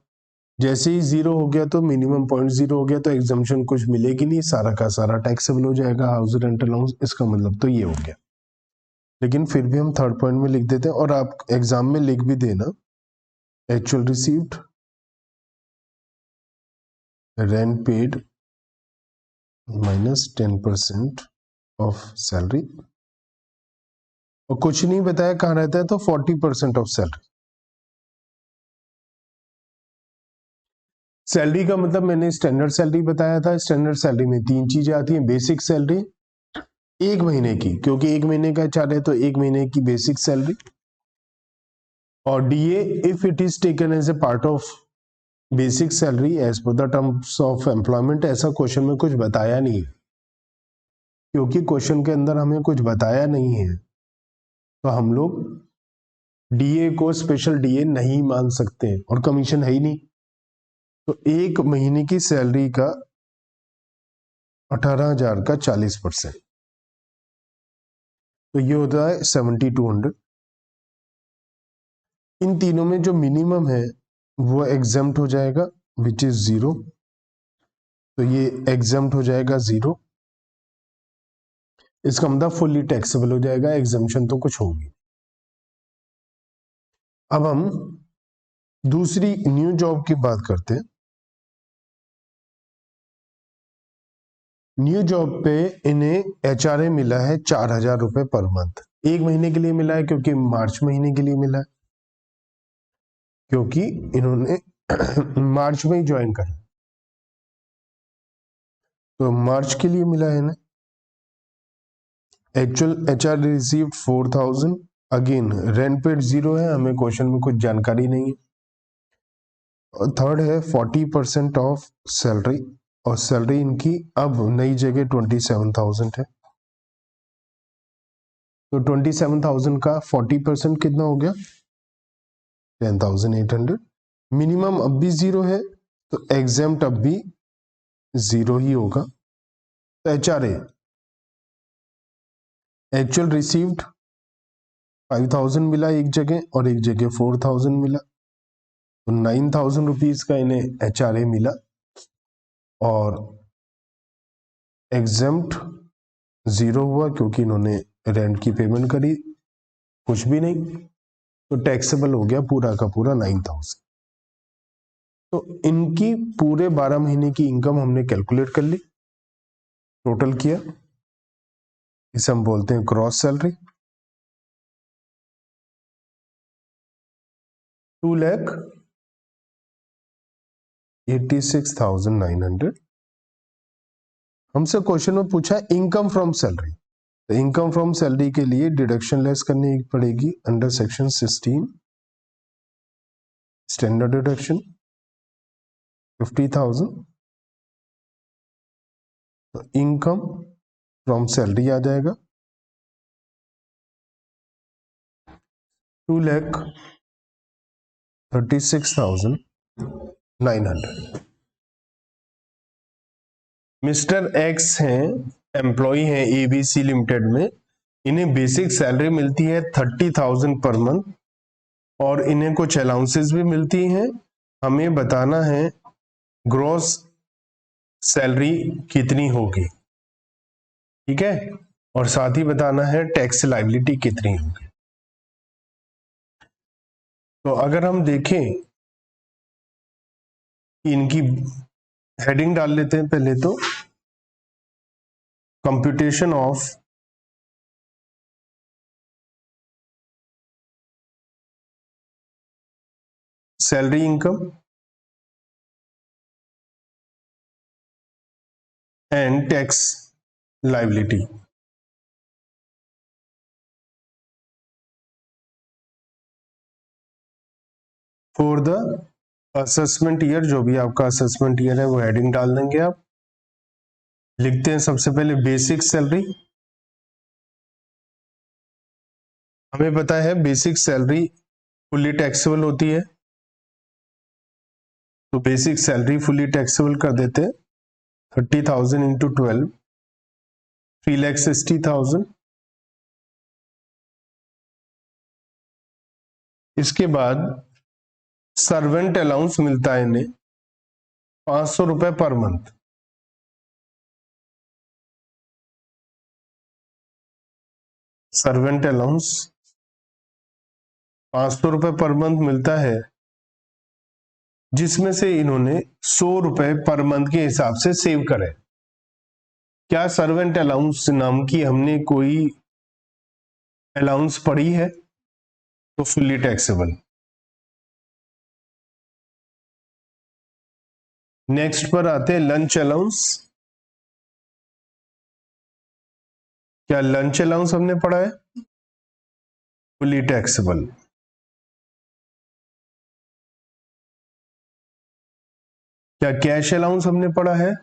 जैसे ही 0 हो गया तो मिनिमम पॉइंट 0 हो गया, तो एग्जम्पशन कुछ मिलेगी नहीं, सारा का सारा टैक्सेबल हो जाएगा हाउस रेंट अलाउंस। इसका मतलब तो ये हो गया। लेकिन फिर भी हम थर्ड पॉइंट में लिख देते हैं, और आप एग्जाम में लिख भी देना, actual received, rent paid minus 10% of salary, और कुछ नहीं बताया कहाँ रहता है, तो 40% ऑफ सैलरी। सैलरी का मतलब मैंने स्टैंडर्ड सैलरी बताया था। स्टैंडर्ड सैलरी में 3 चीजें आती हैं। बेसिक सैलरी 1 महीने की, क्योंकि 1 महीने का चार्ट है तो 1 महीने की बेसिक सैलरी, और DA if it is taken as a part of basic salary as per the terms of employment. ऐसा क्वेश्चन में कुछ बताया नहीं है, क्योंकि क्वेश्चन के अंदर हमें कुछ बताया नहीं है, तो हम लोग DA को स्पेशल DA नहीं मान सकते हैं, और कमीशन है ही नहीं। तो 1 महीने की सैलरी का 18,000 का 40%, तो ये होता है 7,200। इन तीनों में जो मिनिमम है वो एग्जम्प्ट हो जाएगा, विच इज 0, तो ये एग्जम्प्ट हो जाएगा 0। इसका मतलब फुल्ली टैक्सेबल हो जाएगा, एग्जम्पशन तो कुछ होगी। अब हम दूसरी न्यू जॉब की बात करते हैं। न्यू जॉब पे इन्हें HRA मिला है 4,000 रुपए पर मंथ। 1 महीने के लिए मिला है, क्योंकि मार्च महीने के लिए मिला है, क्योंकि इन्होंने मार्च में ही ज्वाइन करा, तो मार्च के लिए मिला है इन्हें। Actual HRA received 4,000। Again rent paid 0 है, हमें क्वेश्चन में कुछ जानकारी नहीं है। और थर्ड है 40% ऑफ सैलरी, और सैलरी इनकी अब नई जगह 27,000 है, तो 27,000 का 40% कितना हो गया, 10,800। मिनिमम अब भी 0 है, तो एग्जाम्प्ट अब भी 0 ही होगा। तो HRA एक्चुअल रिसीव्ड 5,000 मिला एक जगह, और एक जगह 4,000 मिला, तो 9,000 रुपीज का इन्हें HRA मिला, और एग्जाम्प्ट 0 हुआ क्योंकि इन्होंने रेंट की पेमेंट करी कुछ भी नहीं, तो टैक्सेबल हो गया पूरा का पूरा 9,000। तो इनकी पूरे 12 महीने की इनकम हमने कैलकुलेट कर ली, टोटल किया, इसे हम बोलते हैं क्रॉस सैलरी। 2,86,900। हमसे क्वेश्चन में पूछा इनकम फ्रॉम सैलरी, तो इनकम फ्रॉम सैलरी के लिए डिडक्शन लेस करनी पड़ेगी अंडर सेक्शन 16, स्टैंडर्ड डिडक्शन 50,000। तो इनकम फ्रॉम सैलरी आ जाएगा 2,36,900। मिस्टर एक्स हैं, एम्प्लॉय हैं ABC लिमिटेड में, इन्हें बेसिक सैलरी मिलती है 30,000 पर मंथ, और इन्हें कुछ अलाउंसेस भी मिलती हैं। हमें बताना है ग्रॉस सैलरी कितनी होगी, ठीक है, और साथ ही बताना है टैक्स लायबिलिटी कितनी होगी। तो अगर हम देखें, इनकी हेडिंग डाल लेते हैं पहले तो, computation of salary income and tax liability. For the assessment year, जो भी आपका असेसमेंट ईयर है वो हेडिंग डाल देंगे आप। लिखते हैं सबसे पहले बेसिक सैलरी। हमें पता है बेसिक सैलरी फुली टैक्सेबल होती है, तो बेसिक सैलरी फुली टैक्सेबल कर देते हैं 30,000 इंटू 12, 3,60,000। इसके बाद सर्वेंट अलाउंस मिलता है इन्हें 500 रुपए पर मंथ। सर्वेंट अलाउंस 500 रुपए पर मंथ मिलता है, जिसमें से इन्होंने 100 रुपए पर मंथ के हिसाब से सेव करे। क्या सर्वेंट अलाउंस नाम की हमने कोई अलाउंस पढ़ी है? तो फुल्ली टैक्सेबल। नेक्स्ट पर आते हैं लंच अलाउंस। क्या लंच अलाउंस हमने पढ़ा है? Fully taxable. क्या कैश अलाउंस हमने पढ़ा है?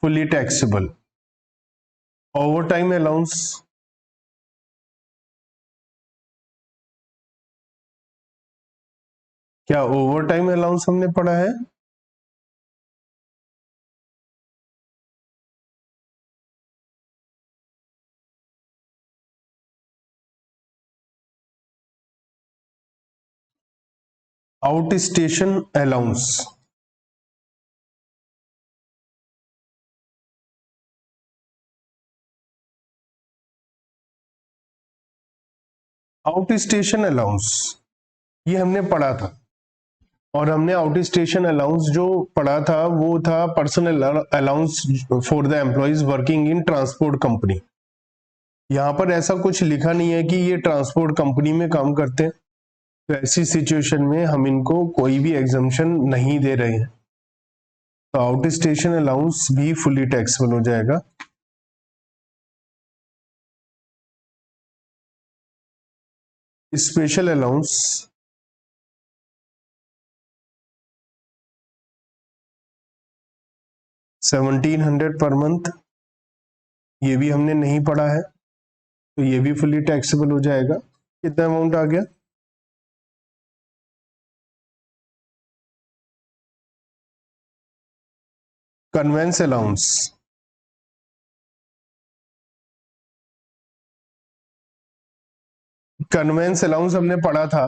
Fully taxable. Over time allowance, क्या ओवर टाइम अलाउंस हमने पढ़ा है? Out station allowance, out station allowance ये हमने पढ़ा था, और हमने आउट स्टेशन अलाउंस जो पढ़ा था वो था personal allowance for the employees working in transport company. यहां पर ऐसा कुछ लिखा नहीं है कि ये ट्रांसपोर्ट कंपनी में काम करते हैं, तो ऐसी सिचुएशन में हम इनको कोई भी एग्जम्पशन नहीं दे रहे हैं, तो आउट स्टेशन अलाउंस भी फुली टैक्सेबल हो जाएगा। स्पेशल अलाउंस, $1,700 पर मंथ, ये भी हमने नहीं पढ़ा है, तो ये भी फुली टैक्सेबल हो जाएगा। कितना अमाउंट आ गया? कन्वेंस अलाउंस, कन्वेंस अलाउंस हमने पढ़ा था,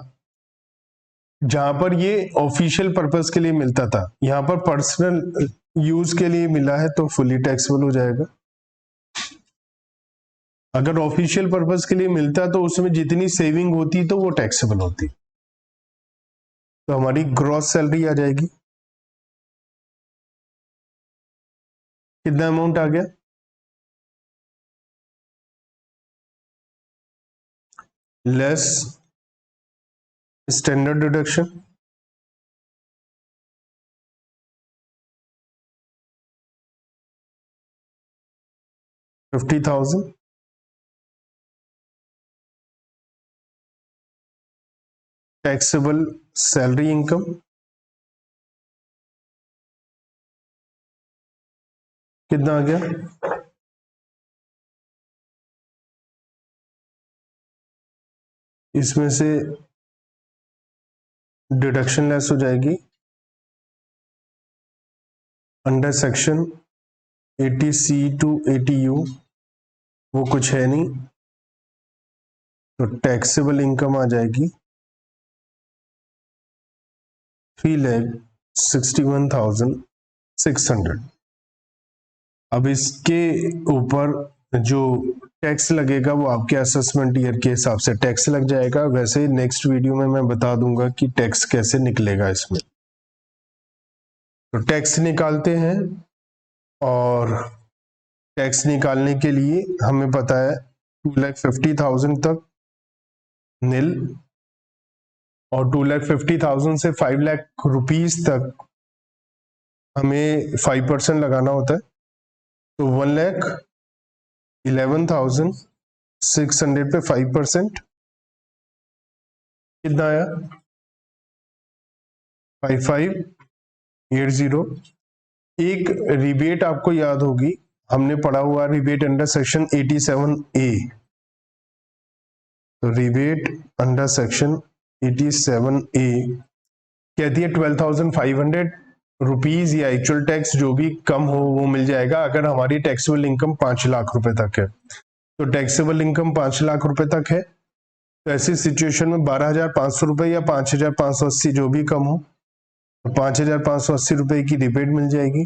जहां पर ये ऑफिशियल पर्पस के लिए मिलता था, यहां पर पर्सनल यूज के लिए मिला है तो फुली टैक्सेबल हो जाएगा। अगर ऑफिशियल पर्पस के लिए मिलता तो उसमें जितनी सेविंग होती तो वो टैक्सेबल होती। तो हमारी ग्रॉस सैलरी आ जाएगी। कितना अमाउंट आ गया? Less standard deduction, $50,000, taxable salary income, कितना आ गया? इसमें से डिडक्शन लेस हो जाएगी under section 80C to 80U, वो कुछ है नहीं, तो टैक्सेबल इनकम आ जाएगी 3,61,600। अब इसके ऊपर जो टैक्स लगेगा वो आपके असेसमेंट ईयर के हिसाब से टैक्स लग जाएगा। वैसे नेक्स्ट वीडियो में मैं बता दूंगा कि टैक्स कैसे निकलेगा इसमें। तो टैक्स निकालते हैं। और टैक्स निकालने के लिए हमें पता है 2,50,000 तक नील, और 2,50,000 से 5 लाख रुपीज तक हमें 5% लगाना होता है। तो 1,11,600 पे 5% कितना आया? 5580। एक रिबेट आपको याद होगी, हमने पढ़ा हुआ रिबेट अंडर सेक्शन 87A। तो रिबेट अंडर सेक्शन 87A कहती है 12,500 रुपीज या एक्चुअल टैक्स जो भी कम हो वो मिल जाएगा अगर हमारी टैक्सेबल इनकम 5 लाख रुपए तक है। तो टैक्सेबल इनकम 5 लाख रुपए तक है, तो ऐसी सिचुएशन में 12,500 रुपए या 5,580 जो भी कम हो, तो 5,580 रुपए की रिबेट मिल जाएगी।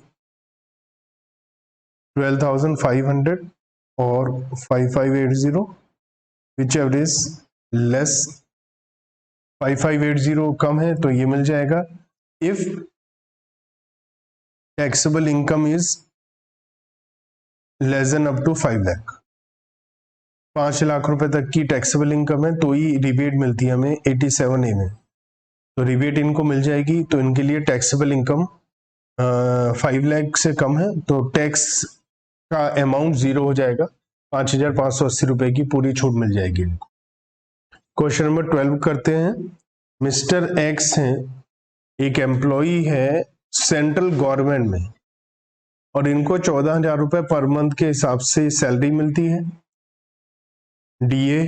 12,500 और 5,580 विच एवर इज लेस। 5,580 कम है तो ये मिल जाएगा if taxable income is less than up to 5 lakh. 5 lakh रुपए तक की टैक्सेबल इनकम है तो ही रिबेट मिलती है हमें 87A में। तो रिबेट इनको मिल जाएगी, तो इनके लिए टैक्सेबल इनकम 5 लाख से कम है तो टैक्स का अमाउंट 0 हो जाएगा, 5,580 रुपए की पूरी छूट मिल जाएगी इनको। क्वेश्चन नंबर 12 करते हैं। मिस्टर एक्स हैं, एक एम्प्लॉई है सेंट्रल गवर्नमेंट में और इनको 14,000 रुपए पर मंथ के हिसाब से सैलरी मिलती है, DA,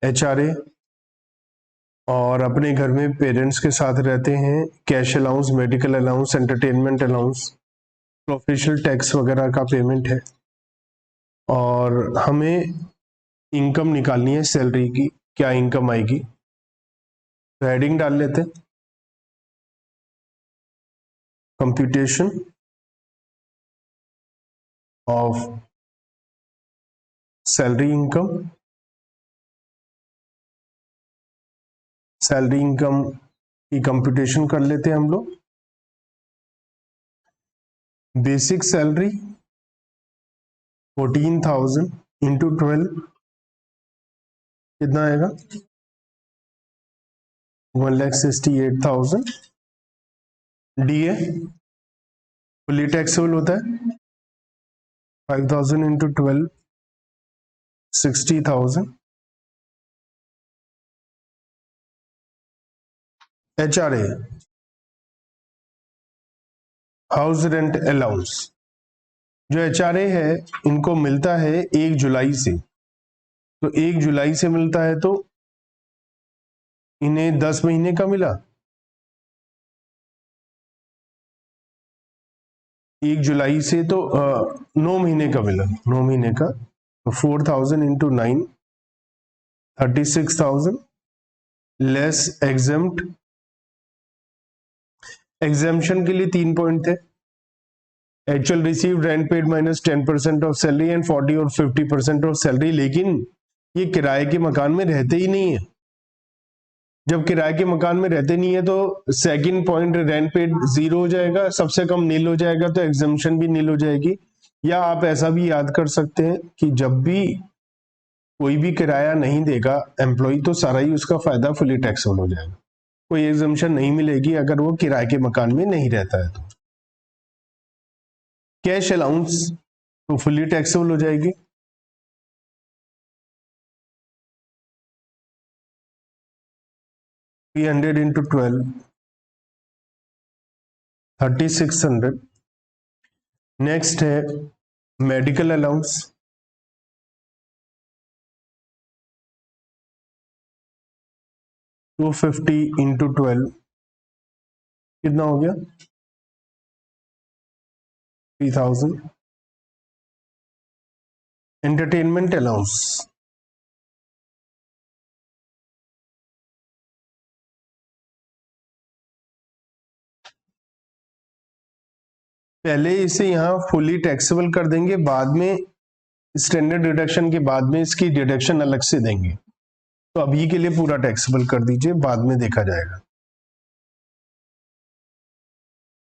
HRA, और अपने घर में पेरेंट्स के साथ रहते हैं। Cash allowance, medical allowance, entertainment allowance, professional tax वगैरह का पेमेंट है, और हमें इनकम निकालनी है सैलरी की, क्या इनकम आएगी। तो हेडिंग डाल लेते हैं, computation of salary income. Salary income की कंप्यूटेशन कर लेते हैं हम लोग। बेसिक सैलरी 14,000 इंटू 12 कितना आएगा? 1,68,000। DA फुली टैक्सेबल होता है, 5,000 into 12 60,000। HRA house rent allowance, जो HRA है इनको मिलता है 1 जुलाई से, तो 1 जुलाई से मिलता है तो इन्हें 10 महीने का मिला। 1 जुलाई से तो 9 महीने का मिला, 9 महीने का। तो 4,000 इंटू 9 36,000 लेस एग्जेम्प्ट। एग्जेम्पशन के लिए 3 पॉइंट थे, actual received rent paid minus 10% of salary and 40 और 50% ऑफ सैलरी। लेकिन ये किराए के मकान में रहते ही नहीं है। जब किराए के मकान में रहते नहीं है तो सेकंड पॉइंट रेंट पेड 0 हो जाएगा, सबसे कम नील हो जाएगा, तो एग्जम्पशन भी नील हो जाएगी। या आप ऐसा भी याद कर सकते हैं कि जब भी कोई भी किराया नहीं देगा एम्प्लॉय तो सारा ही उसका फायदा फुली टैक्सेबल हो जाएगा, कोई एग्जम्पशन नहीं मिलेगी अगर वो किराए के मकान में नहीं रहता है। तो कैश अलाउंस तो फुली टैक्सेबल हो जाएगी। $300 इंटू 12 3600। नेक्स्ट है मेडिकल अलाउंस, $250 इंटू 12 कितना हो गया? 3,000। एंटरटेनमेंट अलाउंस पहले इसे यहां फुली टैक्सेबल कर देंगे, बाद में स्टैंडर्ड डिडक्शन के बाद में इसकी डिडक्शन अलग से देंगे। तो अभी के लिए पूरा टैक्सेबल कर दीजिए, बाद में देखा जाएगा।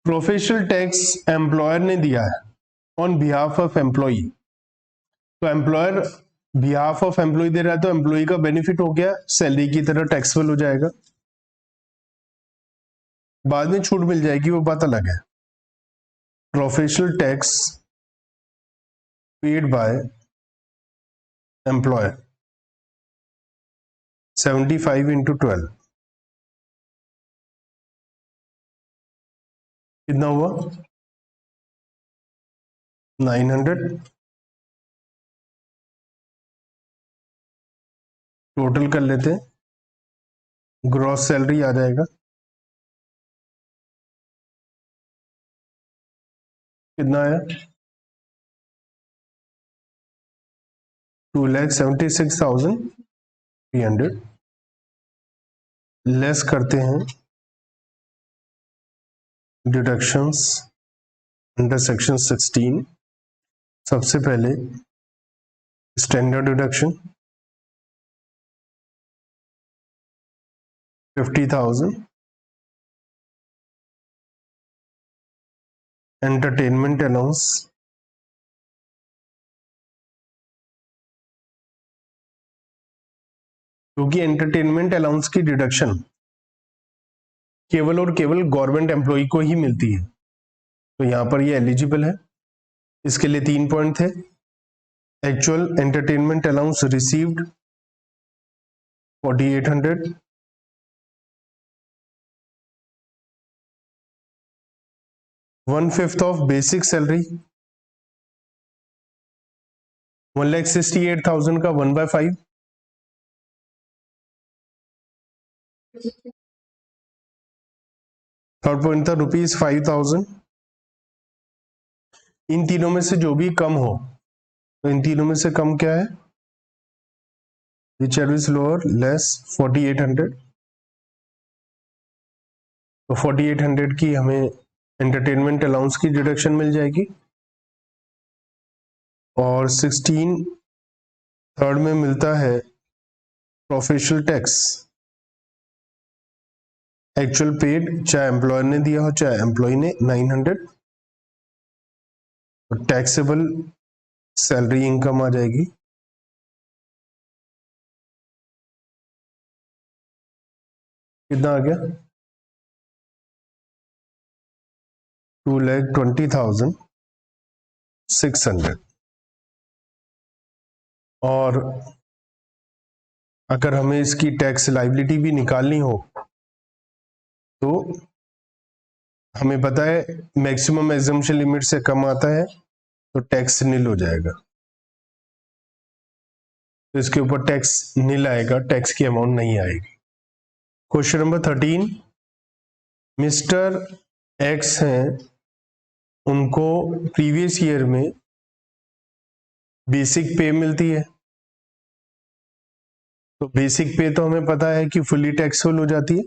प्रोफेशनल टैक्स एम्प्लॉयर ने दिया है ऑन बिहाफ ऑफ एम्प्लॉई। तो एम्प्लॉयर बिहाफ ऑफ एम्प्लॉय दे रहा है तो एम्प्लॉय का बेनिफिट हो गया, सैलरी की तरह टैक्सेबल हो जाएगा, बाद में छूट मिल जाएगी वो बात अलग है। Professional tax paid by employer 75 into 12 कितना हुआ 900। टोटल कर लेते हैं, ग्रॉस सैलरी आ जाएगा कितना आया 2,76,300 लेस करते हैं डिडक्शंस अंडर सेक्शन 16। सबसे पहले स्टैंडर्ड डिडक्शन 50,000, एंटरटेनमेंट अलाउंस क्योंकि एंटरटेनमेंट अलाउंस की डिडक्शन केवल और केवल गवर्नमेंट एम्प्लॉय को ही मिलती है, तो यहां पर ये एलिजिबल है। इसके लिए 3 पॉइंट थे। Actual entertainment allowance received 4,800, one fifth of basic salary 1,68,000 का 1/5, थर्ड पॉइंट था ₹5,000। इन तीनों में से जो भी कम हो, तो इन तीनों में से कम क्या है, whichever is lower less 4,800, तो 4,800 की हमें एंटरटेनमेंट अलाउंस की डिडक्शन मिल जाएगी, और 16 थर्ड में मिलता है प्रोफेशनल टैक्स एक्चुअल पेड, चाहे एम्प्लॉयर ने दिया हो चाहे एम्प्लॉय ने, 900, और टैक्सेबल सैलरी इनकम आ जाएगी कितना आ गया 2,20,600। और अगर हमें इसकी टैक्स लाइबिलिटी भी निकालनी हो तो हमें पता है मैक्सिमम एग्जम्पशन लिमिट से कम आता है तो टैक्स नील हो जाएगा, तो इसके ऊपर टैक्स नील आएगा, टैक्स की अमाउंट नहीं आएगी। क्वेश्चन नंबर 13, मिस्टर एक्स हैं, उनको प्रीवियस ईयर में बेसिक पे मिलती है, तो बेसिक पे तो हमें पता है कि फुली टैक्सेबल हो जाती है।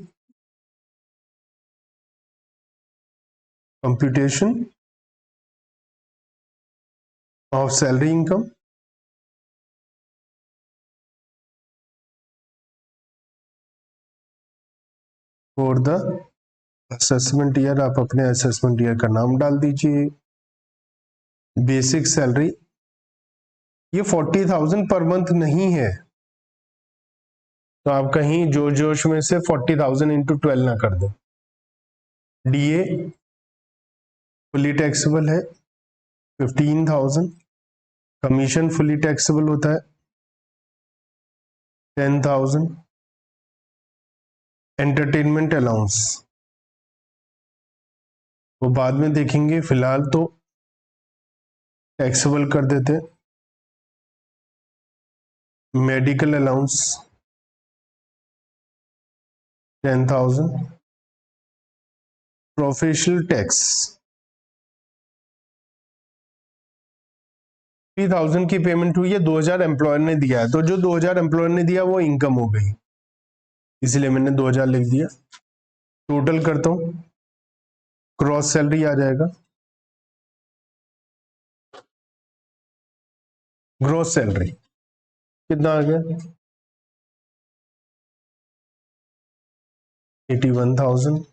Computation of salary income for the assessment year, आप अपने असेसमेंट ईयर का नाम डाल दीजिए। बेसिक सैलरी ये 40,000 पर मंथ नहीं है, तो आप कहीं जोश जोश में से 40,000 इंटू 12 ना कर दें। डीए फुली टैक्सेबल है 15,000, कमीशन फुली टैक्सेबल होता है 10,000, एंटरटेनमेंट अलाउंस वो बाद में देखेंगे, फिलहाल तो टैक्सेबल कर देते। मेडिकल अलाउंस 10,000, प्रोफेशनल टैक्स 3,000 की पेमेंट हुई है, 2,000 एम्प्लॉयर ने दिया है, तो जो 2,000 एम्प्लॉयर ने दिया वो इनकम हो गई, इसलिए मैंने 2,000 लिख दिया। टोटल करता हूं, क्रॉस सैलरी आ जाएगा, ग्रॉस सैलरी कितना आ गया 81,000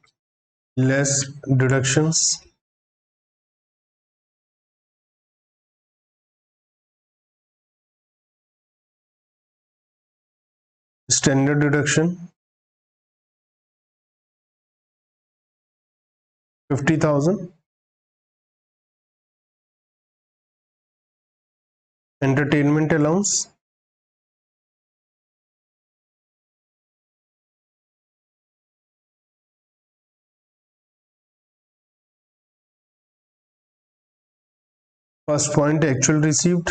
less deductions standard deduction 50,000, entertainment allowance first point actual received,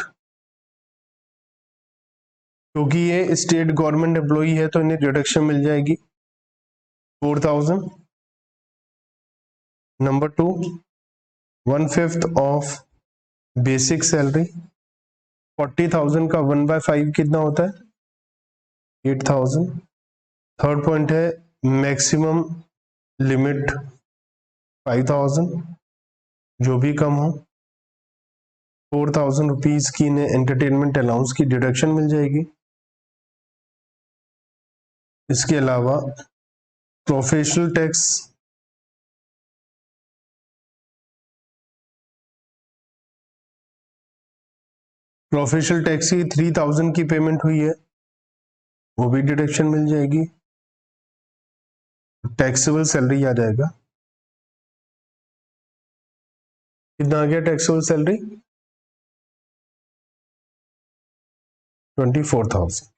क्योंकि ये स्टेट गवर्नमेंट एम्प्लॉई है तो इन्हें डिडक्शन मिल जाएगी 4,000। नंबर 2, 1/5 ऑफ बेसिक सैलरी, 40,000 का 1/5 कितना होता है 8,000। थर्ड पॉइंट है मैक्सिमम लिमिट 5,000, जो भी कम हो 4,000 रुपीज की इन्हें एंटरटेनमेंट अलाउंस की डिडक्शन मिल जाएगी। इसके अलावा प्रोफेशनल टैक्स, प्रोफेशनल टैक्स की 3,000 की पेमेंट हुई है, वो भी डिडक्शन मिल जाएगी, टैक्सेबल सैलरी आ जाएगा। कितना आ गया टैक्सेबल सैलरी 24,000।